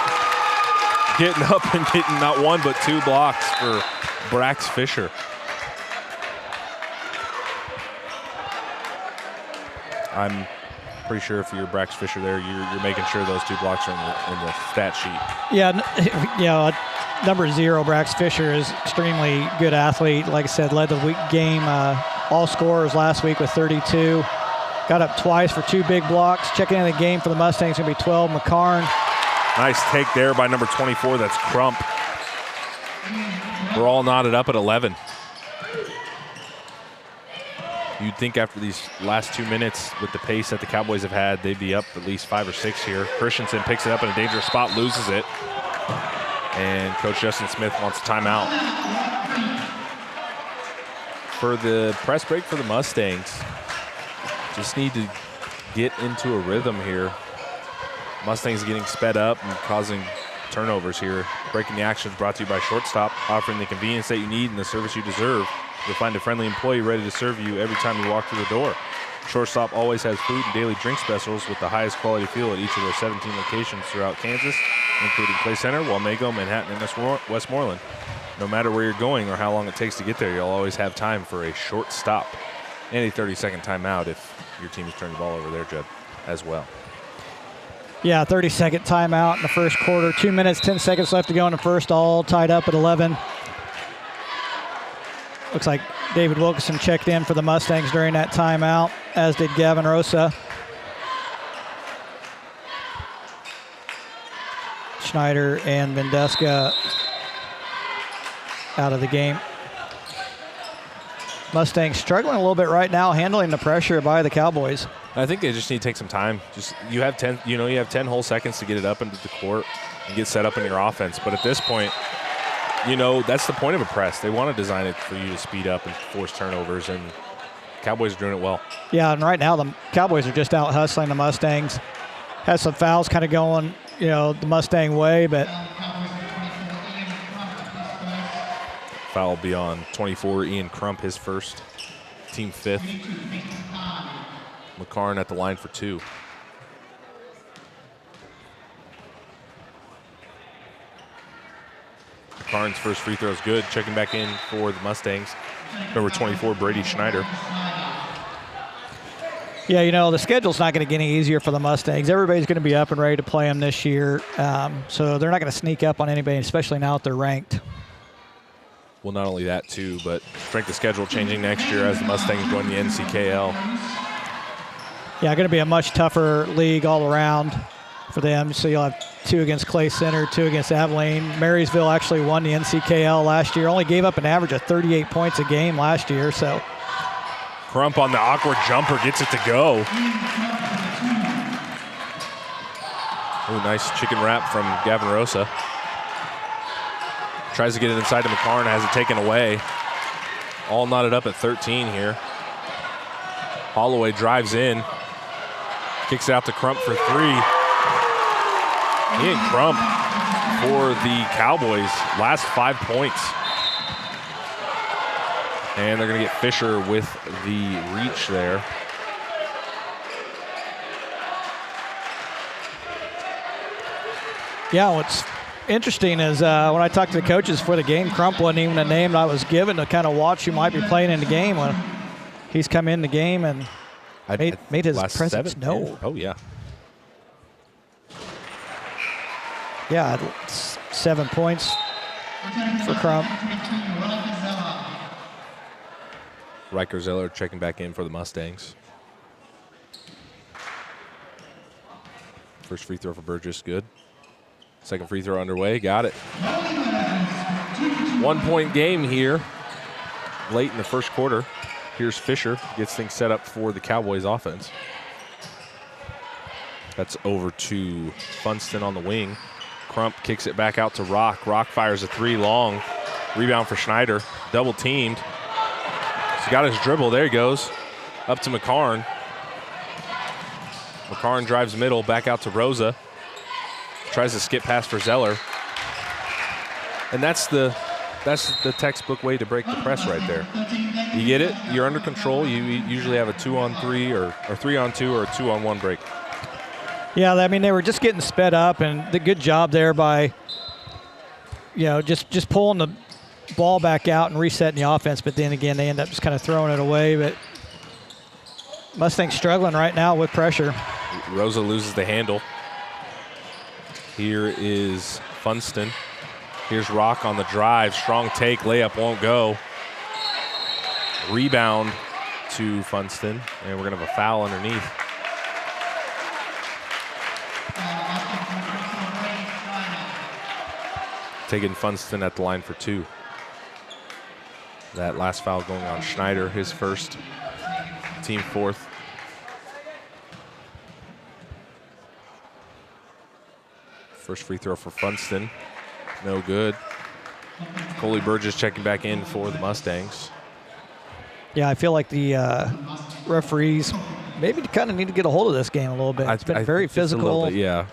Getting up and getting not one but 2 blocks for Brax Fisher. I'm pretty sure if you're Brax Fisher there, you're making sure those 2 blocks are in the stat sheet. Yeah, number 0, Brax Fisher, is extremely good athlete. Like I said, led the week game all scorers last week with 32. Got up twice for 2 big blocks. Checking in the game for the Mustangs going to be 12, McCarn. Nice take there by number 24. That's Crump. We're all knotted up at 11. You'd think after these last 2 minutes with the pace that the Cowboys have had, they'd be up at least 5 or 6 here. Christensen picks it up in a dangerous spot, loses it. And Coach Justin Smith wants a timeout. For the press break for the Mustangs, just need to get into a rhythm here. Mustangs getting sped up and causing turnovers here. Breaking the action is brought to you by Shortstop, offering the convenience that you need and the service you deserve. You'll find a friendly employee ready to serve you every time you walk through the door. Shortstop always has food and daily drink specials with the highest quality fuel at each of their 17 locations throughout Kansas, including Clay Center, Wamego, Manhattan, and Westmoreland. No matter where you're going or how long it takes to get there, you'll always have time for a short stop and a 30-second timeout if your team has turned the ball over there, Jed, as well. Yeah, 30-second timeout in the first quarter. 2 minutes, 10 seconds left to go in the first, all tied up at 11. Looks like David Wilkerson checked in for the Mustangs during that timeout, as did Gavin Rosa. Schneider and Mendeska out of the game. Mustangs struggling a little bit right now, handling the pressure by the Cowboys. I think they just need to take some time. You have 10 whole seconds to get it up into the court and get set up in your offense. But at this point, that's the point of a press. They want to design it for you to speed up and force turnovers, and Cowboys are doing it well. Yeah, and right now the Cowboys are just out hustling the Mustangs. Has some fouls kind of going, the Mustang way, but foul will be on 24, Ian Crump, his first, team 5th. McCarn at the line for 2. McCarn's first free throw is good. Checking back in for the Mustangs, number 24, Brady Schneider. Yeah, the schedule's not going to get any easier for the Mustangs. Everybody's going to be up and ready to play them this year, so they're not going to sneak up on anybody, especially now that they're ranked. Well, not only that, too, but strength of schedule changing next year as the Mustangs join the NCKL. Yeah, going to be a much tougher league all around for them. So you'll have 2 against Clay Center, 2 against Abilene. Marysville actually won the NCKL last year. Only gave up an average of 38 points a game last year. So Crump on the awkward jumper gets it to go. Oh, nice chicken wrap from Gavin Rosa. Tries to get it inside to McCarn, has it taken away. All knotted up at 13 here. Holloway drives in. Kicks it out to Crump for 3. Ian Crump for the Cowboys, last 5 points. And they're going to get Fisher with the reach there. Yeah, what's interesting is when I talked to the coaches for the game, Crump wasn't even a name that I was given to kind of watch who might be playing in the game. When he's come in the game and made his presence known. Yeah. Oh, yeah. Yeah, 7 points for Crump. Riker Zeller checking back in for the Mustangs. First free throw for Burgess, good. Second free throw underway, got it. 1 point game here late in the first quarter. Here's Fisher, gets things set up for the Cowboys offense. That's over to Funston on the wing. Crump kicks it back out to Rock. Rock fires a 3 long. Rebound for Schneider, double teamed. He's got his dribble, there he goes. Up to McCarn. McCarn drives middle, back out to Rosa. Tries to skip pass for Zeller. And that's the textbook way to break the press right there. You get it, you're under control. You usually have a 2-on-3 or 3-on-2 or a 2-on-1 break. Yeah, I mean, they were just getting sped up, and the good job there by, just pulling the ball back out and resetting the offense. But then again, they end up just kind of throwing it away. But Mustangs struggling right now with pressure. Rosa loses the handle. Here is Funston. Here's Rock on the drive. Strong take, layup won't go. Rebound to Funston, and we're going to have a foul underneath. Taking Funston at the line for 2. That last foul going on Schneider, his first, team 4th. First free throw for Funston, no good. Coley Burgess checking back in for the Mustangs. Yeah, I feel like the referees maybe kind of need to get a hold of this game a little bit. It's been very physical. Yeah.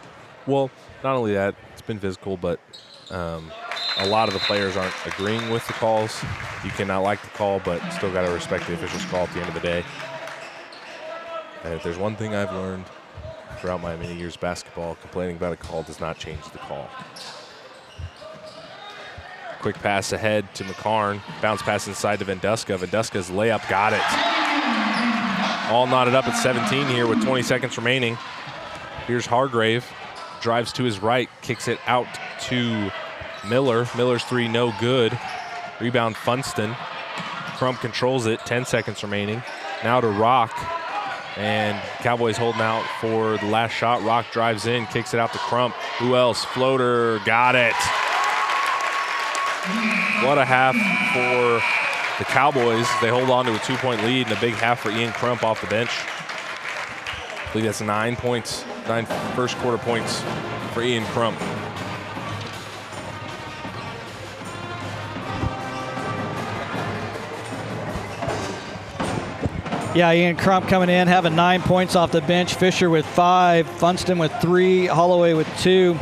Well, not only that, it's been physical, but a lot of the players aren't agreeing with the calls. You cannot like the call, but still got to respect the official's call at the end of the day. And if there's one thing I've learned throughout my many years of basketball, complaining about a call does not change the call. Quick pass ahead to McCarn. Bounce pass inside to Venduska. Venduska's layup got it. All knotted up at 17 here with 20 seconds remaining. Here's Hargrave. Drives to his right. Kicks it out to Miller. Miller's three no good. Rebound Funston. Crump controls it. 10 seconds remaining. Now to Rock. And Cowboys holding out for the last shot. Rock drives in. Kicks it out to Crump. Who else? Floater. Got it. What a half for the Cowboys. They hold on to a 2-point lead and a big half for Ian Crump off the bench. I believe that's 9 points, 9 first quarter points for Ian Crump. Yeah, Ian Crump coming in, having 9 points off the bench. Fisher with 5, Funston with 3, Holloway with 2.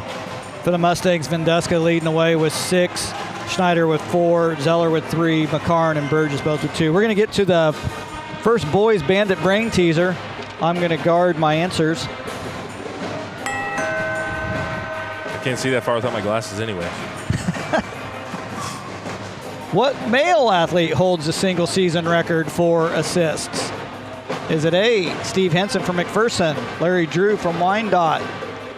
For the Mustangs, Venduska leading the way with 6. Schneider with 4, Zeller with 3, McCarn and Burgess both with 2. We're going to get to the first boys bandit brain teaser. I'm going to guard my answers. I can't see that far without my glasses anyway. What male athlete holds the single season record for assists? Is it A, Steve Henson from McPherson, Larry Drew from Wyandotte,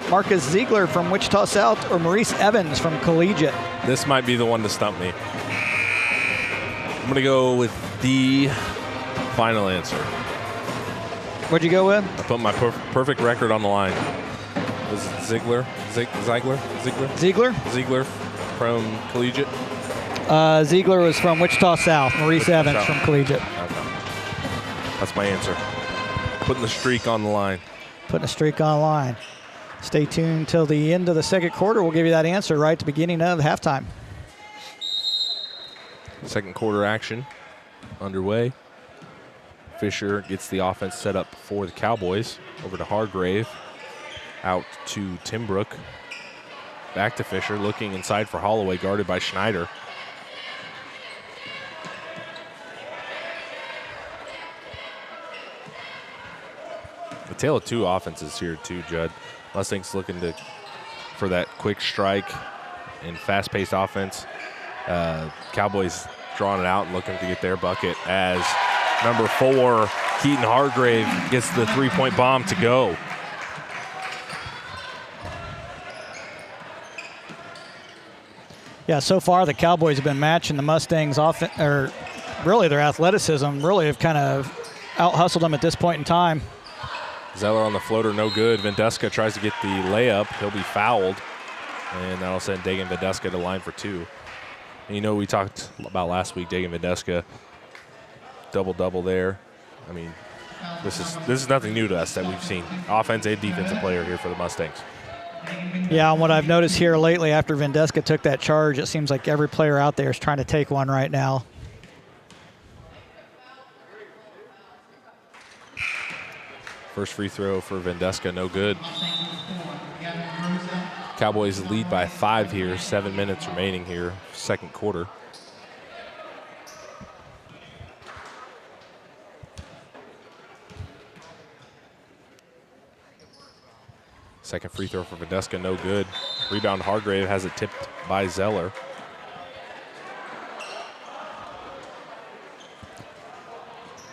Marcus Ziegler from Wichita South, or Maurice Evans from Collegiate? This might be the one to stump me. I'm going to go with the final answer. What'd you go with? I put my perfect record on the line. Was it Ziegler? Ziegler from Collegiate. Ziegler was from Wichita South. Maurice Evans from Collegiate. Okay. That's my answer. Putting the streak on the line. Putting a streak on the line. Stay tuned till the end of the second quarter. We'll give you that answer right at the beginning of halftime. Second quarter action underway. Fisher gets the offense set up for the Cowboys. Over to Hargrave. Out to Timbrook. Back to Fisher, looking inside for Holloway, guarded by Schneider. The tale of two offenses here too, Judd. Mustangs looking for that quick strike and fast-paced offense. Cowboys drawing it out and looking to get their bucket as number 4, Keaton Hargrave, gets the three-point bomb to go. Yeah, so far the Cowboys have been matching the Mustangs offense, or really their athleticism, really have kind of out-hustled them at this point in time. Zeller on the floater, no good. Venduska tries to get the layup. He'll be fouled. And that'll send Dagan Venduska to line for 2. And you know, we talked about last week, Dagan Venduska, double-double there. I mean, this is nothing new to us that we've seen. Offense and defensive player here for the Mustangs. Yeah, and what I've noticed here lately after Venduska took that charge, it seems like every player out there is trying to take one right now. First free throw for Venduska, no good. Cowboys lead by 5 here, 7 minutes remaining here, second quarter. Second free throw for Venduska, no good. Rebound Hargrave has it tipped by Zeller.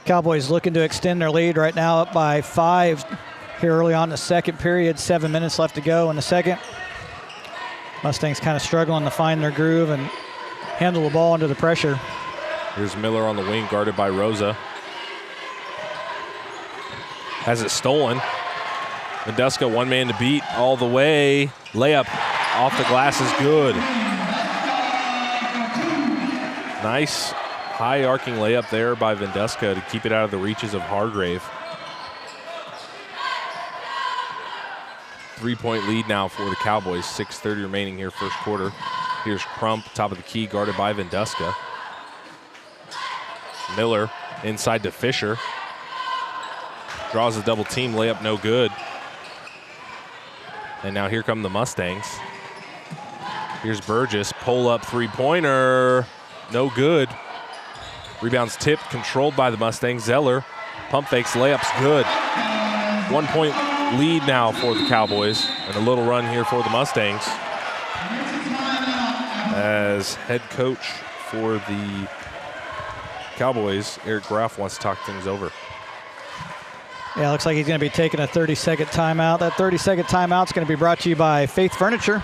Cowboys looking to extend their lead right now, up by 5 here early on in the second period. 7 minutes left to go in the second. Mustangs kind of struggling to find their groove and handle the ball under the pressure. Here's Miller on the wing, guarded by Rosa. Has it stolen. Venduska, one man to beat all the way. Layup off the glass is good. Nice high arcing layup there by Venduska to keep it out of the reaches of Hargrave. 3-point lead now for the Cowboys. 6:30 remaining here, first quarter. Here's Crump, top of the key, guarded by Venduska. Miller inside to Fisher. Draws a double team, layup no good. And now here come the Mustangs. Here's Burgess, pull up three-pointer, no good. Rebounds tipped, controlled by the Mustangs. Zeller, pump fakes, layup's good. 1-point lead now for the Cowboys, and a little run here for the Mustangs as head coach for the Cowboys, Eric Graff, wants to talk things over. Yeah, looks like he's going to be taking a 30-second timeout. That 30-second timeout is going to be brought to you by Faith Furniture.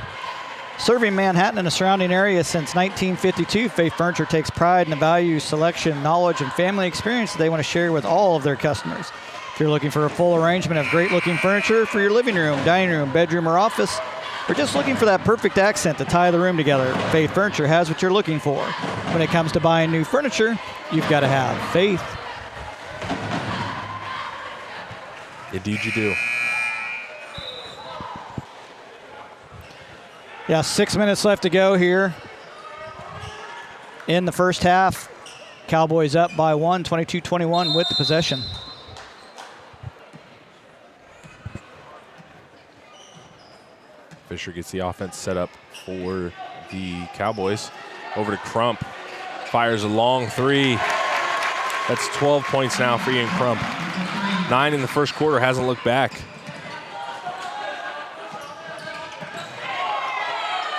Serving Manhattan and the surrounding area since 1952, Faith Furniture takes pride in the value, selection, knowledge, and family experience that they want to share with all of their customers. If you're looking for a full arrangement of great-looking furniture for your living room, dining room, bedroom, or office, or just looking for that perfect accent to tie the room together, Faith Furniture has what you're looking for. When it comes to buying new furniture, you've got to have faith. Indeed you do. Yeah, 6 minutes left to go here in the first half. Cowboys up by 1, 22-21 with the possession. Fisher gets the offense set up for the Cowboys. Over to Crump. Fires a long three. That's 12 points now for Ian Crump. 9 in the first quarter, hasn't looked back.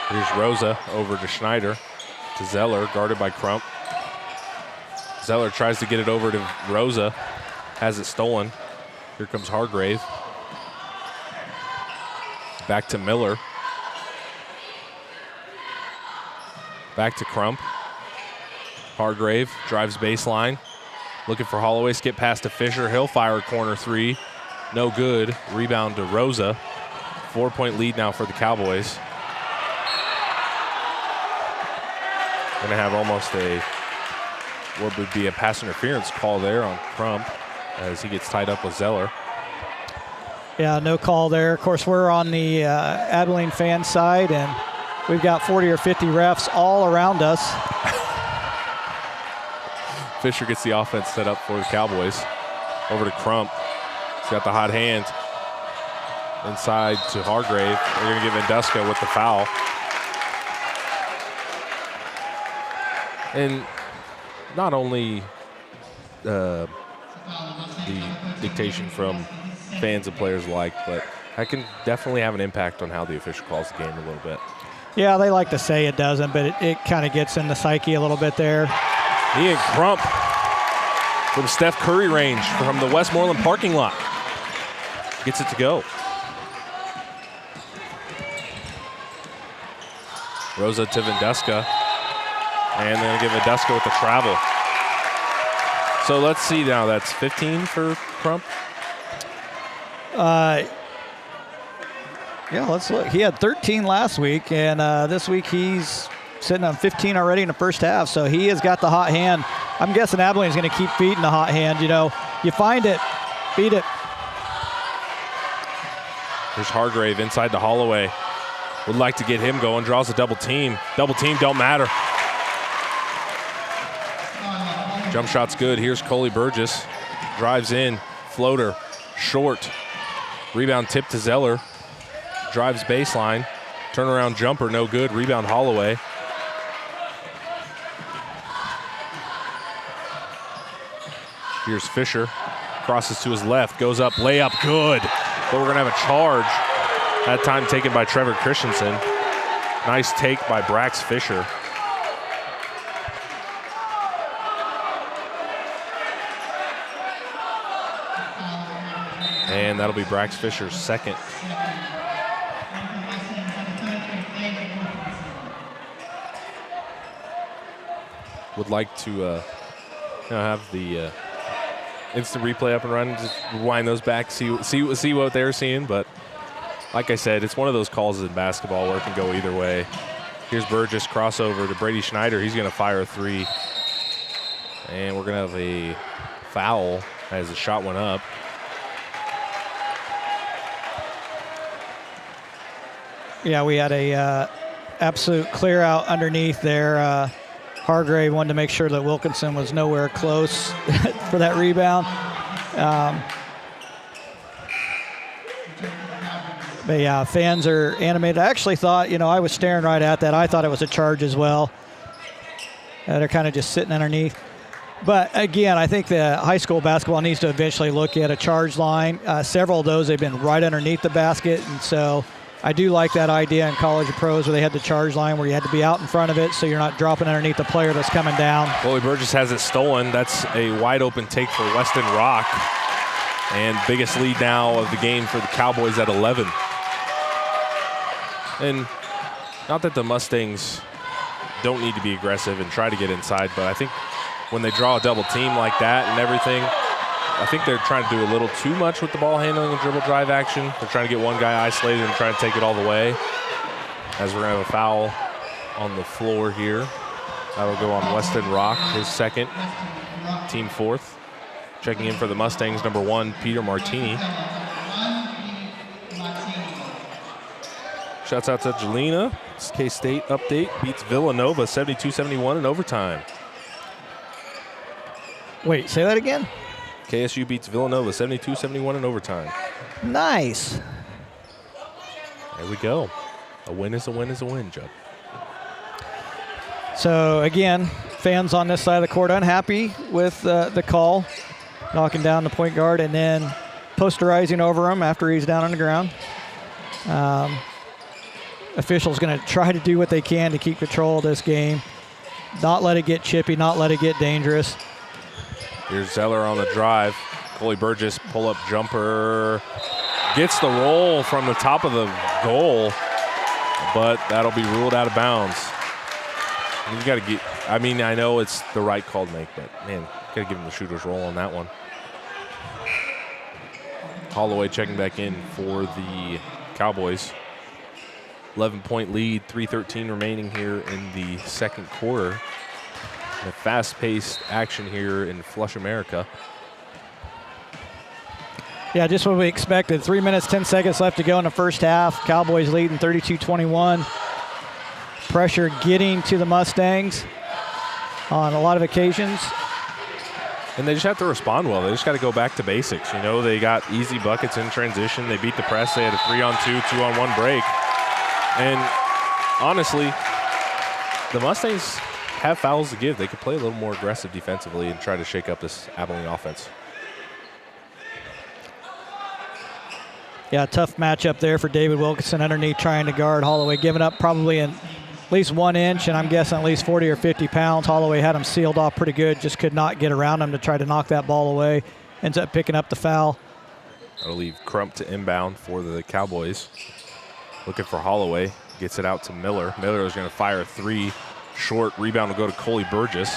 Here's Rosa over to Schneider, to Zeller, guarded by Crump. Zeller tries to get it over to Rosa, has it stolen. Here comes Hargrave. Back to Miller. Back to Crump. Hargrave drives baseline. Looking for Holloway, skip pass to Fisher. He'll fire a corner three. No good. Rebound to Rosa. 4-point lead now for the Cowboys. Gonna have almost what would be a pass interference call there on Crump as he gets tied up with Zeller. Yeah, no call there. Of course, we're on the Abilene fan side, and we've got 40 or 50 refs all around us. Fisher gets the offense set up for the Cowboys. Over to Crump. He's got the hot hand. Inside to Hargrave. They're going to give Induska with the foul. And not only the dictation from fans and players alike, but that can definitely have an impact on how the official calls the game a little bit. Yeah, they like to say it doesn't, but it kind of gets in the psyche a little bit there. Ian Crump from Steph Curry range from the Westmoreland parking lot. Gets it to go. Rosa to Venduska. And they're going to give Venduska with the travel. So let's see now. That's 15 for Crump. Yeah, let's look. He had 13 last week, and this week he's sitting on 15 already in the first half, so he has got the hot hand. I'm guessing Abilene's going to keep feeding the hot hand. You know, you find it, beat it. There's Hargrave inside to Holloway. Would like to get him going, draws a double team. Double team don't matter. Jump shot's good. Here's Coley Burgess. Drives in, floater, short. Rebound tip to Zeller. Drives baseline. Turnaround jumper, no good. Rebound Holloway. Here's Fisher. Crosses to his left, goes up, layup, good. But we're going to have a charge. That time taken by Trevor Christensen. Nice take by Brax Fisher. And that'll be Brax Fisher's second. Would like to have the instant replay up and running, just rewind those back, see what they're seeing. But like I said, it's one of those calls in basketball where it can go either way. Here's Burgess, crossover to Brady Schneider. He's going to fire a three. And we're going to have a foul as the shot went up. Yeah, we had a absolute clear out underneath there. Hargrave wanted to make sure that Wilkinson was nowhere close for that rebound. But yeah, fans are animated. I actually thought, I was staring right at that. I thought it was a charge as well. They're kind of just sitting underneath. But again, I think the high school basketball needs to eventually look at a charge line. Several of those, they've been right underneath the basket. And so I do like that idea in college and pros where they had the charge line where you had to be out in front of it so you're not dropping underneath the player that's coming down. Chloe Burgess has it stolen. That's a wide open take for Weston Rock. And biggest lead now of the game for the Cowboys at 11. And not that the Mustangs don't need to be aggressive and try to get inside, but I think when they draw a double team like that and everything, I think they're trying to do a little too much with the ball handling and dribble drive action. They're trying to get one guy isolated and trying to take it all the way. As we're going to have a foul on the floor here. That'll go on Weston Rock, his second, team fourth. Checking in for the Mustangs, number 1, Peter Martini. Shouts out to Jelena. It's K-State update. Beats Villanova 72-71 in overtime. Wait, say that again? KSU beats Villanova 72-71 in overtime. Nice. There we go. A win is a win is a win, Judd. So, again, fans on this side of the court unhappy with the call, knocking down the point guard and then posterizing over him after he's down on the ground. Officials going to try to do what they can to keep control of this game, not let it get chippy, not let it get dangerous. Here's Zeller on the drive. Chloe Burgess, pull-up jumper. Gets the roll from the top of the goal, but that'll be ruled out of bounds. You got to get, I mean, I know it's the right call to make, but, man, got to give him the shooter's roll on that one. Holloway checking back in for the Cowboys. 11-point lead, 3:13 remaining here in the second quarter. A fast-paced action here in Flush, America. Yeah, just what we expected. 3 minutes, 10 seconds left to go in the first half. Cowboys leading 32-21. Pressure getting to the Mustangs on a lot of occasions. And they just have to respond well. They just got to go back to basics. You know, they got easy buckets in transition. They beat the press. They had a 3-on-2, 2-on-1 break. And honestly, the Mustangs have fouls to give. They could play a little more aggressive defensively and try to shake up this Abilene offense. Yeah, tough matchup there for David Wilkinson underneath trying to guard Holloway, giving up probably at least 1 inch, and I'm guessing at least 40 or 50 pounds. Holloway had him sealed off pretty good, just could not get around him to try to knock that ball away. Ends up picking up the foul. That'll leave Crump to inbound for the Cowboys. Looking for Holloway. Gets it out to Miller. Miller is going to fire a 3. Short rebound will go to Coley Burgess.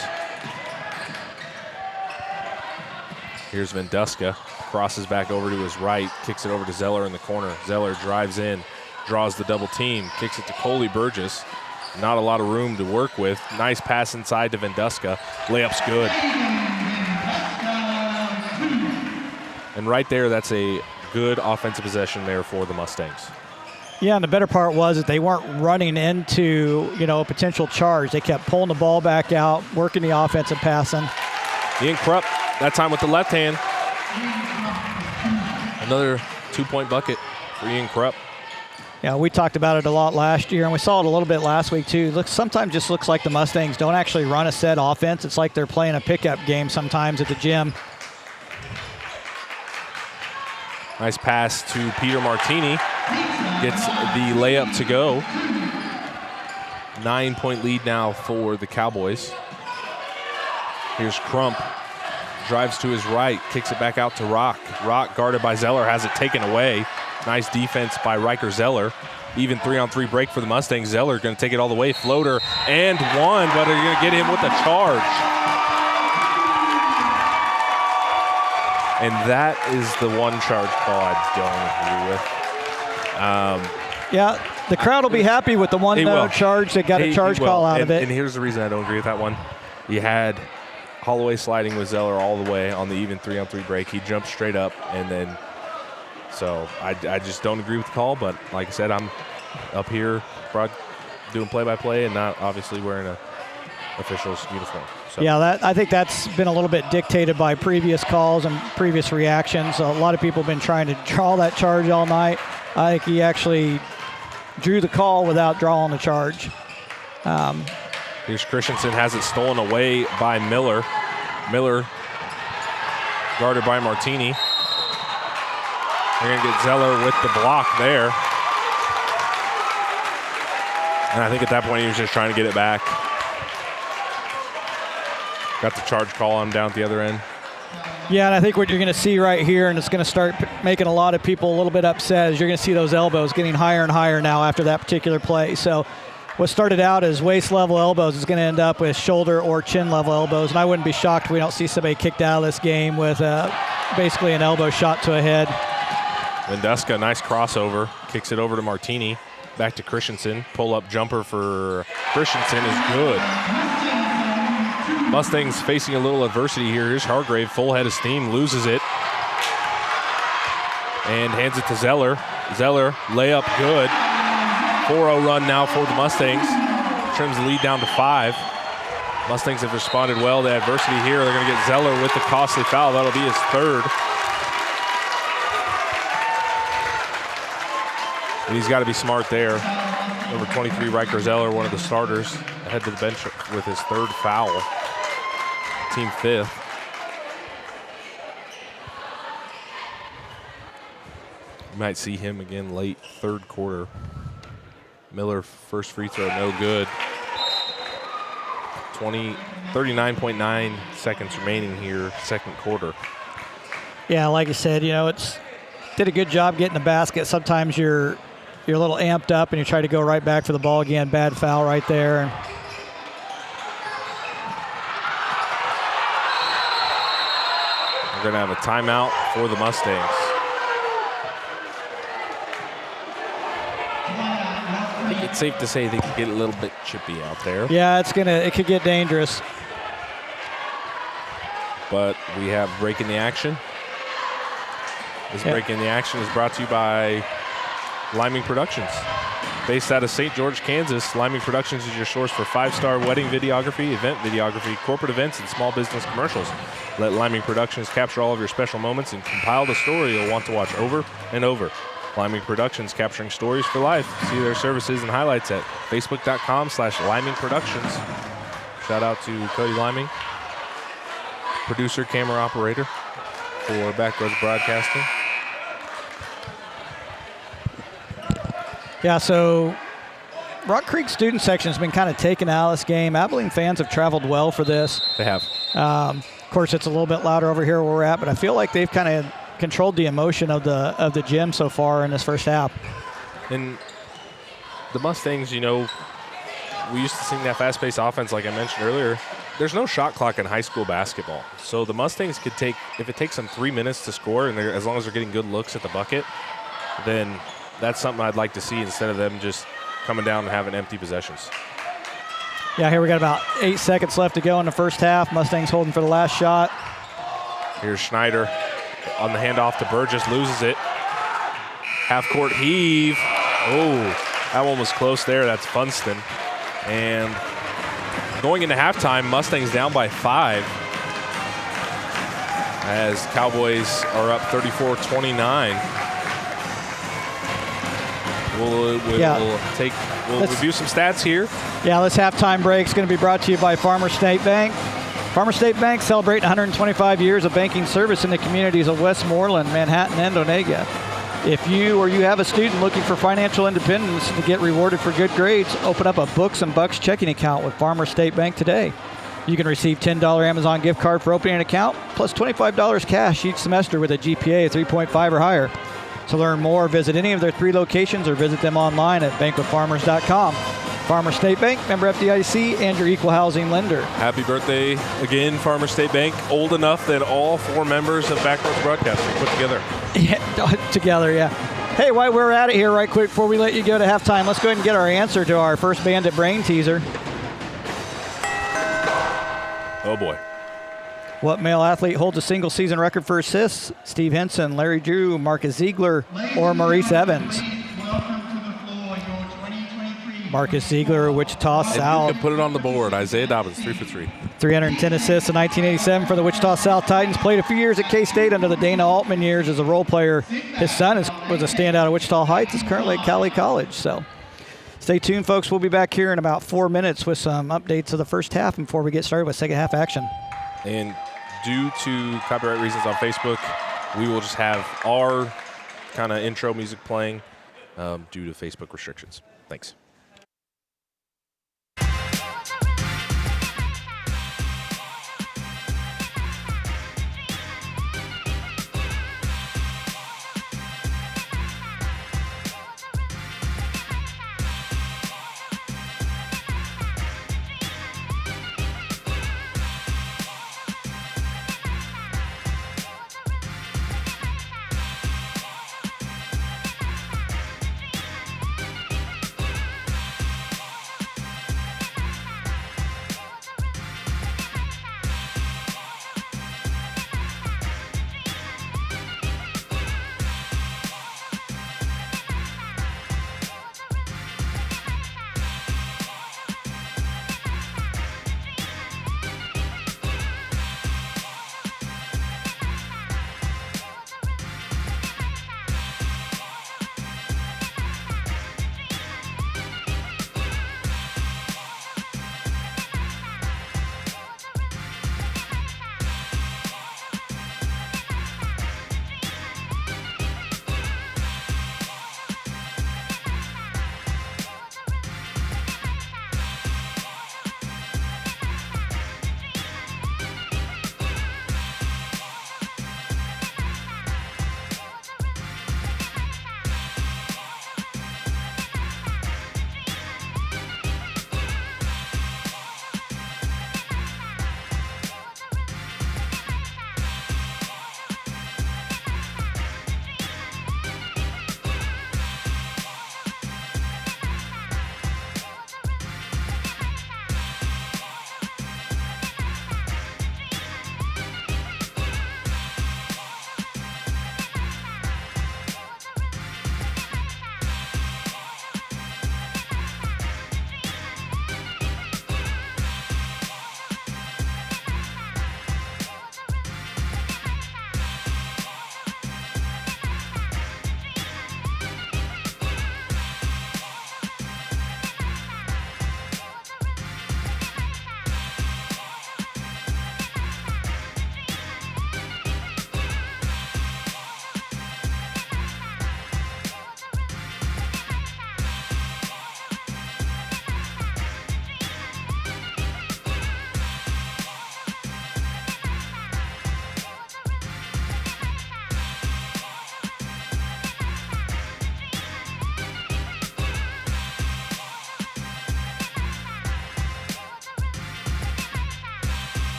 Here's Venduska. Crosses back over to his right. Kicks it over to Zeller in the corner. Zeller drives in. Draws the double team. Kicks it to Coley Burgess. Not a lot of room to work with. Nice pass inside to Venduska. Layup's good. And right there, that's a good offensive possession there for the Mustangs. Yeah, and the better part was that they weren't running into, a potential charge. They kept pulling the ball back out, working the offensive passing. Ian Krupp, that time with the left hand. Another 2-point bucket for Ian Krupp. Yeah, we talked about it a lot last year, and we saw it a little bit last week too. Sometimes just looks like the Mustangs don't actually run a set offense. It's like they're playing a pickup game sometimes at the gym. Nice pass to Peter Martini. Gets the layup to go. 9-point lead now for the Cowboys. Here's Crump. Drives to his right. Kicks it back out to Rock. Rock guarded by Zeller. Has it taken away. Nice defense by Riker Zeller. Even 3-on-3 break for the Mustangs. Zeller going to take it all the way. Floater and one, but they're going to get him with a charge. And that is the one charge call I don't agree with. Yeah, the crowd will be happy with the one charge that got a charge call out of it. And here's the reason I don't agree with that one. You had Holloway sliding with Zeller all the way on the even 3-on-3 break. He jumped straight up, and then so I just don't agree with the call. But like I said, I'm up here doing play-by-play and not obviously wearing a official's uniform. So. Yeah, I think that's been a little bit dictated by previous calls and previous reactions. A lot of people have been trying to draw that charge all night. I think he actually drew the call without drawing the charge. Here's Christensen, has it stolen away by Miller. Miller guarded by Martini. They're going to get Zeller with the block there. And I think at that point he was just trying to get it back. Got the charge call on him down at the other end. Yeah, and I think what you're going to see right here, and it's going to start making a lot of people a little bit upset, is you're going to see those elbows getting higher and higher now after that particular play. So what started out as waist-level elbows is going to end up with shoulder or chin-level elbows, and I wouldn't be shocked if we don't see somebody kicked out of this game with basically an elbow shot to a head. Venduska, nice crossover, kicks it over to Martini. Back to Christensen. Pull-up jumper for Christensen is good. Mustangs facing a little adversity here. Here's Hargrave, full head of steam, loses it. And hands it to Zeller. Zeller, layup good. 4-0 run now for the Mustangs. Trims the lead down to 5. Mustangs have responded well to adversity here. They're going to get Zeller with the costly foul. That'll be his 3rd. And he's got to be smart there. Number 23, Riker Zeller, one of the starters, ahead to the bench with his 3rd foul. Team 5th. You might see him again late 3rd quarter. Miller, first free throw, no good. 39.9 seconds remaining here, 2nd quarter. Yeah, like I said, did a good job getting the basket. Sometimes you're a little amped up and you try to go right back for the ball again. Bad foul right there. We're going to have a timeout for the Mustangs. I think it's safe to say they could get a little bit chippy out there. Yeah, it could get dangerous. But we have break in the action. This break in the action is brought to you by Liming Productions. Based out of St. George, Kansas, Liming Productions is your source for 5-star wedding videography, event videography, corporate events, and small business commercials. Let Liming Productions capture all of your special moments and compile the story you'll want to watch over and over. Liming Productions, capturing stories for life. See their services and highlights at facebook.com/Liming Productions. Shout out to Cody Liming, producer, camera operator for Backroads Broadcasting. Yeah, so Rock Creek student section has been kind of taken out of this game. Abilene fans have traveled well for this. They have. Of course, it's a little bit louder over here where we're at, but I feel like they've kind of controlled the emotion of the gym so far in this first half. And the Mustangs, we used to sing that fast-paced offense like I mentioned earlier. There's no shot clock in high school basketball. So the Mustangs could take, if it takes them 3 minutes to score, and as long as they're getting good looks at the bucket, then that's something I'd like to see instead of them just coming down and having empty possessions. Yeah, here we got about 8 seconds left to go in the first half. Mustangs holding for the last shot. Here's Schneider on the handoff to Burgess, loses it. Half-court heave. Oh, that one was close there. That's Funston. And going into halftime, Mustangs down by 5 as Cowboys are up 34-29. We'll review some stats here. Yeah, this halftime break is going to be brought to you by Farmer State Bank. Farmer State Bank celebrating 125 years of banking service in the communities of Westmoreland, Manhattan, and Onega. If you or you have a student looking for financial independence to get rewarded for good grades, open up a Books and Bucks checking account with Farmer State Bank today. You can receive $10 Amazon gift card for opening an account, plus $25 cash each semester with a GPA of 3.5 or higher. To learn more, visit any of their 3 locations or visit them online at bankwithfarmers.com. Farmer State Bank, member FDIC, and your equal housing lender. Happy birthday again, Farmer State Bank. Old enough that all 4 members of Backroads Broadcasting put together. Yeah, together, yeah. Hey, while we're at it here right quick before we let you go to halftime, let's go ahead and get our answer to our first Bandit Brain teaser. Oh, boy. What male athlete holds a single-season record for assists? Steve Henson, Larry Drew, Marcus Ziegler, or Maurice Evans? Marcus Ziegler, Wichita South. You can put it on the board. Isaiah Dobbins, 3 for 3. 310 assists in 1987 for the Wichita South Titans. Played a few years at K-State under the Dana Altman years as a role player. His son was a standout at Wichita Heights. Is currently at Cali College. So stay tuned, folks. We'll be back here in about 4 minutes with some updates of the first half before we get started with second half action. And due to copyright reasons on Facebook, we will just have our kind of intro music playing due to Facebook restrictions. Thanks.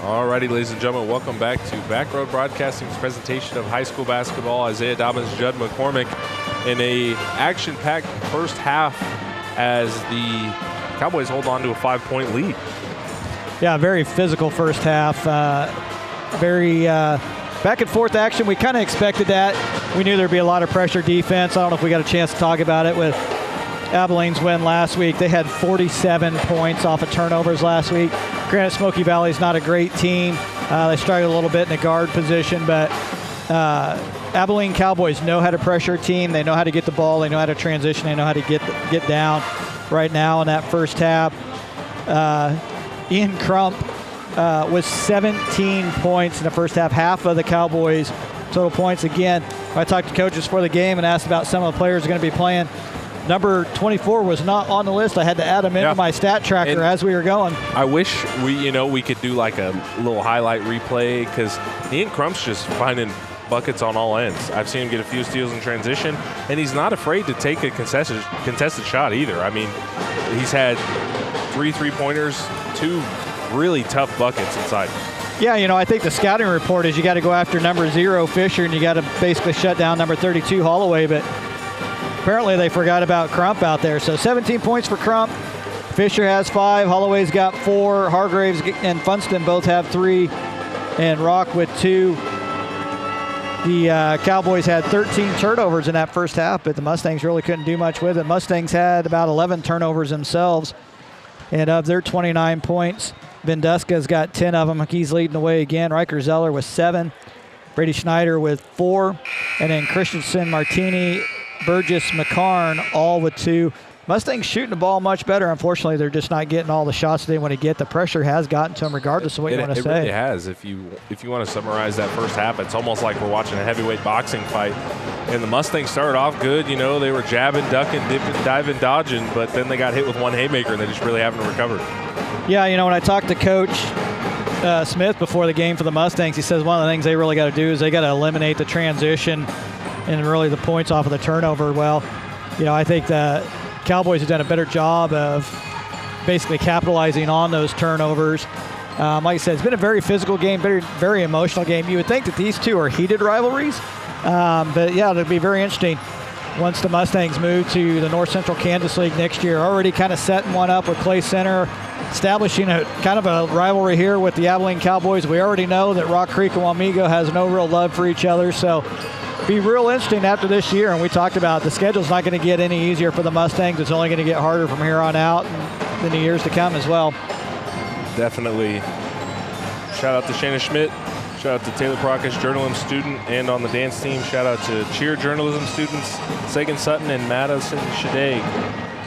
Alrighty, ladies and gentlemen, welcome back to Backroad Broadcasting's presentation of high school basketball. Isaiah Dobbins, Judd McCormick in a action-packed first half as the Cowboys hold on to a 5-point lead. Yeah, very physical first half. Very back and forth action. We kind of expected that. We knew there'd be a lot of pressure defense. I don't know if we got a chance to talk about it with Abilene's win last week. They had 47 points off of turnovers last week. Granted, Smoky Valley's not a great team. They struggled a little bit in the guard position, but Abilene Cowboys know how to pressure a team. They know how to get the ball. They know how to transition. They know how to get down. Right now in that first half, Ian Crump was 17 points in the first half. Half of the Cowboys' total points. Again, I talked to coaches for the game and asked about some of the players who are going to be playing. Number 24 was not on the list. I had to add him into my stat tracker as we were going. I wish we could do like a little highlight replay, because Ian Crump's just finding buckets on all ends. I've seen him get a few steals in transition, and he's not afraid to take a contested shot either. I mean, he's had 3 3-pointers, 2 really tough buckets inside. Yeah, I think the scouting report is you got to go after number 0, Fisher, and you got to basically shut down number 32, Holloway, but apparently they forgot about Crump out there. So 17 points for Crump. Fisher has 5. Holloway's got 4. Hargraves and Funston both have 3. And Rock with 2. The Cowboys had 13 turnovers in that first half, but the Mustangs really couldn't do much with it. Mustangs had about 11 turnovers themselves. And of their 29 points, Venduska's got 10 of them. He's leading the way again. Riker Zeller with 7. Brady Schneider with 4. And then Christensen, Martini, Burgess, McCarn, all with 2. Mustangs shooting the ball much better. Unfortunately, they're just not getting all the shots they want to get. The pressure has gotten to them regardless of what you want to say. It really has. If you want to summarize that first half, it's almost like we're watching a heavyweight boxing fight. And the Mustangs started off good. They were jabbing, ducking, dipping, diving, dodging, but then they got hit with one haymaker and they just really haven't recovered. Yeah, when I talked to Coach Smith before the game for the Mustangs, he says one of the things they really got to do is they got to eliminate the transition and really the points off of the turnover. Well, I think the Cowboys have done a better job of basically capitalizing on those turnovers. Like I said, it's been a very physical game, very, very emotional game. You would think that these two are heated rivalries, but yeah, it'll be very interesting once the Mustangs move to the North Central Kansas League next year. Already kind of setting one up with Clay Center, establishing a kind of a rivalry here with the Abilene Cowboys. We already know that Rock Creek and Wamego has no real love for each other, so be real interesting after this year. And we talked about the schedule's not going to get any easier for the Mustangs. It's only going to get harder from here on out and in the years to come as well. Definitely. Shout out to Shannon Schmidt. Shout out to Taylor Prakash, journalism student, and on the dance team, shout out to cheer journalism students, Sagan Sutton and Madison Shadegg,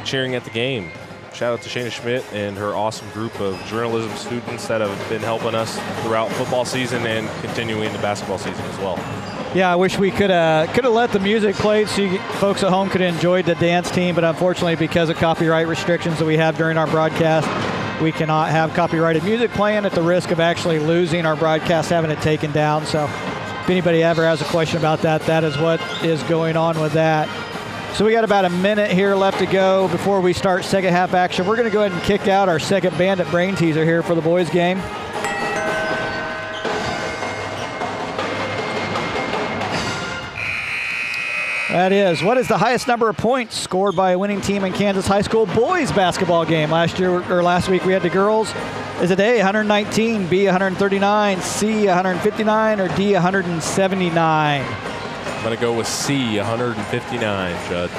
cheering at the game. Shout out to Shannon Schmidt and her awesome group of journalism students that have been helping us throughout football season and continuing the basketball season as well. Yeah, I wish we could have let the music play so you folks at home could have enjoyed the dance team, but unfortunately because of copyright restrictions that we have during our broadcast, we cannot have copyrighted music playing at the risk of actually losing our broadcast, having it taken down. So if anybody ever has a question about that, that is what is going on with that. So we got about a minute here left to go before we start second half action. We're going to go ahead and kick out our second Bandit brain teaser here for the boys game. That is, what is the highest number of points scored by a winning team in Kansas high school boys basketball game? Last week we had the girls. Is it A, 119, B, 139, C, 159, or D, 179? I'm going to go with C, 159, Judd.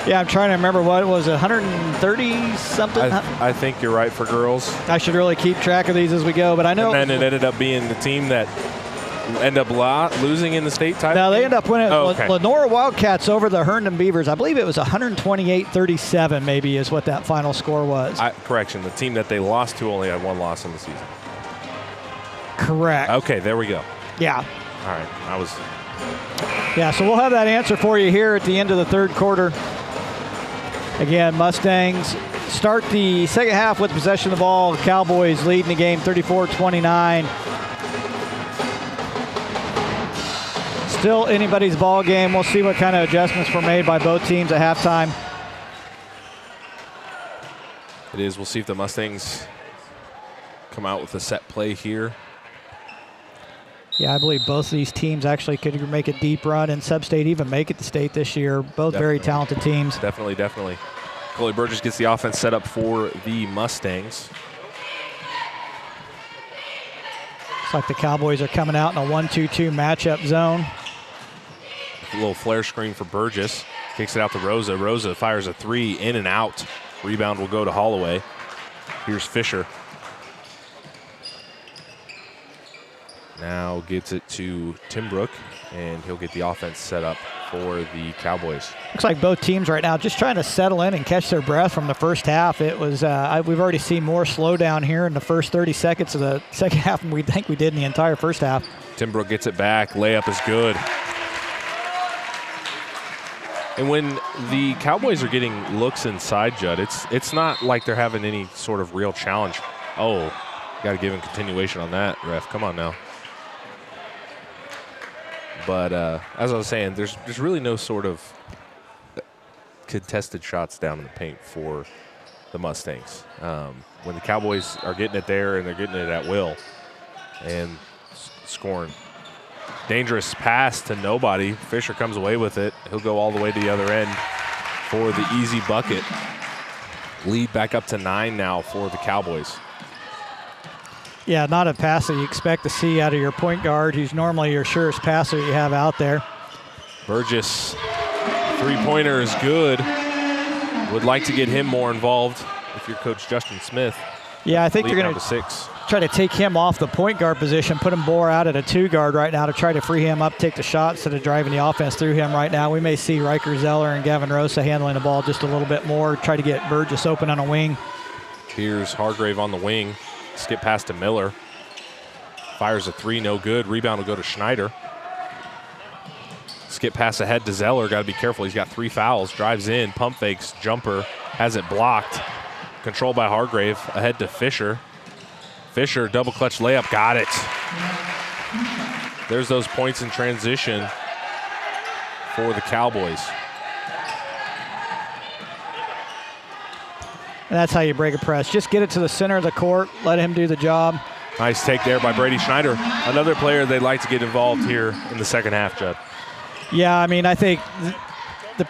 Yeah, I'm trying to remember what it was, 130 something? I think you're right for girls. I should really keep track of these as we go, but I know. And then it ended up being the team that end up losing in the state title? No, they end up winning. Oh, okay. Lenora Wildcats over the Herndon Beavers. I believe it was 128-37 maybe is what that final score was. Correction, the team that they lost to only had one loss in the season. Correct. Okay, there we go. Yeah. All right, Yeah, so we'll have that answer for you here at the end of the third quarter. Again, Mustangs start the second half with possession of the ball. Cowboys leading the game 34-29. Still anybody's ball game. We'll see what kind of adjustments were made by both teams at halftime. It is. We'll see if the Mustangs come out with a set play here. Yeah, I believe both of these teams actually could make a deep run in sub-state, even make it to state this year. Both very talented teams. Definitely. Coley Burgess gets the offense set up for the Mustangs. Looks like the Cowboys are coming out in a 1-2-2 matchup zone. A little flare screen for Burgess. Kicks it out to Rosa. Rosa fires a 3 in and out. Rebound will go to Holloway. Here's Fisher. Now gets it to Timbrook, and he'll get the offense set up for the Cowboys. Looks like both teams right now just trying to settle in and catch their breath from the first half. It was we've already seen more slowdown here in the first 30 seconds of the second half than we think we did in the entire first half. Timbrook gets it back. Layup is good. And when the Cowboys are getting looks inside, Judd, it's not like they're having any sort of real challenge. Oh, got to give him continuation on that, ref. Come on now. But as I was saying, there's really no sort of contested shots down in the paint for the Mustangs. When the Cowboys are getting it there and they're getting it at will and scoring. Dangerous pass to nobody. Fisher comes away with it. He'll go all the way to the other end for the easy bucket. Lead back up to 9 now for the Cowboys. Yeah, not a pass that you expect to see out of your point guard, who's normally your surest passer you have out there. Burgess, three-pointer is good. Would like to get him more involved if you're Coach Justin Smith. Yeah, I think they're going to try to take him off the point guard position, put him more out at a 2-guard right now to try to free him up, take the shot instead of driving the offense through him right now. We may see Riker Zeller and Gavin Rosa handling the ball just a little bit more, try to get Burgess open on a wing. Here's Hargrave on the wing. Skip pass to Miller. Fires a 3, no good. Rebound will go to Schneider. Skip pass ahead to Zeller. Got to be careful. He's got 3 fouls. Drives in, pump fakes, jumper. Has it blocked. Controlled by Hargrave. Ahead to Fisher. Fisher, double clutch layup. Got it. There's those points in transition for the Cowboys. And that's how you break a press. Just get it to the center of the court. Let him do the job. Nice take there by Brady Schneider. Another player they'd like to get involved here in the second half, Judd. Yeah, I mean, I think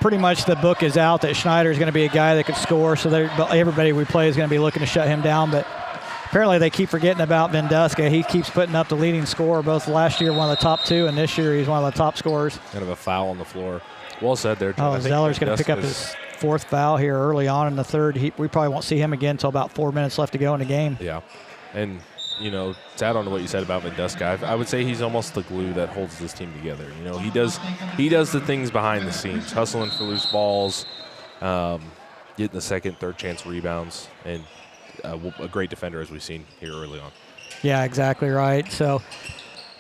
pretty much the book is out that Schneider is going to be a guy that could score, so everybody we play is going to be looking to shut him down. But apparently they keep forgetting about Venduska. He keeps putting up the leading scorer, both last year one of the top 2, and this year he's one of the top scorers. Kind of a foul on the floor. Well said there, Judd. Oh, Zeller's going to pick up his 4th foul here early on in the third. We probably won't see him again until about 4 minutes left to go in the game. Yeah, and you know, to add on to what you said about Venduska, I would say he's almost the glue that holds this team together. You know, he does the things behind the scenes, hustling for loose balls, getting the second, third chance rebounds, and a great defender as we've seen here early on. Yeah, exactly right. So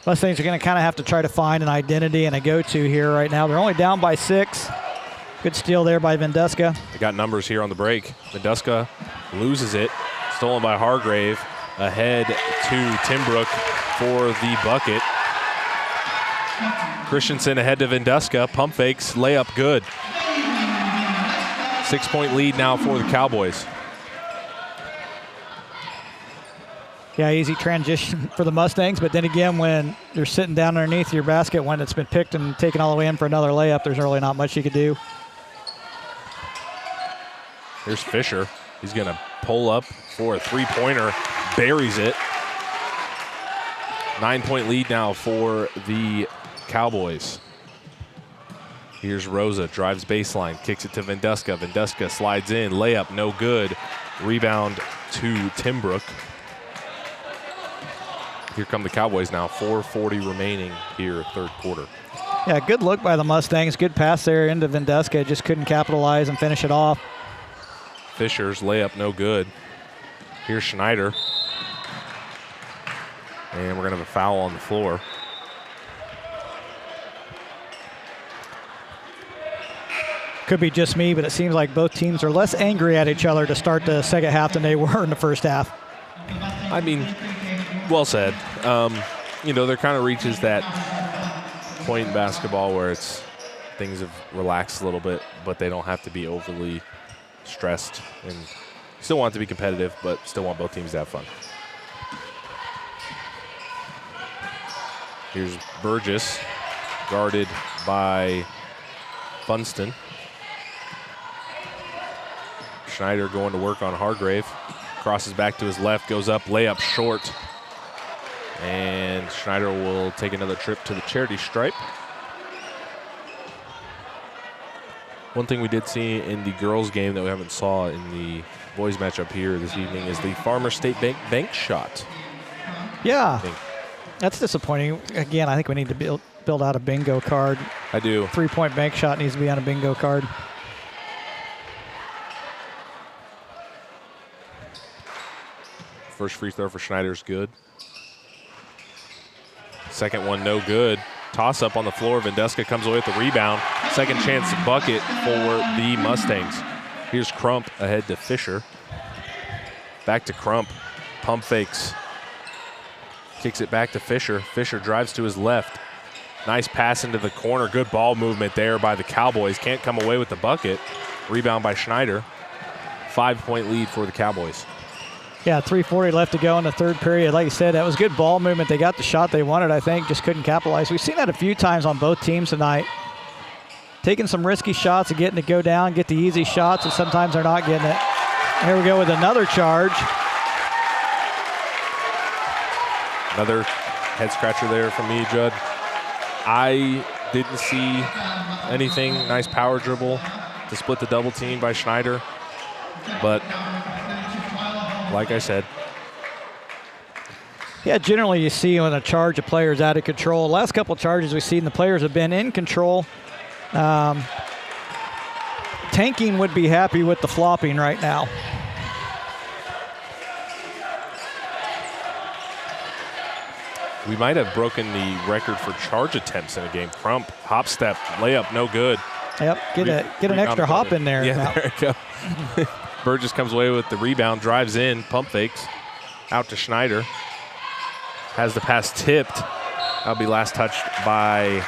Mustangs are going to kind of have to try to find an identity and a go-to here right now. They're only down by 6. Good steal there by Venduska. They got numbers here on the break. Venduska loses it, stolen by Hargrave. Ahead to Timbrook for the bucket. Christensen ahead to Venduska. Pump fakes, layup good. 6-point lead now for the Cowboys. Yeah, easy transition for the Mustangs, but then again, when you're sitting down underneath your basket, when it's been picked and taken all the way in for another layup, there's really not much you could do. Here's Fisher. He's going to pull up for a 3-pointer. Buries it. 9-point lead now for the Cowboys. Here's Rosa, drives baseline, kicks it to Venduska. Venduska slides in, layup, no good. Rebound to Timbrook. Here come the Cowboys now, 4:40 remaining here, third quarter. Yeah, good look by the Mustangs. Good pass there into Venduska. Just couldn't capitalize and finish it off. Fisher's layup, no good. Here's Schneider. And we're going to have a foul on the floor. Could be just me, but it seems like both teams are less angry at each other to start the second half than they were in the first half. I mean, well said. You know, there kind of reaches that point in basketball where things have relaxed a little bit, but they don't have to be overly stressed. And still want it to be competitive, but still want both teams to have fun. Here's Burgess, guarded by Funston. Schneider going to work on Hargrave. Crosses back to his left, goes up, layup short. And Schneider will take another trip to the charity stripe. One thing we did see in the girls' game that we haven't saw in the boys' matchup here this evening is the Farmer State Bank shot. Yeah. That's disappointing. Again, I think we need to build out a bingo card. I do. 3-point bank shot needs to be on a bingo card. First free throw for Schneider's good. Second one, no good. Toss up on the floor. Vendeska comes away with the rebound. Second chance bucket for the Mustangs. Here's Crump ahead to Fisher. Back to Crump. Pump fakes. Kicks it back to Fisher. Fisher drives to his left. Nice pass into the corner. Good ball movement there by the Cowboys. Can't come away with the bucket. Rebound by Schneider. 5-point lead for the Cowboys. Yeah, 3:40 left to go in the third period. Like you said, that was good ball movement. They got the shot they wanted, I think, just couldn't capitalize. We've seen that a few times on both teams tonight. Taking some risky shots and getting to go down, get the easy shots, and sometimes they're not getting it. Here we go with another charge. Another head scratcher there from me, Judd. I didn't see anything. Nice power dribble to split the double team by Schneider. But like I said. Yeah, generally you see when a charge of players out of control. The last couple of charges we've seen, the players have been in control. Tanking would be happy with the flopping right now. We might have broken the record for charge attempts in a game. Crump, hop step, layup, no good. Yep, get an extra hop in there. Yeah, now. there you go. Burgess comes away with the rebound, drives in, pump fakes, out to Schneider. Has the pass tipped. That'll be last touched by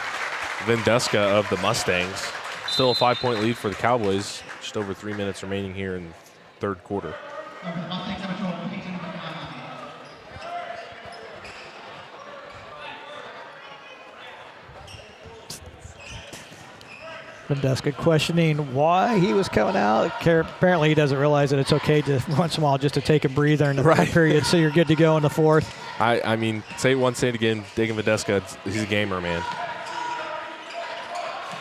Vendeska of the Mustangs. Still a 5-point lead for the Cowboys. Just over 3 minutes remaining here in the third quarter. Vendeska questioning why he was coming out. Apparently he doesn't realize that it's okay to once in a while just to take a breather in the third period, so you're good to go in the fourth. I mean, say it once, say it again. Dagan Vendeska, he's a gamer, man.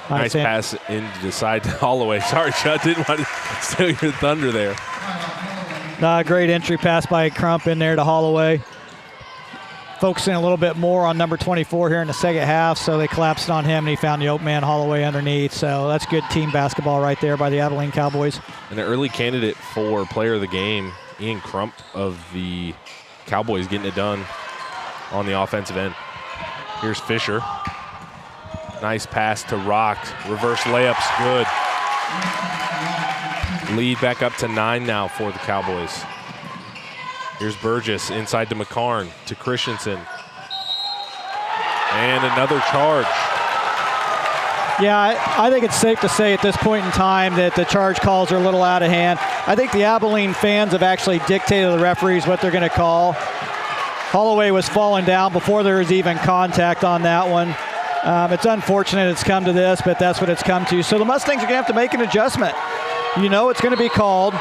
Nice pass in to decide to Holloway. Sorry, Chud, didn't want to steal your thunder there. Great entry pass by Crump in there to Holloway. Focusing a little bit more on number 24 here in the second half, so they collapsed on him, and he found the open man Holloway underneath. So that's good team basketball right there by the Abilene Cowboys. An early candidate for player of the game, Ian Crump of the Cowboys, getting it done on the offensive end. Here's Fisher. Nice pass to Rock. Reverse layups, good. Lead back up to 9 now for the Cowboys. Here's Burgess inside to McCarn, to Christensen. And another charge. Yeah, I think it's safe to say at this point in time that the charge calls are a little out of hand. I think the Abilene fans have actually dictated to the referees what they're going to call. Holloway was falling down before there was even contact on that one. It's unfortunate it's come to this, but that's what it's come to. So the Mustangs are going to have to make an adjustment. You know it's going to be called.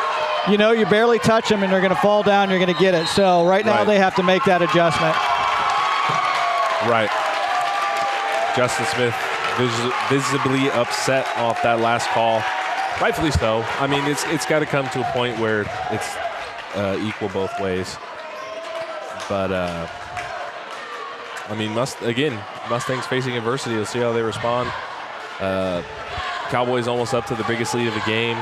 You know you barely touch them and they're going to fall down, you're going to get it. So right now they have to make that adjustment. Right. Justin Smith visibly upset off that last call. Rightfully so. I mean, it's got to come to a point where it's equal both ways. But, I mean, Mustangs facing adversity. We'll see how they respond. Cowboys almost up to the biggest lead of the game.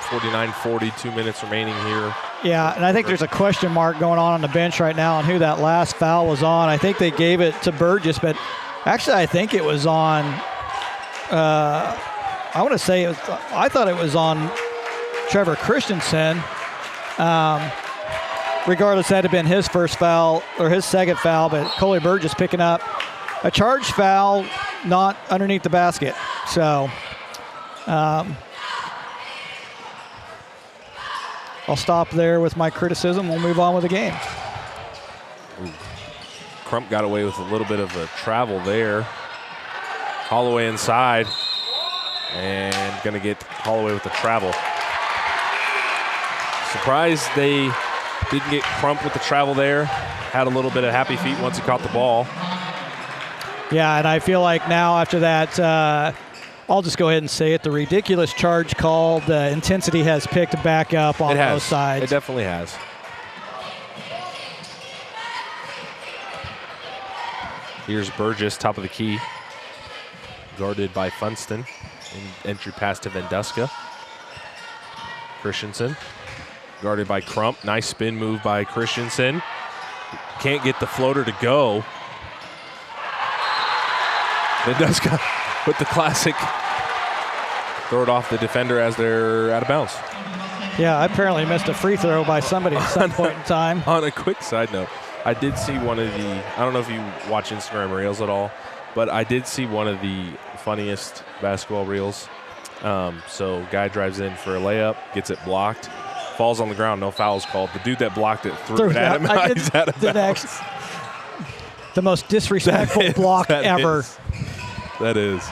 49-40, 2 minutes remaining here. Yeah, and I think there's a question mark going on the bench right now on who that last foul was on. I think they gave it to Burgess, but actually I think it was on, I want to say I thought it was on Trevor Christensen. Regardless, that had been his first foul or his second foul, but Coley Burgess picking up a charge foul not underneath the basket. So I'll stop there with my criticism. We'll move on with the game. Ooh. Crump got away with a little bit of a travel there. Holloway inside. And going to get Holloway with the travel. Surprised they didn't get Crump with the travel there. Had a little bit of happy feet once he caught the ball. Yeah, and I feel like now after that, I'll just go ahead and say it. The ridiculous charge call, the intensity has picked back up on both sides. It definitely has. Here's Burgess, top of the key. Guarded by Funston. Entry pass to Venduska. Christensen. Guarded by Crump. Nice spin move by Christensen. Can't get the floater to go. Venduska with the classic. Throw it off the defender as they're out of bounds. Yeah, I apparently missed a free throw by somebody at some point in time. On a quick side note, I did see one of the, I don't know if you watch Instagram Reels at all, but I did see one of the funniest basketball reels. So guy drives in for a layup, gets it blocked, falls on the ground, no fouls called. The dude that blocked it threw it at him. He's out of bounds. The most disrespectful block ever. That is.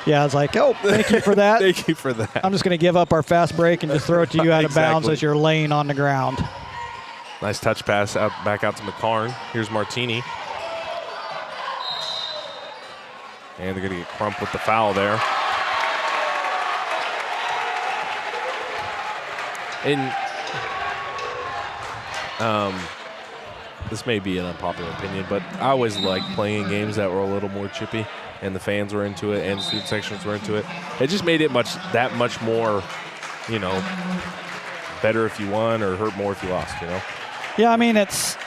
Yeah, I was like, oh, thank you for that. Thank you for that. I'm just going to give up our fast break and just throw it to you out of bounds as you're laying on the ground. Nice touch pass back out to McCarn. Here's Martini. And they're going to get Crump with the foul there. And this may be an unpopular opinion, but I always like playing games that were a little more chippy, and the fans were into it, and the student sections were into it. It just made it that much more, better if you won or hurt more if you lost, Yeah, I mean, it's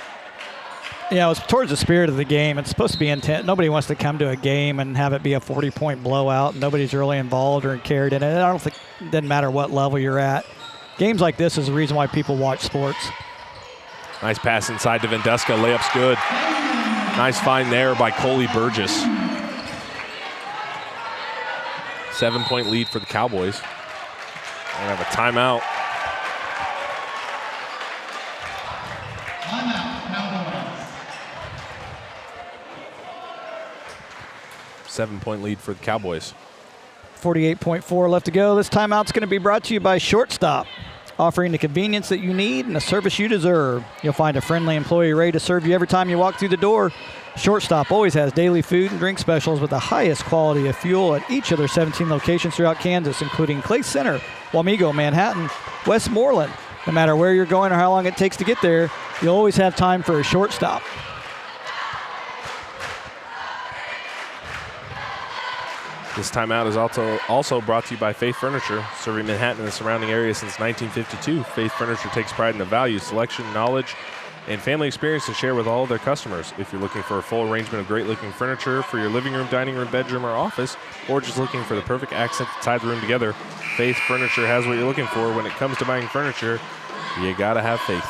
towards the spirit of the game. It's supposed to be intent. Nobody wants to come to a game and have it be a 40-point blowout. Nobody's really involved or carried in it. I don't think it doesn't matter what level you're at. Games like this is the reason why people watch sports. Nice pass inside to Venduska. Layup's good. Nice find there by Coley Burgess. 7-point lead for the Cowboys. They have a timeout. Cowboys. 7-point lead for the Cowboys. 48.4 left to go. This timeout's going to be brought to you by Shortstop, offering the convenience that you need and the service you deserve. You'll find a friendly employee ready to serve you every time you walk through the door. Shortstop always has daily food and drink specials with the highest quality of fuel at each of their 17 locations throughout Kansas, including Clay Center, Wamego, Manhattan, Westmoreland. No matter where you're going or how long it takes to get there, you'll always have time for a Shortstop. This timeout is also brought to you by Faith Furniture, serving Manhattan and the surrounding area since 1952. Faith Furniture takes pride in the value, selection, knowledge, and family experience to share with all of their customers. If you're looking for a full arrangement of great-looking furniture for your living room, dining room, bedroom, or office, or just looking for the perfect accent to tie the room together, Faith Furniture has what you're looking for. When it comes to buying furniture, you gotta have faith.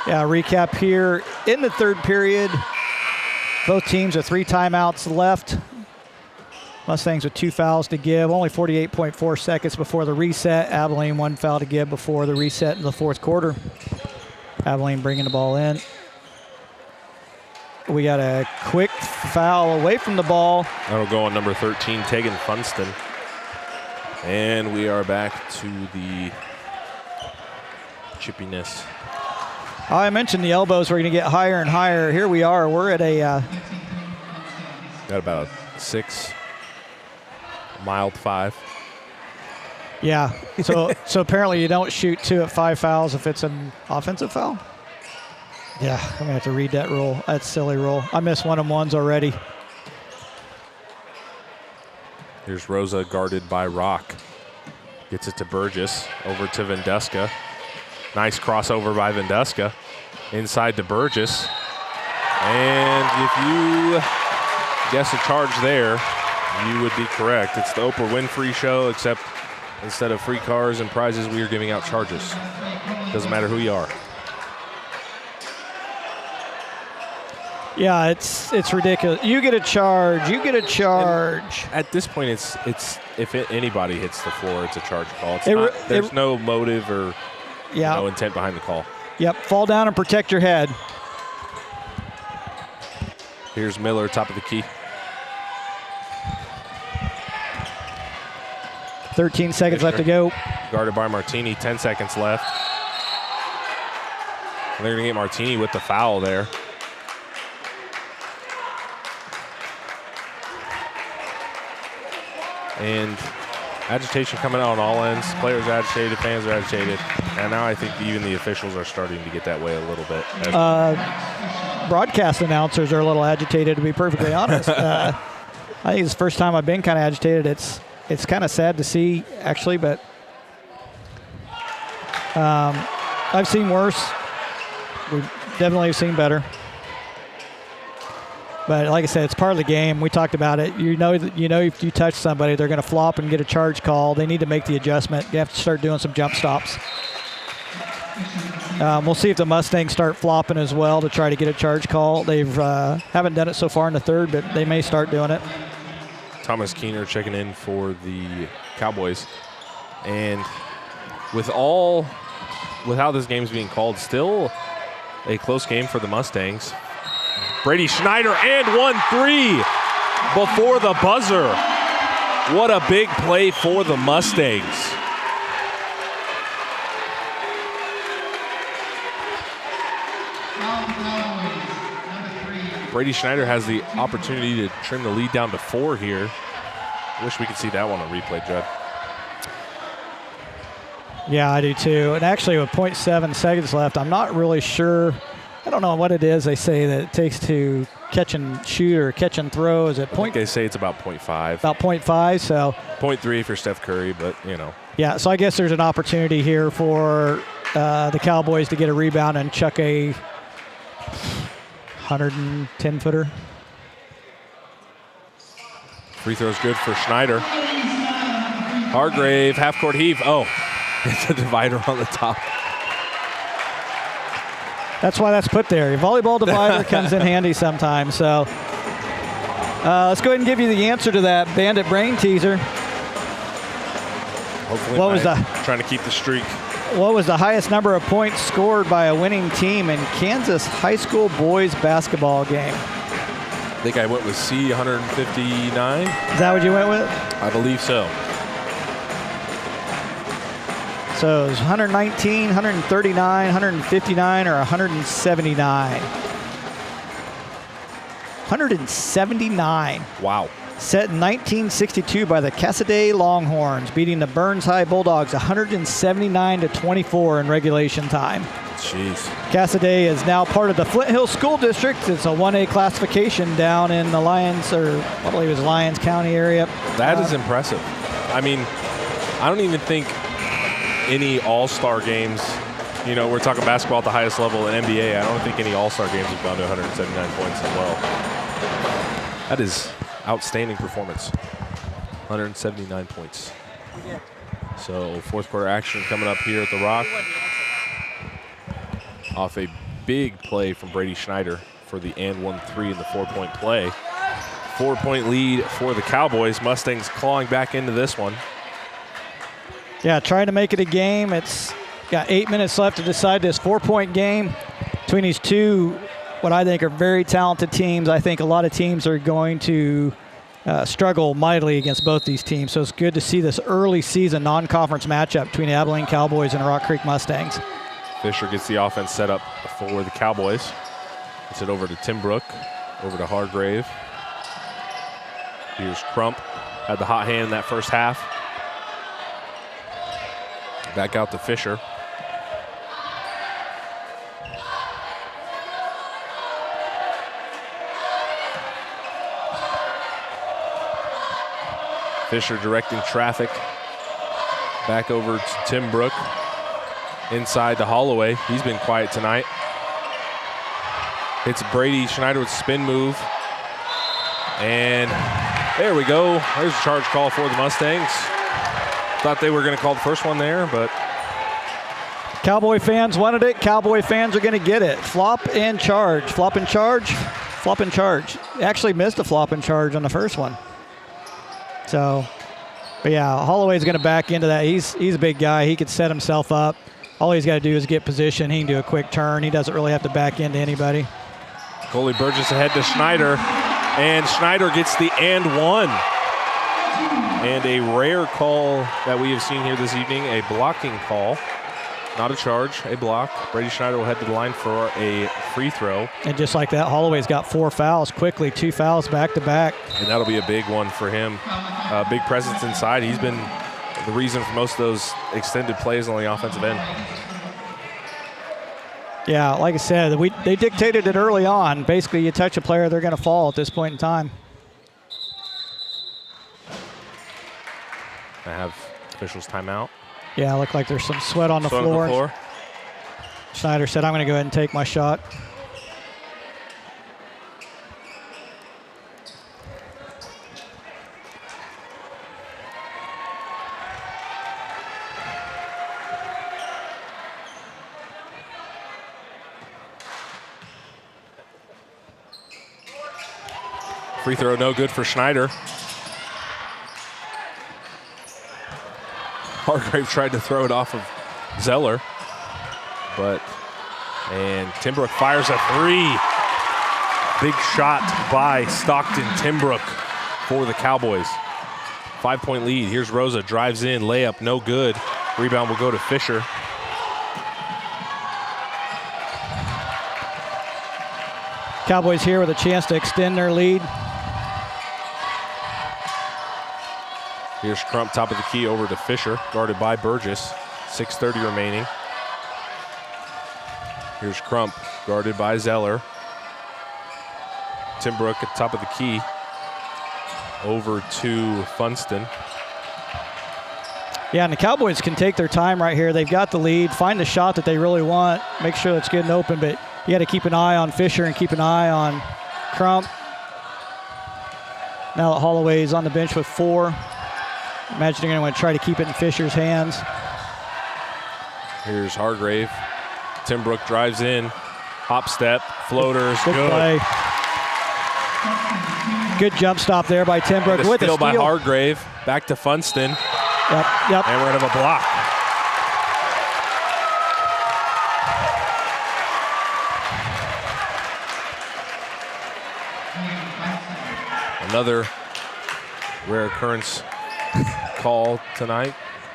Yeah, recap here. In the third period, both teams are 3 timeouts left. Mustangs with 2 fouls to give. Only 48.4 seconds before the reset. Abilene 1 foul to give before the reset in the fourth quarter. Abilene bringing the ball in. We got a quick foul away from the ball. That'll go on number 13, Tegan Funston. And we are back to the chippiness. I mentioned the elbows were going to get higher and higher. Here we are. We're at a... Got about a 6, mild 5. Yeah. So apparently you don't shoot 2 at 5 fouls if it's an offensive foul? Yeah, I'm going to have to read that rule. That's a silly rule. I missed 1-on-1s already. Here's Rosa guarded by Rock. Gets it to Burgess. Over to Venduska. Nice crossover by Venduska. Inside to Burgess. And if you guess a charge there, you would be correct. It's the Oprah Winfrey show, except instead of free cars and prizes, we are giving out charges. Doesn't matter who you are. Yeah, it's ridiculous. You get a charge. You get a charge. And at this point, it's if anybody hits the floor, it's a charge call. There's no motive or no intent behind the call. Yep, fall down and protect your head. Here's Miller, top of the key. 13 seconds left to go. Guarded by Martini, 10 seconds left. And they're going to get Martini with the foul there. And Agitation coming out on all ends. Players are agitated, fans are agitated. And now I think even the officials are starting to get that way a little bit. Broadcast announcers are a little agitated, to be perfectly honest. I think it's the first time I've been kind of agitated. It's kind of sad to see, actually, but I've seen worse. We definitely have seen better. But like I said, it's part of the game. We talked about it. You know if you touch somebody, they're going to flop and get a charge call. They need to make the adjustment. You have to start doing some jump stops. We'll see if the Mustangs start flopping as well to try to get a charge call. They've haven't done it so far in the third, but they may start doing it. Thomas Keener checking in for the Cowboys. And with how this game's being called, still a close game for the Mustangs. Brady Schneider and 1-3 before the buzzer. What a big play for the Mustangs. Brady Schneider has the opportunity to trim the lead down to 4 here. Wish we could see that one on replay, Judd. Yeah, I do too. And actually with 0.7 seconds left, I'm not really sure. I don't know what it is they say that it takes to catch and shoot or catch and throw. Is it point? They say it's about 0.5. About 0.5, so. 0.3 if you're Steph Curry, but you know. Yeah, so I guess there's an opportunity here for the Cowboys to get a rebound and chuck a 110-footer. Free throw's good for Schneider. Hargrave, half-court heave. Oh, it's a divider on the top. That's why that's put there. Your volleyball divider comes in handy sometimes. So let's go ahead and give you the answer to that Bandit brain teaser. Hopefully what was trying to keep the streak. What was the highest number of points scored by a winning team in Kansas high school boys basketball game? I think I went with C, 159. Is that what you went with? I believe so. So it was 119, 139, 159, or 179? 179. Wow. Set in 1962 by the Cassaday Longhorns, beating the Burns High Bulldogs 179-24 in regulation time. Jeez. Cassaday is now part of the Flint Hill School District. It's a 1A classification down in the Lyons, or I believe it was Lyons County area. That is impressive. I mean, I don't even think any all-star games, you know, we're talking basketball at the highest level in NBA. I don't think any all-star games have gone to 179 points as well. That is outstanding performance. 179 points. So fourth quarter action coming up here at the Rock. Off a big play from Brady Schneider for the and 1-3 in the 4-point play. 4-point lead for the Cowboys. Mustangs clawing back into this one. Yeah, trying to make it a game. It's got 8 minutes left to decide this 4-point game between these two, what I think are very talented teams. I think a lot of teams are going to struggle mightily against both these teams. So it's good to see this early season non-conference matchup between the Abilene Cowboys and the Rock Creek Mustangs. Fisher gets the offense set up for the Cowboys. Gets it over to Tim Brook, over to Hargrave. Here's Crump. Had the hot hand in that first half. Back out to Fisher. Fisher directing traffic. Back over to Tim Brook. Inside to Holloway. He's been quiet tonight. Hits Brady Schneider with a spin move. And there we go. There's a charge call for the Mustangs. Thought they were going to call the first one there, but Cowboy fans wanted it. Cowboy fans are going to get it. Flop and charge. Flop and charge. Flop and charge. Actually missed a flop and charge on the first one. So, but yeah, Holloway's going to back into that. He's a big guy. He could set himself up. All he's got to do is get position. He can do a quick turn. He doesn't really have to back into anybody. Coley Burgess ahead to Schneider, and Schneider gets the and one. And a rare call that we have seen here this evening, a blocking call. Not a charge, a block. Brady Schneider will head to the line for a free throw. And just like that, Holloway's got 4 fouls quickly, 2 fouls back to back. And that'll be a big one for him. Big presence inside. He's been the reason for most of those extended plays on the offensive end. Yeah, like I said, they dictated it early on. Basically, you touch a player, they're going to fall at this point in time. I have officials timeout. Yeah, look like there's some sweat on the floor. Schneider said, I'm going to go ahead and take my shot. Free throw no good for Schneider. Hargrave tried to throw it off of Zeller, and Timbrook fires a three. Big shot by Stockton Timbrook for the Cowboys. 5-point lead. Here's Rosa, drives in, layup, no good. Rebound will go to Fisher. Cowboys here with a chance to extend their lead. Here's Crump, top of the key, over to Fisher, guarded by Burgess. 6:30 remaining. Here's Crump, guarded by Zeller. Timbrook at top of the key, over to Funston. Yeah, and the Cowboys can take their time right here. They've got the lead, find the shot that they really want, make sure it's good and open, but you got to keep an eye on Fisher and keep an eye on Crump. Now that Holloway is on the bench with 4. Imagine they're going to want to try to keep it in Fisher's hands. Here's Hargrave. Timbrook drives in. Hop step, floaters, good play. Good jump stop there by Timbrook. With a steal by Hargrave. Back to Funston. Yep. And rid of a block. Another rare occurrence call tonight.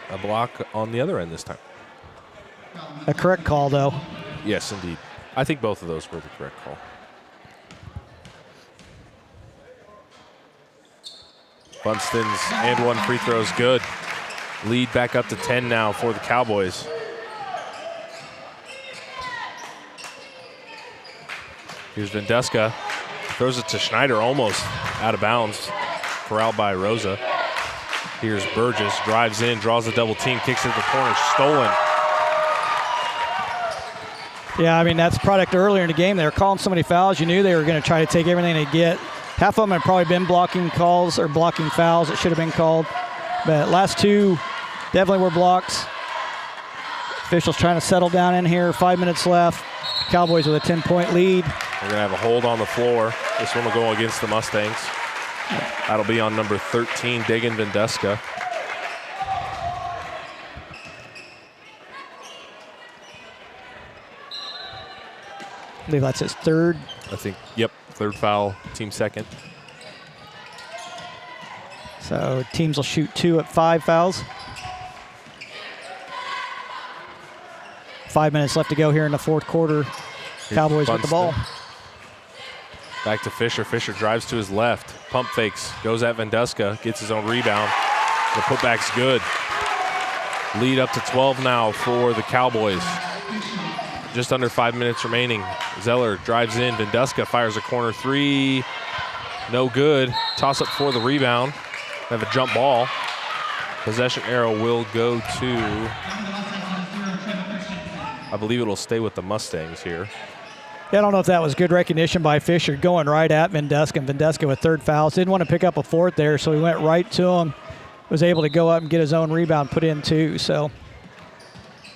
A block on the other end this time. A correct call, though. Yes, indeed. I think both of those were the correct call. Funston's and one free throw is good. Lead back up to 10 now for the Cowboys. Here's Vendeska. Throws it to Schneider, almost out of bounds. Corralled by Rosa. Here's Burgess, drives in, draws a double team, kicks it to the corner, stolen. Yeah, I mean, that's product earlier in the game. They were calling so many fouls. You knew they were going to try to take everything they get. Half of them had probably been blocking calls or blocking fouls that should have been called. But last 2 definitely were blocks. Officials trying to settle down in here. 5 minutes left. Cowboys with a 10-point lead. We're going to have a hold on the floor. This one will go against the Mustangs. That'll be on number 13, Dagan Vendeska. I believe that's his 3rd. I think, yep, 3rd foul, team 2nd. So teams will shoot 2 at 5 fouls. 5 minutes left to go here in the 4th quarter. Cowboys with the ball. Back to Fisher. Fisher drives to his left. Pump fakes. Goes at Vendeska. Gets his own rebound. The putback's good. Lead up to 12 now for the Cowboys. Just under 5 minutes remaining. Zeller drives in. Vendeska fires a corner 3. No good. Toss up for the rebound. Have a jump ball. Possession arrow will go to, I believe it'll stay with the Mustangs here. Yeah, I don't know if that was good recognition by Fisher going right at Vendeska. And Vendeska with 3rd fouls. Didn't want to pick up a 4th there, so he went right to him. Was able to go up and get his own rebound, put in 2. So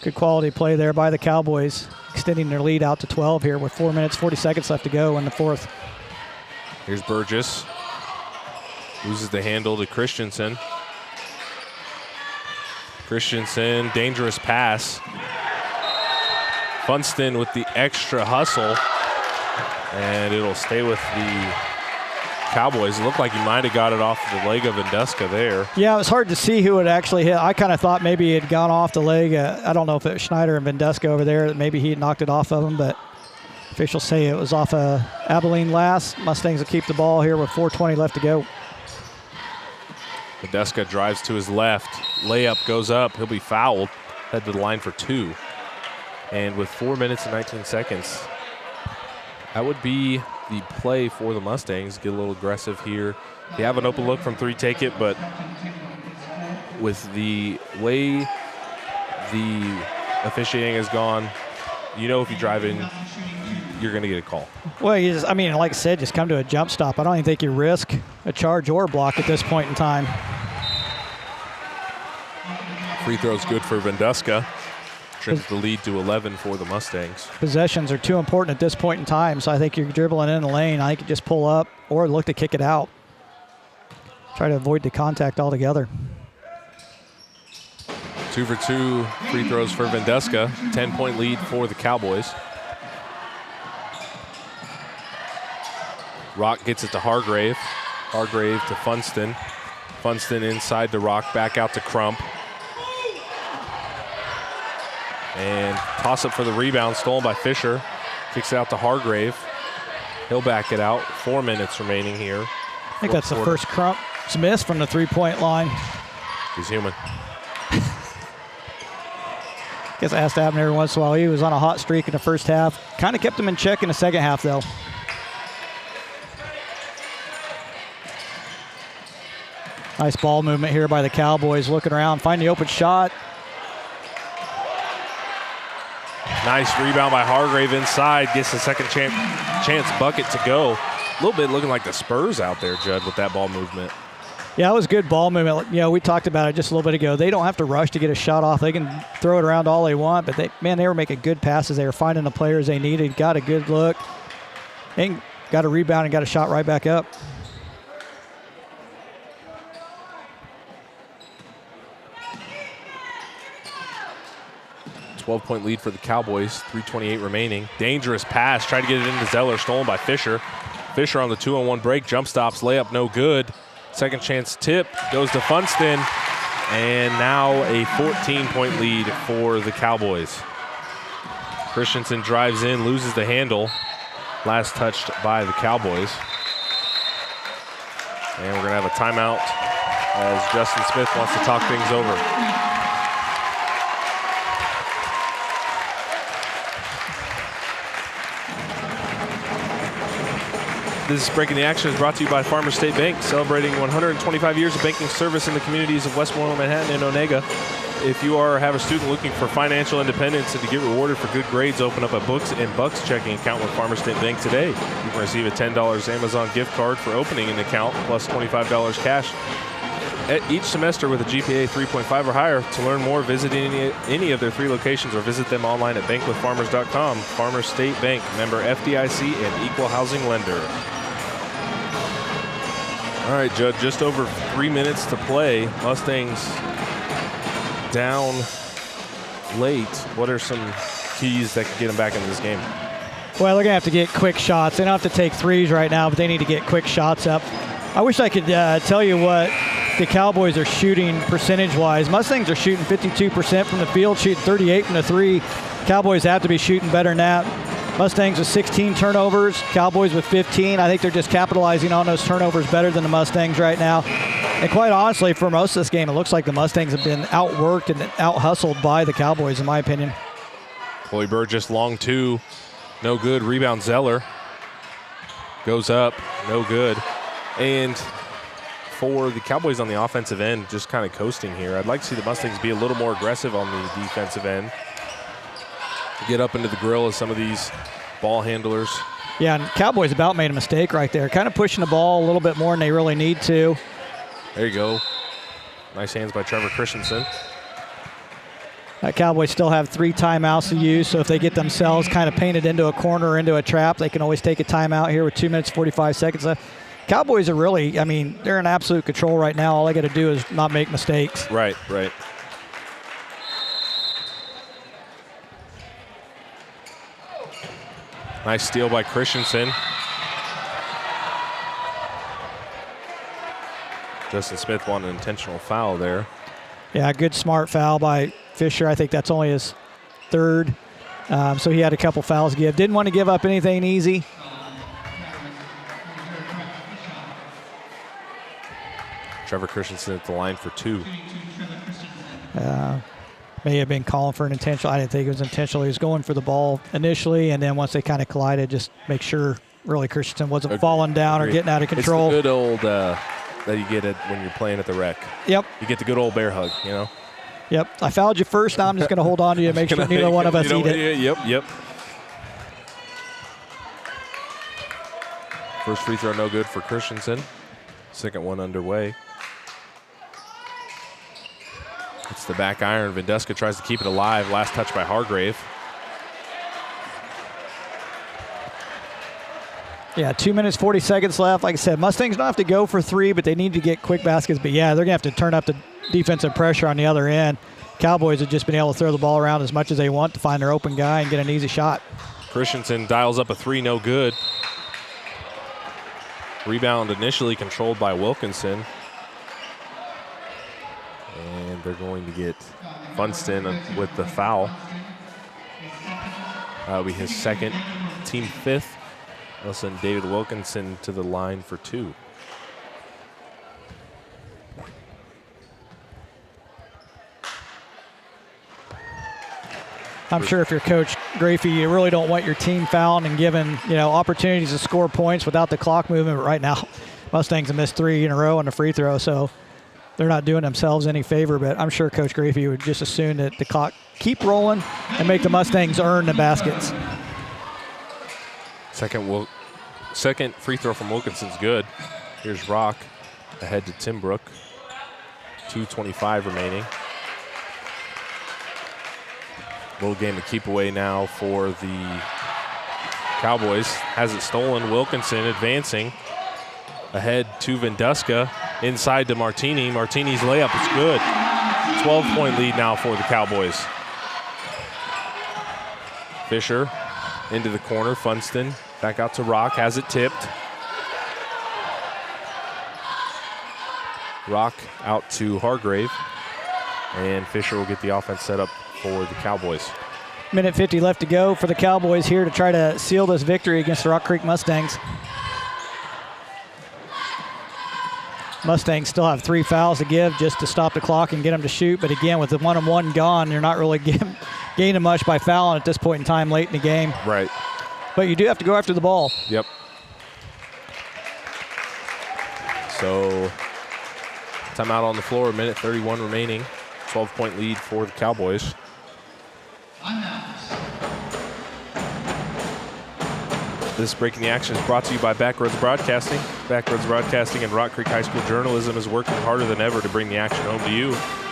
good quality play there by the Cowboys, extending their lead out to 12 here with 4 minutes, 40 seconds left to go in the 4th. Here's Burgess. Loses the handle to Christensen. Christensen, dangerous pass. Funston with the extra hustle, and it'll stay with the Cowboys. It looked like he might have got it off the leg of Vendeska there. Yeah, it was hard to see who it actually hit. I kind of thought maybe it had gone off the leg. I don't know if it was Schneider and Vendeska over there. Maybe he had knocked it off of him, but officials say it was off of Abilene last. Mustangs will keep the ball here with 4:20 left to go. Vendeska drives to his left. layup goes up. He'll be fouled. Head to the line for 2. And with 4 minutes and 19 seconds, that would be the play for the Mustangs. Get a little aggressive here. If you have an open look from 3, take it. But with the way the officiating has gone, you know if you drive in, you're going to get a call. Well, I mean, like I said, just come to a jump stop. I don't even think you risk a charge or a block at this point in time. Free throw's good for Venduska. Trims the lead to 11 for the Mustangs. Possessions are too important at this point in time, so I think you're dribbling in the lane. I think you just pull up or look to kick it out. Try to avoid the contact altogether. 2 for 2 free throws for Venduska. 10-point lead for the Cowboys. Rock gets it to Hargrave. Hargrave to Funston. Funston inside to Rock, back out to Crump. And toss up for the rebound, stolen by Fisher. Kicks it out to Hargrave. He'll back it out. 4 minutes remaining here. I think that's the first Crump's miss from the 3-point line. He's human. Guess it has to happen every once in a while. He was on a hot streak in the first half. Kind of kept him in check in the second half, though. Nice ball movement here by the Cowboys. Looking around, find the open shot. Nice rebound by Hargrave inside. Gets the second chance bucket to go. A little bit looking like the Spurs out there, Judd, with that ball movement. Yeah, it was good ball movement. You know, we talked about it just a little bit ago. They don't have to rush to get a shot off. They can throw it around all they want, but they were making good passes. They were finding the players they needed, got a good look, and got a rebound and got a shot right back up. A 12-point lead for the Cowboys, 3:28 remaining. Dangerous pass, tried to get it into Zeller, stolen by Fisher. Fisher on the 2-on-1 break, jump stops, layup no good. Second chance tip goes to Funston, and now a 14-point lead for the Cowboys. Christensen drives in, loses the handle. Last touched by the Cowboys. And we're going to have a timeout as Justin Smith wants to talk things over. This is Breaking the Action is brought to you by Farmers State Bank, celebrating 125 years of banking service in the communities of Westmoreland, Manhattan, and Onega. If you have a student looking for financial independence and to get rewarded for good grades, open up a Books and Bucks checking account with Farmers State Bank today. You can receive a $10 Amazon gift card for opening an account, plus $25 cash each semester with a GPA 3.5 or higher. To learn more, visit any of their 3 locations or visit them online at bankwithfarmers.com. Farmers State Bank, member FDIC and equal housing lender. All right, Judd, just over 3 minutes to play. Mustangs down late. What are some keys that could get them back into this game? Well, they're going to have to get quick shots. They don't have to take threes right now, but they need to get quick shots up. I wish I could tell you what the Cowboys are shooting percentage-wise. Mustangs are shooting 52% from the field, shooting 38 from the 3. Cowboys have to be shooting better than that. Mustangs with 16 turnovers, Cowboys with 15. I think they're just capitalizing on those turnovers better than the Mustangs right now. And quite honestly, for most of this game, it looks like the Mustangs have been outworked and out-hustled by the Cowboys, in my opinion. Chloe Burgess, long 2, no good. Rebound Zeller goes up, no good. And for the Cowboys on the offensive end, just kind of coasting here. I'd like to see the Mustangs be a little more aggressive on the defensive end. Get up into the grill of some of these ball handlers. Yeah, and Cowboys about made a mistake right there. Kind of pushing the ball a little bit more than they really need to. There you go. Nice hands by Trevor Christensen. Cowboys still have 3 timeouts to use, so if they get themselves kind of painted into a corner or into a trap, they can always take a timeout here with 2 minutes, 45 seconds left. Cowboys are really, I mean, they're in absolute control right now. All they got to do is not make mistakes. Right. Nice steal by Christensen. Justin Smith wanted an intentional foul there. Yeah, good smart foul by Fisher. I think that's only his 3rd. So he had a couple fouls to give. Didn't want to give up anything easy. Trevor Christensen at the line for 2. May have been calling for an intentional. I didn't think it was intentional. He was going for the ball initially, and then once they kind of collided, just make sure really Christensen wasn't falling down or getting out of control. It's the good old that you get it when you're playing at the rec. Yep. You get the good old bear hug, you know? Yep. I fouled you first. Now I'm just going to hold on to you and make sure neither one of us eat it. Yep. First free throw no good for Christensen. Second one underway. It's the back iron. Vendeska tries to keep it alive. Last touch by Hargrave. Yeah, 2 minutes, 40 seconds left. Like I said, Mustangs don't have to go for three, but they need to get quick baskets. But, yeah, they're going to have to turn up the defensive pressure on the other end. Cowboys have just been able to throw the ball around as much as they want to find their open guy and get an easy shot. Christensen dials up a three, no good. Rebound initially controlled by Wilkinson. And they're going to get Funston with the foul. That'll be his second, team fifth. They'll send David Wilkinson to the line for two. I'm sure if you're Coach Grafey, you really don't want your team fouling and given, opportunities to score points without the clock moving. But right now, Mustangs have missed three in a row on the free throw, so they're not doing themselves any favor. But I'm sure Coach Grafey would just assume that the clock keep rolling and make the Mustangs earn the baskets. Second free throw from Wilkinson's good. Here's Rock ahead to Timbrook. 2:25 remaining. Little game of keep away now for the Cowboys. Has it stolen. Wilkinson advancing ahead to Vendeska. Inside to Martini. Martini's layup is good. 12-point lead now for the Cowboys. Fisher into the corner. Funston back out to Rock. Has it tipped. Rock out to Hargrave. And Fisher will get the offense set up for the Cowboys. Minute 50 left to go for the Cowboys here to try to seal this victory against the Rock Creek Mustangs. Mustangs still have 3 fouls to give just to stop the clock and get them to shoot. But again, with the 1-on-1 gone, you're not really gaining much by fouling at this point in time late in the game. Right. But you do have to go after the ball. Yep. So, timeout on the floor, minute 31 remaining. 12-point lead for the Cowboys. This Breaking the Action is brought to you by Backroads Broadcasting. Backroads Broadcasting and Rock Creek High School Journalism is working harder than ever to bring the action home to you.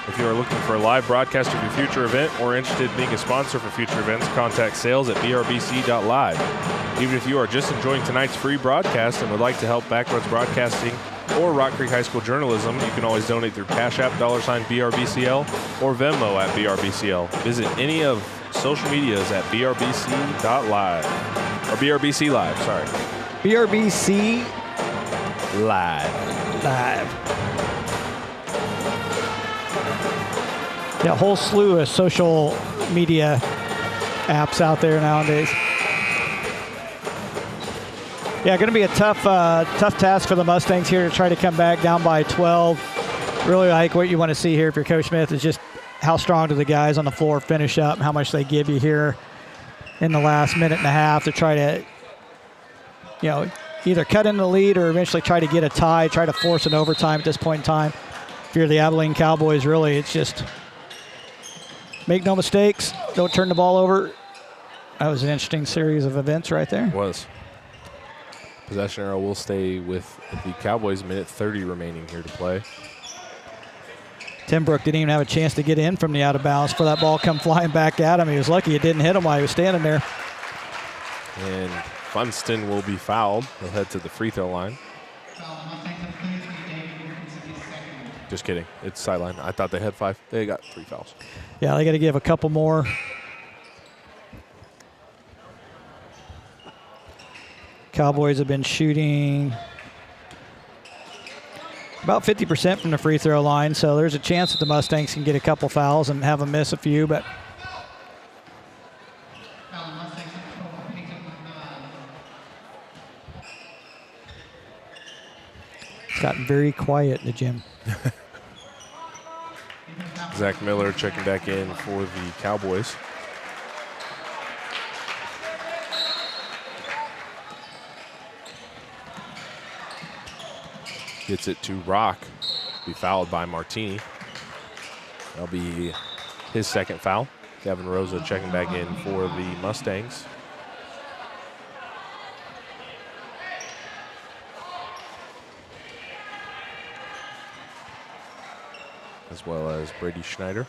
If you are looking for a live broadcast of your future event or interested in being a sponsor for future events, contact sales at brbc.live. Even if you are just enjoying tonight's free broadcast and would like to help Backroads Broadcasting or Rock Creek High School Journalism, you can always donate through Cash App, $BRBCL, or Venmo at BRBCL. Visit any of social medias at brbc.live. Or BRBC Live, sorry. BRBC Live. Yeah, a whole slew of social media apps out there nowadays. Yeah, going to be a tough task for the Mustangs here to try to come back down by 12. Really like what you want to see here if you're Coach Smith is just how strong do the guys on the floor finish up and how much they give you here in the last minute and a half to try to, either cut in the lead or eventually try to get a tie, try to force an overtime at this point in time. If you're the Abilene Cowboys, really, it's just make no mistakes, don't turn the ball over. That was an interesting series of events right there. It was. Possession arrow will stay with the Cowboys. Minute 30 remaining here to play. Timbrook didn't even have a chance to get in from the out of bounds for that ball come flying back at him. He was lucky it didn't hit him while he was standing there. And Funston will be fouled. He'll head to the free throw line. Just kidding. It's sideline. I thought they had 5. They got 3 fouls. Yeah, they got to give a couple more. Cowboys have been shooting about 50% from the free throw line, so there's a chance that the Mustangs can get a couple fouls and have them miss a few, but it's gotten very quiet in the gym. Zach Miller checking back in for the Cowboys. Gets it to Rock. Be fouled by Martini. That'll be his second foul. Gavin Rosa checking back in for the Mustangs. As well as Brady Schneider.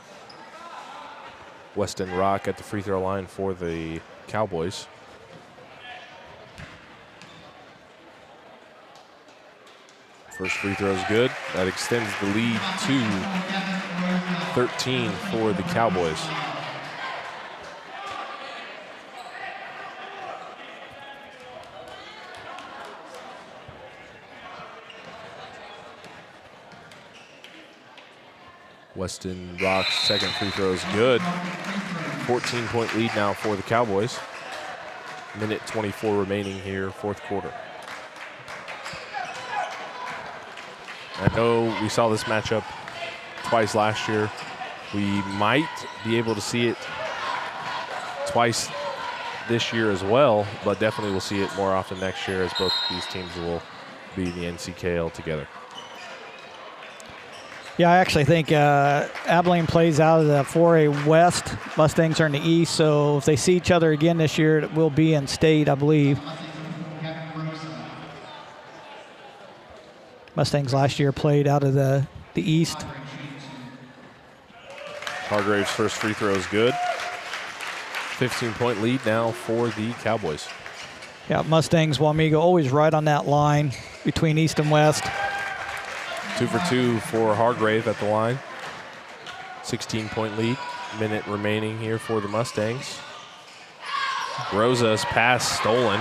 Weston Rock at the free throw line for the Cowboys. First free throw is good. That extends the lead to 13 for the Cowboys. Weston Rock's second free throw is good. 14-point lead now for the Cowboys. Minute 24 remaining here, fourth quarter. I know we saw this matchup twice last year. We might be able to see it twice this year as well, but definitely we'll see it more often next year as both these teams will be in the NCKL together. Yeah, I actually think Abilene plays out of the 4A West. Mustangs are in the East, so if they see each other again this year, it will be in state, I believe. Mustangs last year played out of the East. Hargrave's first free throw is good. 15-point lead now for the Cowboys. Yeah, Mustangs, Wamego always right on that line between East and West. 2 for 2 for Hargrave at the line. 16-point lead. Minute remaining here for the Mustangs. Rosa's pass stolen.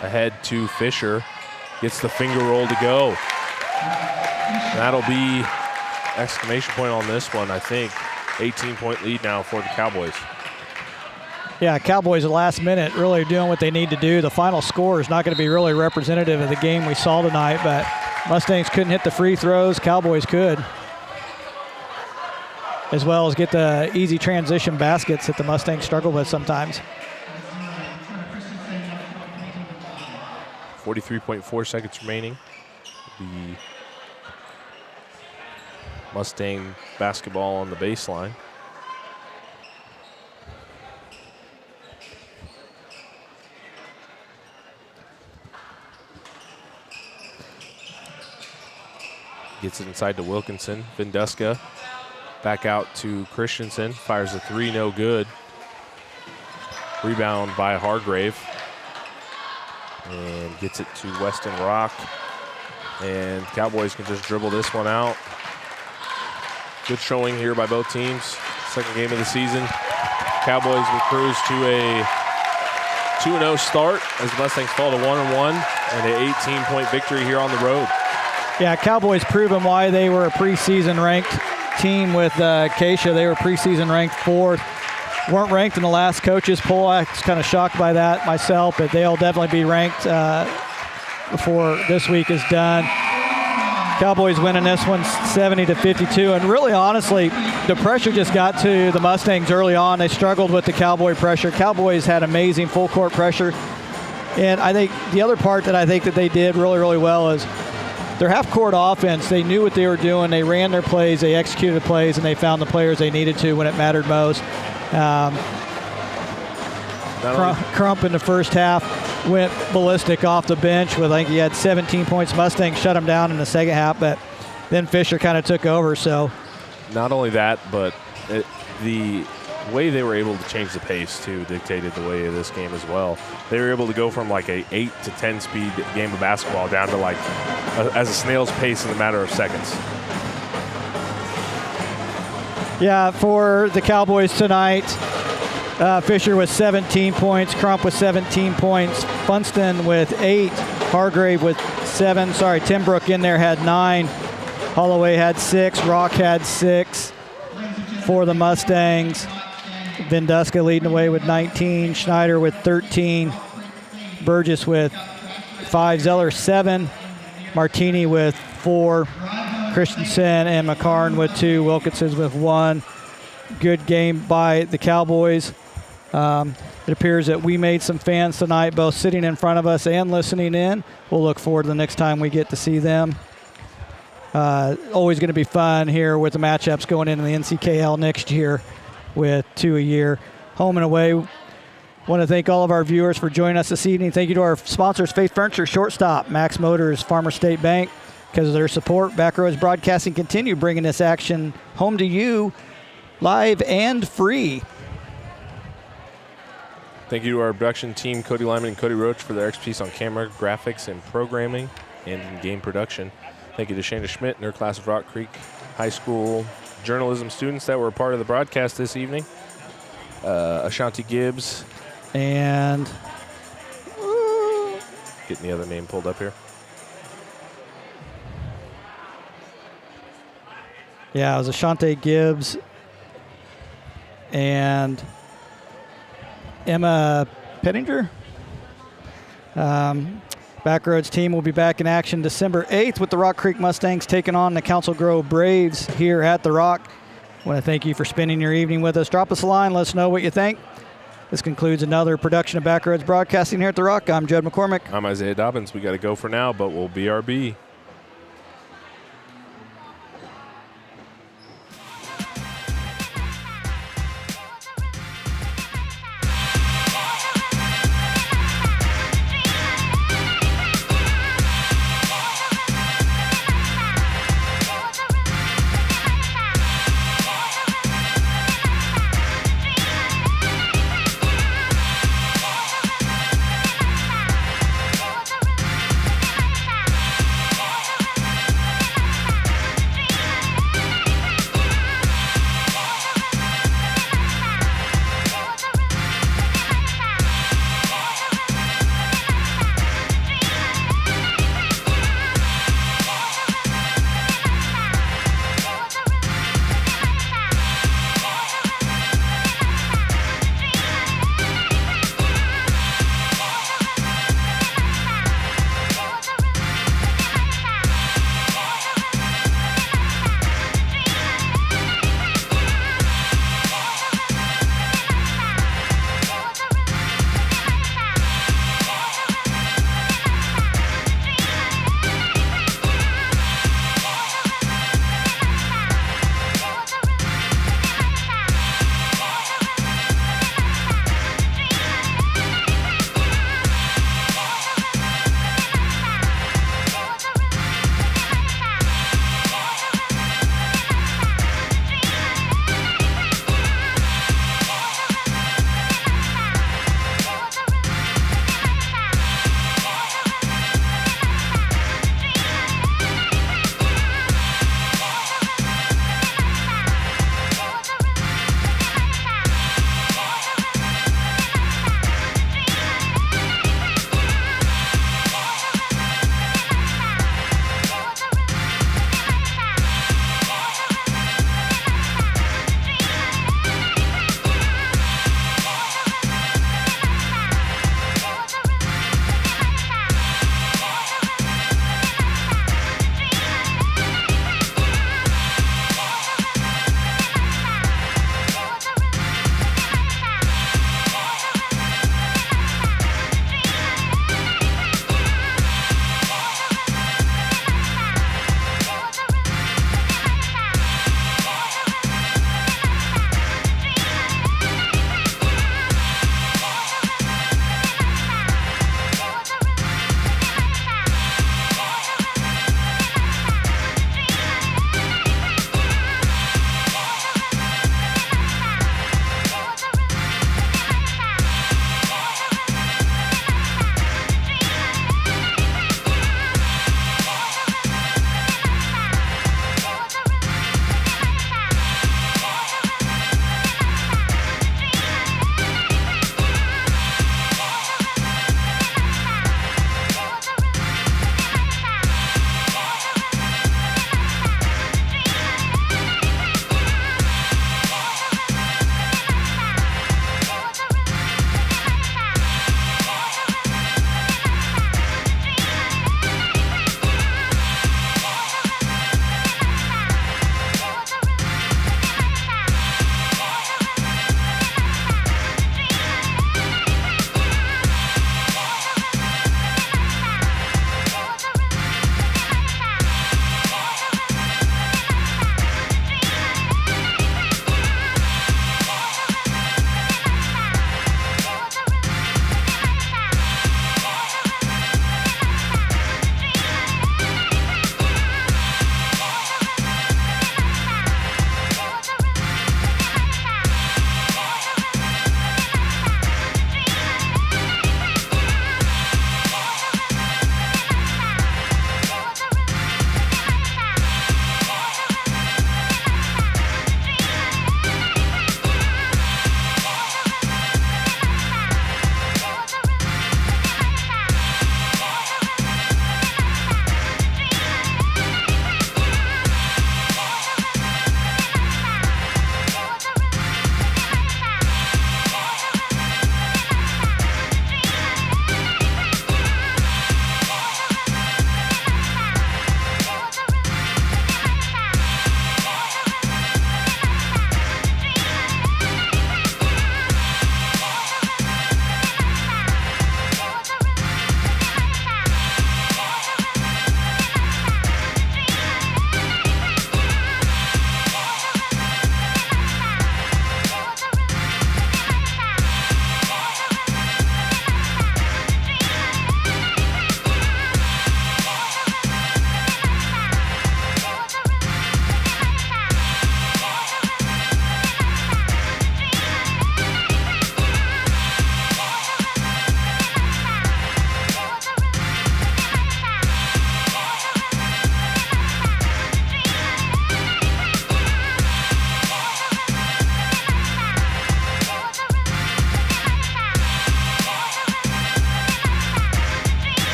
Ahead to Fisher. Gets the finger roll to go. That'll be exclamation point on this one, I think. 18-point lead now for the Cowboys. Yeah, Cowboys at last minute really doing what they need to do. The final score is not going to be really representative of the game we saw tonight, but Mustangs couldn't hit the free throws. Cowboys could, as well as get the easy transition baskets that the Mustangs struggle with sometimes. 43.4 seconds remaining. The Mustang basketball on the baseline. Gets it inside to Wilkinson. Vinduska back out to Christensen. Fires a three, no good. Rebound by Hargrave. And gets it to Weston Rock. And Cowboys can just dribble this one out. Good showing here by both teams. Second game of the season. Cowboys will cruise to a 2-0 start as the Mustangs fall to 1-1 and an 18-point victory here on the road. Yeah, Cowboys proving why they were a preseason ranked team with Keisha. They were preseason ranked fourth. Weren't ranked in the last coaches poll. I was kind of shocked by that myself, but they'll definitely be ranked before this week is done. Cowboys winning this one 70-52, and really honestly, the pressure just got to the Mustangs early on. They struggled with the Cowboy pressure. Cowboys had amazing full court pressure, and I think the other part that I think that they did really, really well is their half-court offense. They knew what they were doing. They ran their plays, they executed plays, and they found the players they needed to when it mattered most. Crump in the first half went ballistic off the bench with, I think he had 17 points. Mustangs shut him down in the second half, but then Fisher kind of took over. So not only that, but the way they were able to change the pace too dictated the way of this game as well. They were able to go from like a 8 to 10 speed game of basketball down to like as a snail's pace in a matter of seconds. Yeah, for the Cowboys tonight, Fisher with 17 points, Crump with 17 points, Funston with 8, Hargrave with 7. Sorry, Timbrook in there had 9. Holloway had 6, Rock had 6 for the Mustangs. Vinduska leading the way with 19, Schneider with 13, Burgess with 5, Zeller 7, Martini with 4. Christensen and McCarn with 2, Wilkinson with 1. Good game by the Cowboys. It appears that we made some fans tonight, both sitting in front of us and listening in. We'll look forward to the next time we get to see them. Always going to be fun here with the matchups going into the NCKL next year with 2 a year. Home and away. Want to thank all of our viewers for joining us this evening. Thank you to our sponsors, Faith Furniture, Shortstop, Max Motors, Farmer State Bank. Because of their support, Backroads Broadcasting continue bringing this action home to you live and free. Thank you to our production team, Cody Lyman and Cody Roach, for their expertise on camera, graphics, and programming and game production. Thank you to Shana Schmidt and her class of Rock Creek High School journalism students that were a part of the broadcast this evening. Ashanti Gibbs. And getting the other name pulled up here. Yeah, it was Ashanti Gibbs and Emma Pettinger. Backroads team will be back in action December 8th with the Rock Creek Mustangs taking on the Council Grove Braves here at the Rock. I want to thank you for spending your evening with us. Drop us a line. Let us know what you think. This concludes another production of Backroads Broadcasting here at the Rock. I'm Judd McCormick. I'm Isaiah Dobbins. We got to go for now, but we'll BRB.